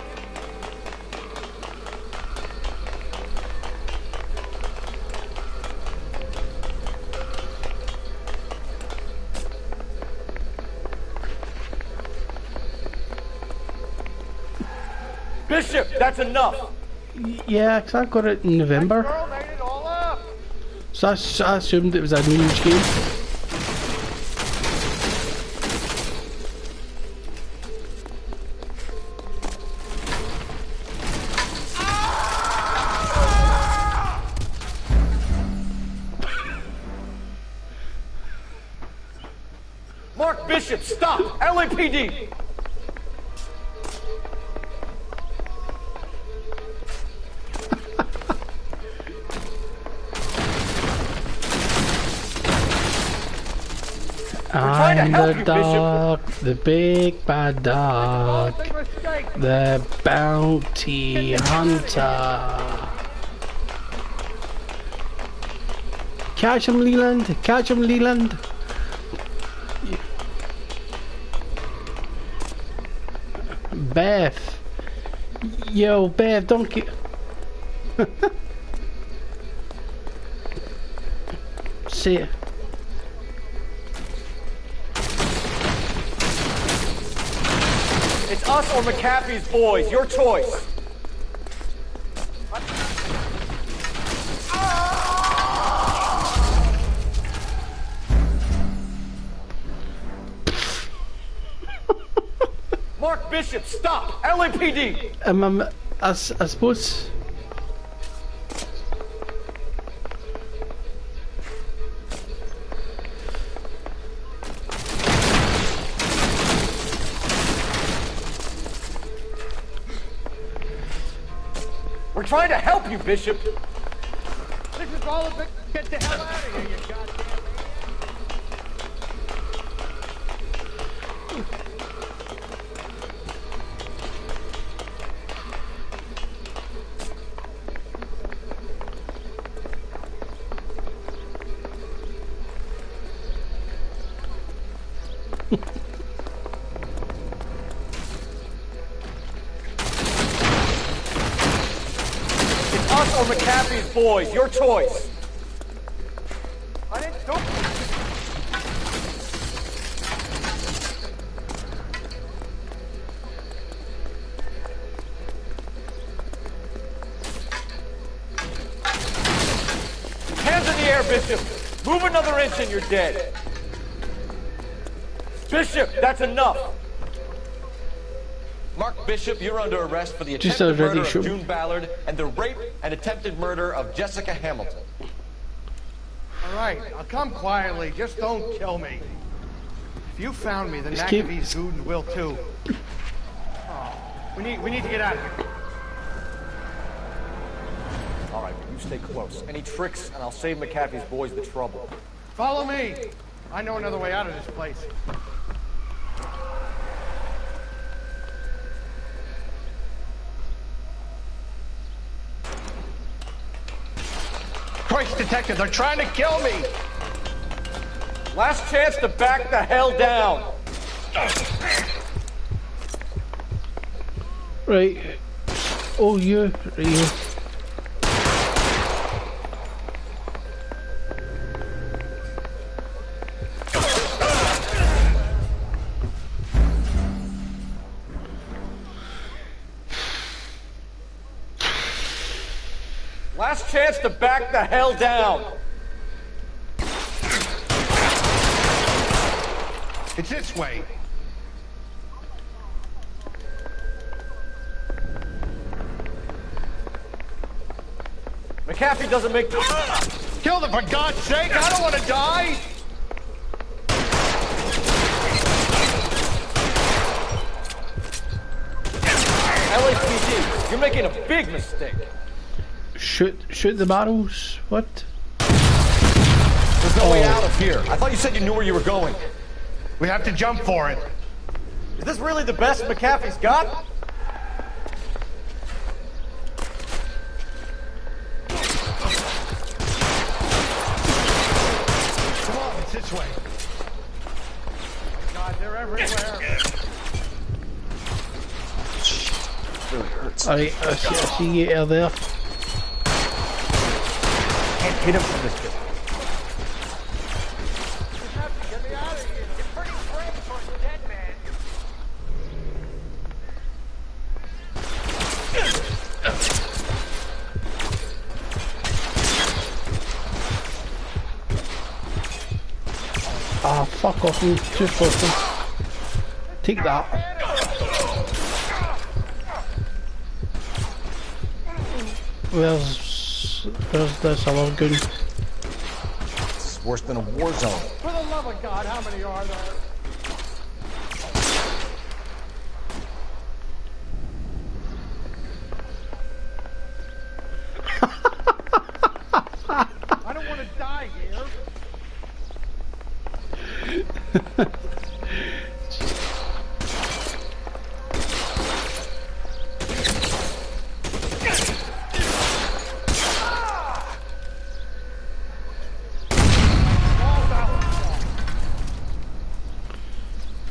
Bishop, that's enough! Yeah, because I got it in November. So I assumed it was a new game. Mark Bishop, stop! LAPD! I'm the dog, the big bad dog, the bounty hunter. Catch him, Leland! Catch him, Leland! Beth! Yo, Beth, don't get... See ya. It's us or McAfee's boys, your choice. Mark Bishop, stop! LAPD! I suppose... We're trying to help you, Bishop! This is all a bit... Get the hell out of here, you goddamn man! Us or McAfee's boys, your choice. I didn't do Hands in the air, Bishop. Move another inch and you're dead. Bishop, that's enough. Mark Bishop, you're under arrest for the Just attempted a ready murder show. of June Ballard and the rape and attempted murder of Jessica Hamilton. All right, I'll come quietly. Just don't kill me. If you found me, then Escape. McAfee's Gooden will too. Oh, we need to get out of here. All right, you stay close. Any tricks, and I'll save McAfee's boys the trouble. Follow me. I know another way out of this place. Christ, detective, they're trying to kill me. Last chance to back the hell down. Right. Oh, you. Right here. Last chance to back the hell down. It's this way. McAfee doesn't make... Kill them, for God's sake! I don't want to die! LAPD, you're making a big mistake. Shoot the barrels. What? There's no way out of here. I thought you said you knew where you were going. We have to jump for it. Is this really the best McAfee's got? Come on, it's this way. God, they're everywhere. Really hurts. Alright, I see you out there. Can't hit him from this distance. Get me out of here. It's pretty brave for a dead man. Ah, fuck off, you too close. Take that. Where's this other gun? This is worse than a war zone. For the love of God, how many are there? I don't want to die here.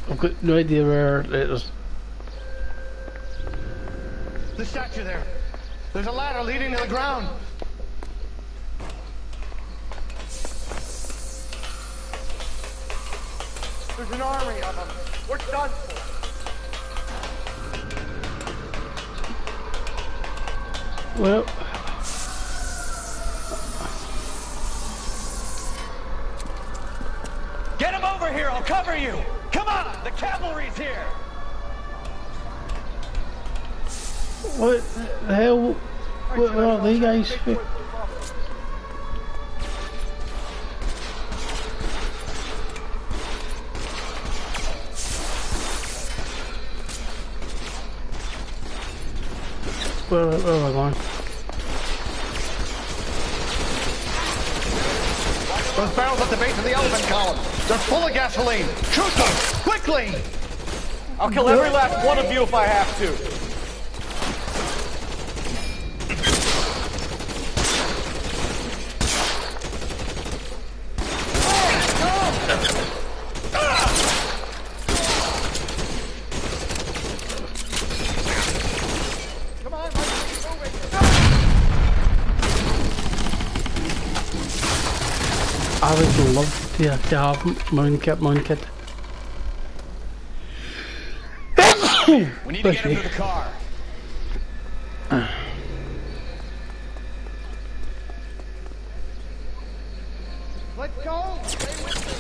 I've got no idea where it is. The statue there. There's a ladder leading to the ground. There's an army of them. We're done for. Well, Get him over here, I'll cover you! Come on, the cavalry's here! what the hell? What are they guys? Where am I going? Those barrels at the base of the elephant column. They're full of gasoline. Shoot them! Quickly! I'll kill every last one of you if I have to. I would love to have my own kid. We need to get him to the car. Let's go! Stay with me!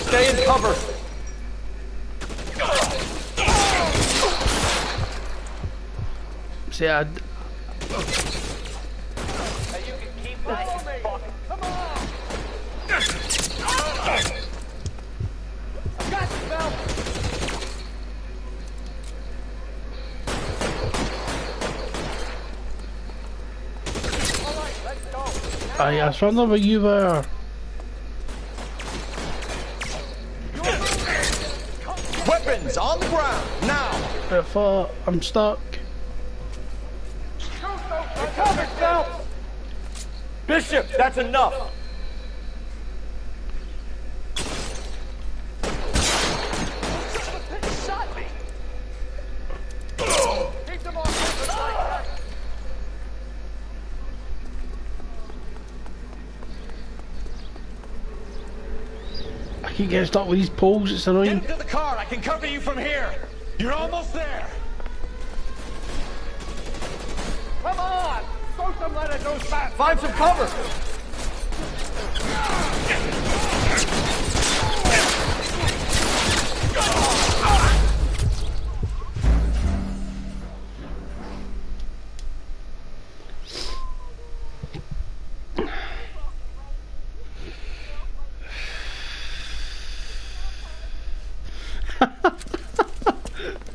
Stay in cover! See, I... I was wondering where you were. Weapons on the ground, now! I'm stuck. Bishop, that's enough! I keep getting stuck with these poles, it's annoying. Get into the car, I can cover you from here. You're almost there. Come on! Throw some lead at those bats! Find some cover!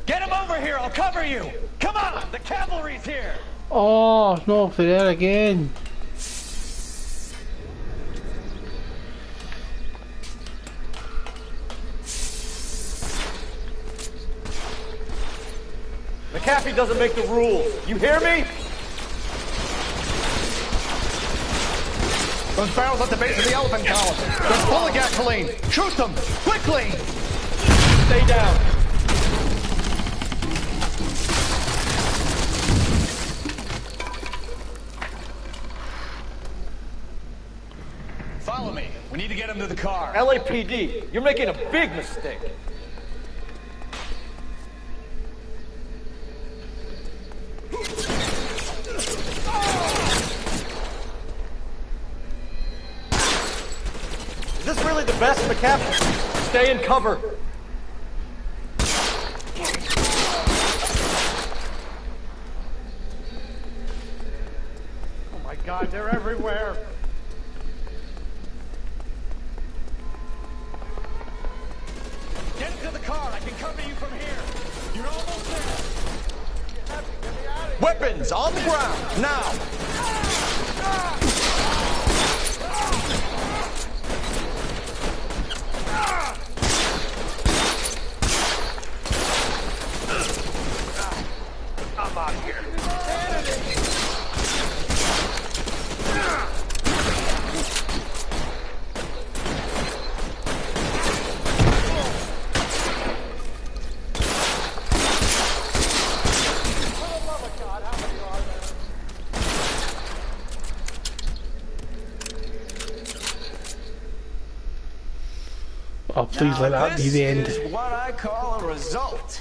Get him over here, I'll cover you. Come on, the cavalry's here. Oh, no, for there again. McAfee doesn't make the rules. You hear me? Those barrels at the base of the elephant column. They're full of gasoline. Shoot them! Quickly! Stay down. Follow me. We need to get him to the car. LAPD, you're making a big mistake. Is this really the best, McAfee? Stay in cover. Oh my God, they're everywhere. Get into the car. I can cover you from here. You're almost there. Weapons on the ground, now! I'm out of here. Oh, please let that be the end. This is what I call a result.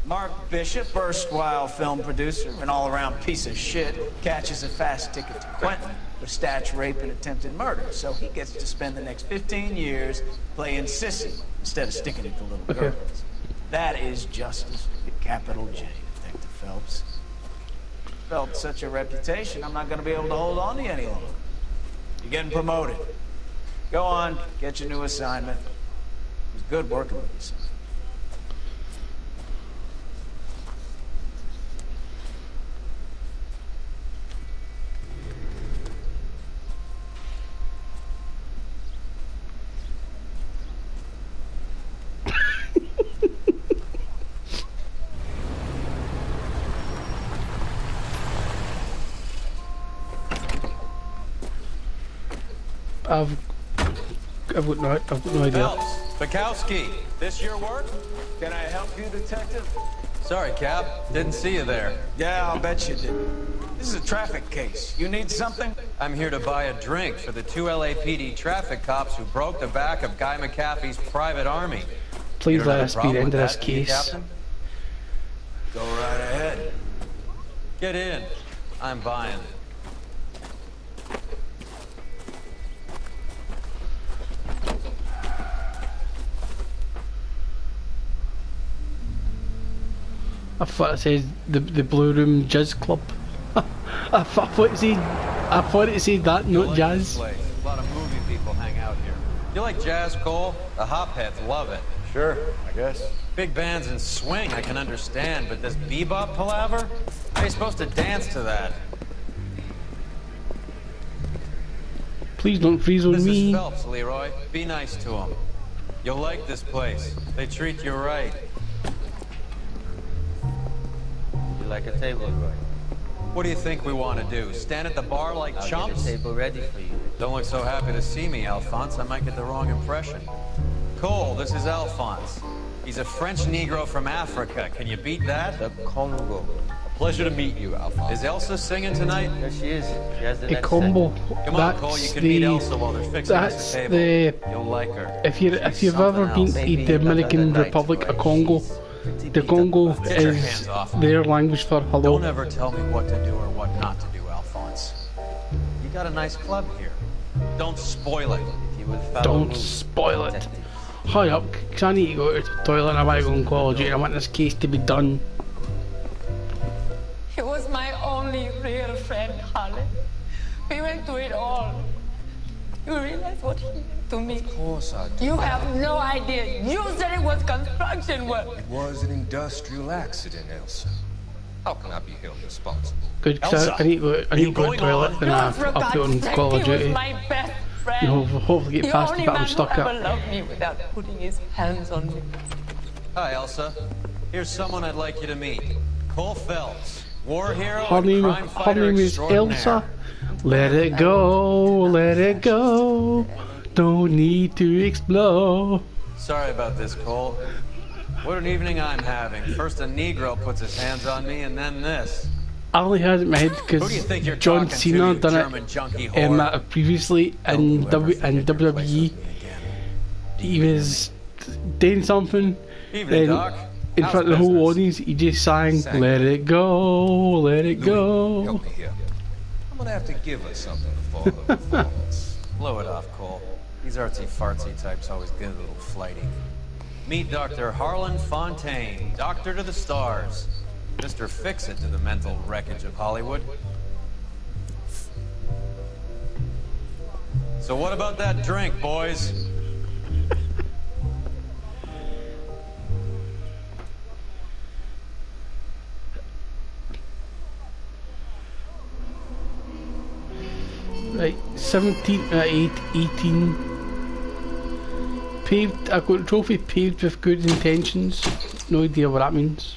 Mark Bishop, erstwhile film producer, an all-around piece of shit, catches a fast ticket to Quentin for statutory rape and attempted murder. So he gets to spend the next 15 years playing sissy instead of sticking it to little girls. That is justice with a capital J, Detective Phelps. Felt such a reputation, I'm not going to be able to hold on to you any longer. You're getting promoted. Go on, get your new assignment. It was good working with you, son. I've got no idea. Phelps, Bukowski, this your work? Can I help you, Detective? Sorry, Cap. Didn't see you there. Yeah, I'll bet you did. This is a traffic case. You need something? I'm here to buy a drink for the 2 LAPD traffic cops who broke the back of Guy McAfee's private army. Please let us be the end of this case. Captain? Go right ahead. Get in. I'm buying. I thought it said the Blue Room Jazz Club. I thought it said that, not jazz. A lot of movie people hang out here. You like jazz, Cole? The hopheads love it. Sure, I guess. Big bands and swing I can understand, but this bebop palaver? How are you supposed to dance to that? Please don't freeze on This me. is Phelps, Leroy. Be nice to him. You'll like this place. They treat you right. You like a table, Roy? What do you think we want to do? Stand at the bar like I'll chumps? get a table ready for you. Don't look so happy to see me, Alphonse. I might get the wrong impression. Cole, this is Alphonse. He's a French Negro from Africa. Can you beat that? The Congo. A pleasure to meet you, Alphonse. Is Elsa singing tonight? Yes, she is. She has the A next combo. set. Come on, Cole. You can meet Elsa while they're fixing us a table. You'll like her. If you've ever been to the Dominican Republic of Congo, the Congo is their language for hello. Don't ever tell me what to do or what not to do, Alphonse. You got a nice club here. Don't spoil it. If you would follow Don't me, spoil it. detective. Hurry up, because I need to go to the toilet and I want to go and Call of Duty. I want this case to be done. He was my only real friend, Harlan. We went through it all. You realize what he did to me? Of course I do. You have no idea. You said it was construction work. It was an industrial accident, Elsa. How can I be held responsible? Good, because I need to go to the toilet and I'll put on Call of He was Duty. my best friend. You know, hopefully get past it, but I'm stuck The up. only man who ever loved me without putting his hands on me. Hi, Elsa. Here's someone I'd like you to meet. Cole Phelps, war hero Her and name, crime her fighter name is extraordinaire. Elsa. Let it go, let it go. Don't need to explore. Sorry about this, Cole. What an evening I'm having. First a Negro puts his hands on me, and then this. I only had it in my head Who do you think you're because John talking Cena to, done German it junkie whore? previously in WWE. He was doing something, Evening, then Doc. in How's front of the whole business? audience, he just sang, "Let it go, let it go." Help me here. I'm gonna have to give her something for her performance. Blow it off, Cole. These artsy-fartsy types always get a little flighty. Meet Dr. Harlan Fontaine, doctor to the stars. Mr. Fix-It to the mental wreckage of Hollywood. So what about that drink, boys? Right, 17 18. Paved, I got a trophy paved with good intentions. No idea what that means.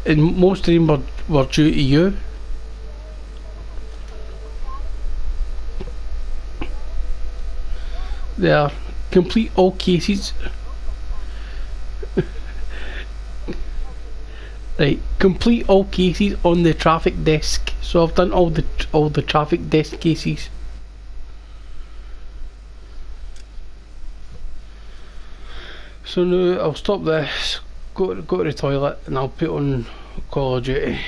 And most of them were due to you. They are complete all cases. Right, complete all cases on the traffic desk. So I've done all the traffic desk cases. So now I'll stop this, go to the toilet, and I'll put on Call of Duty.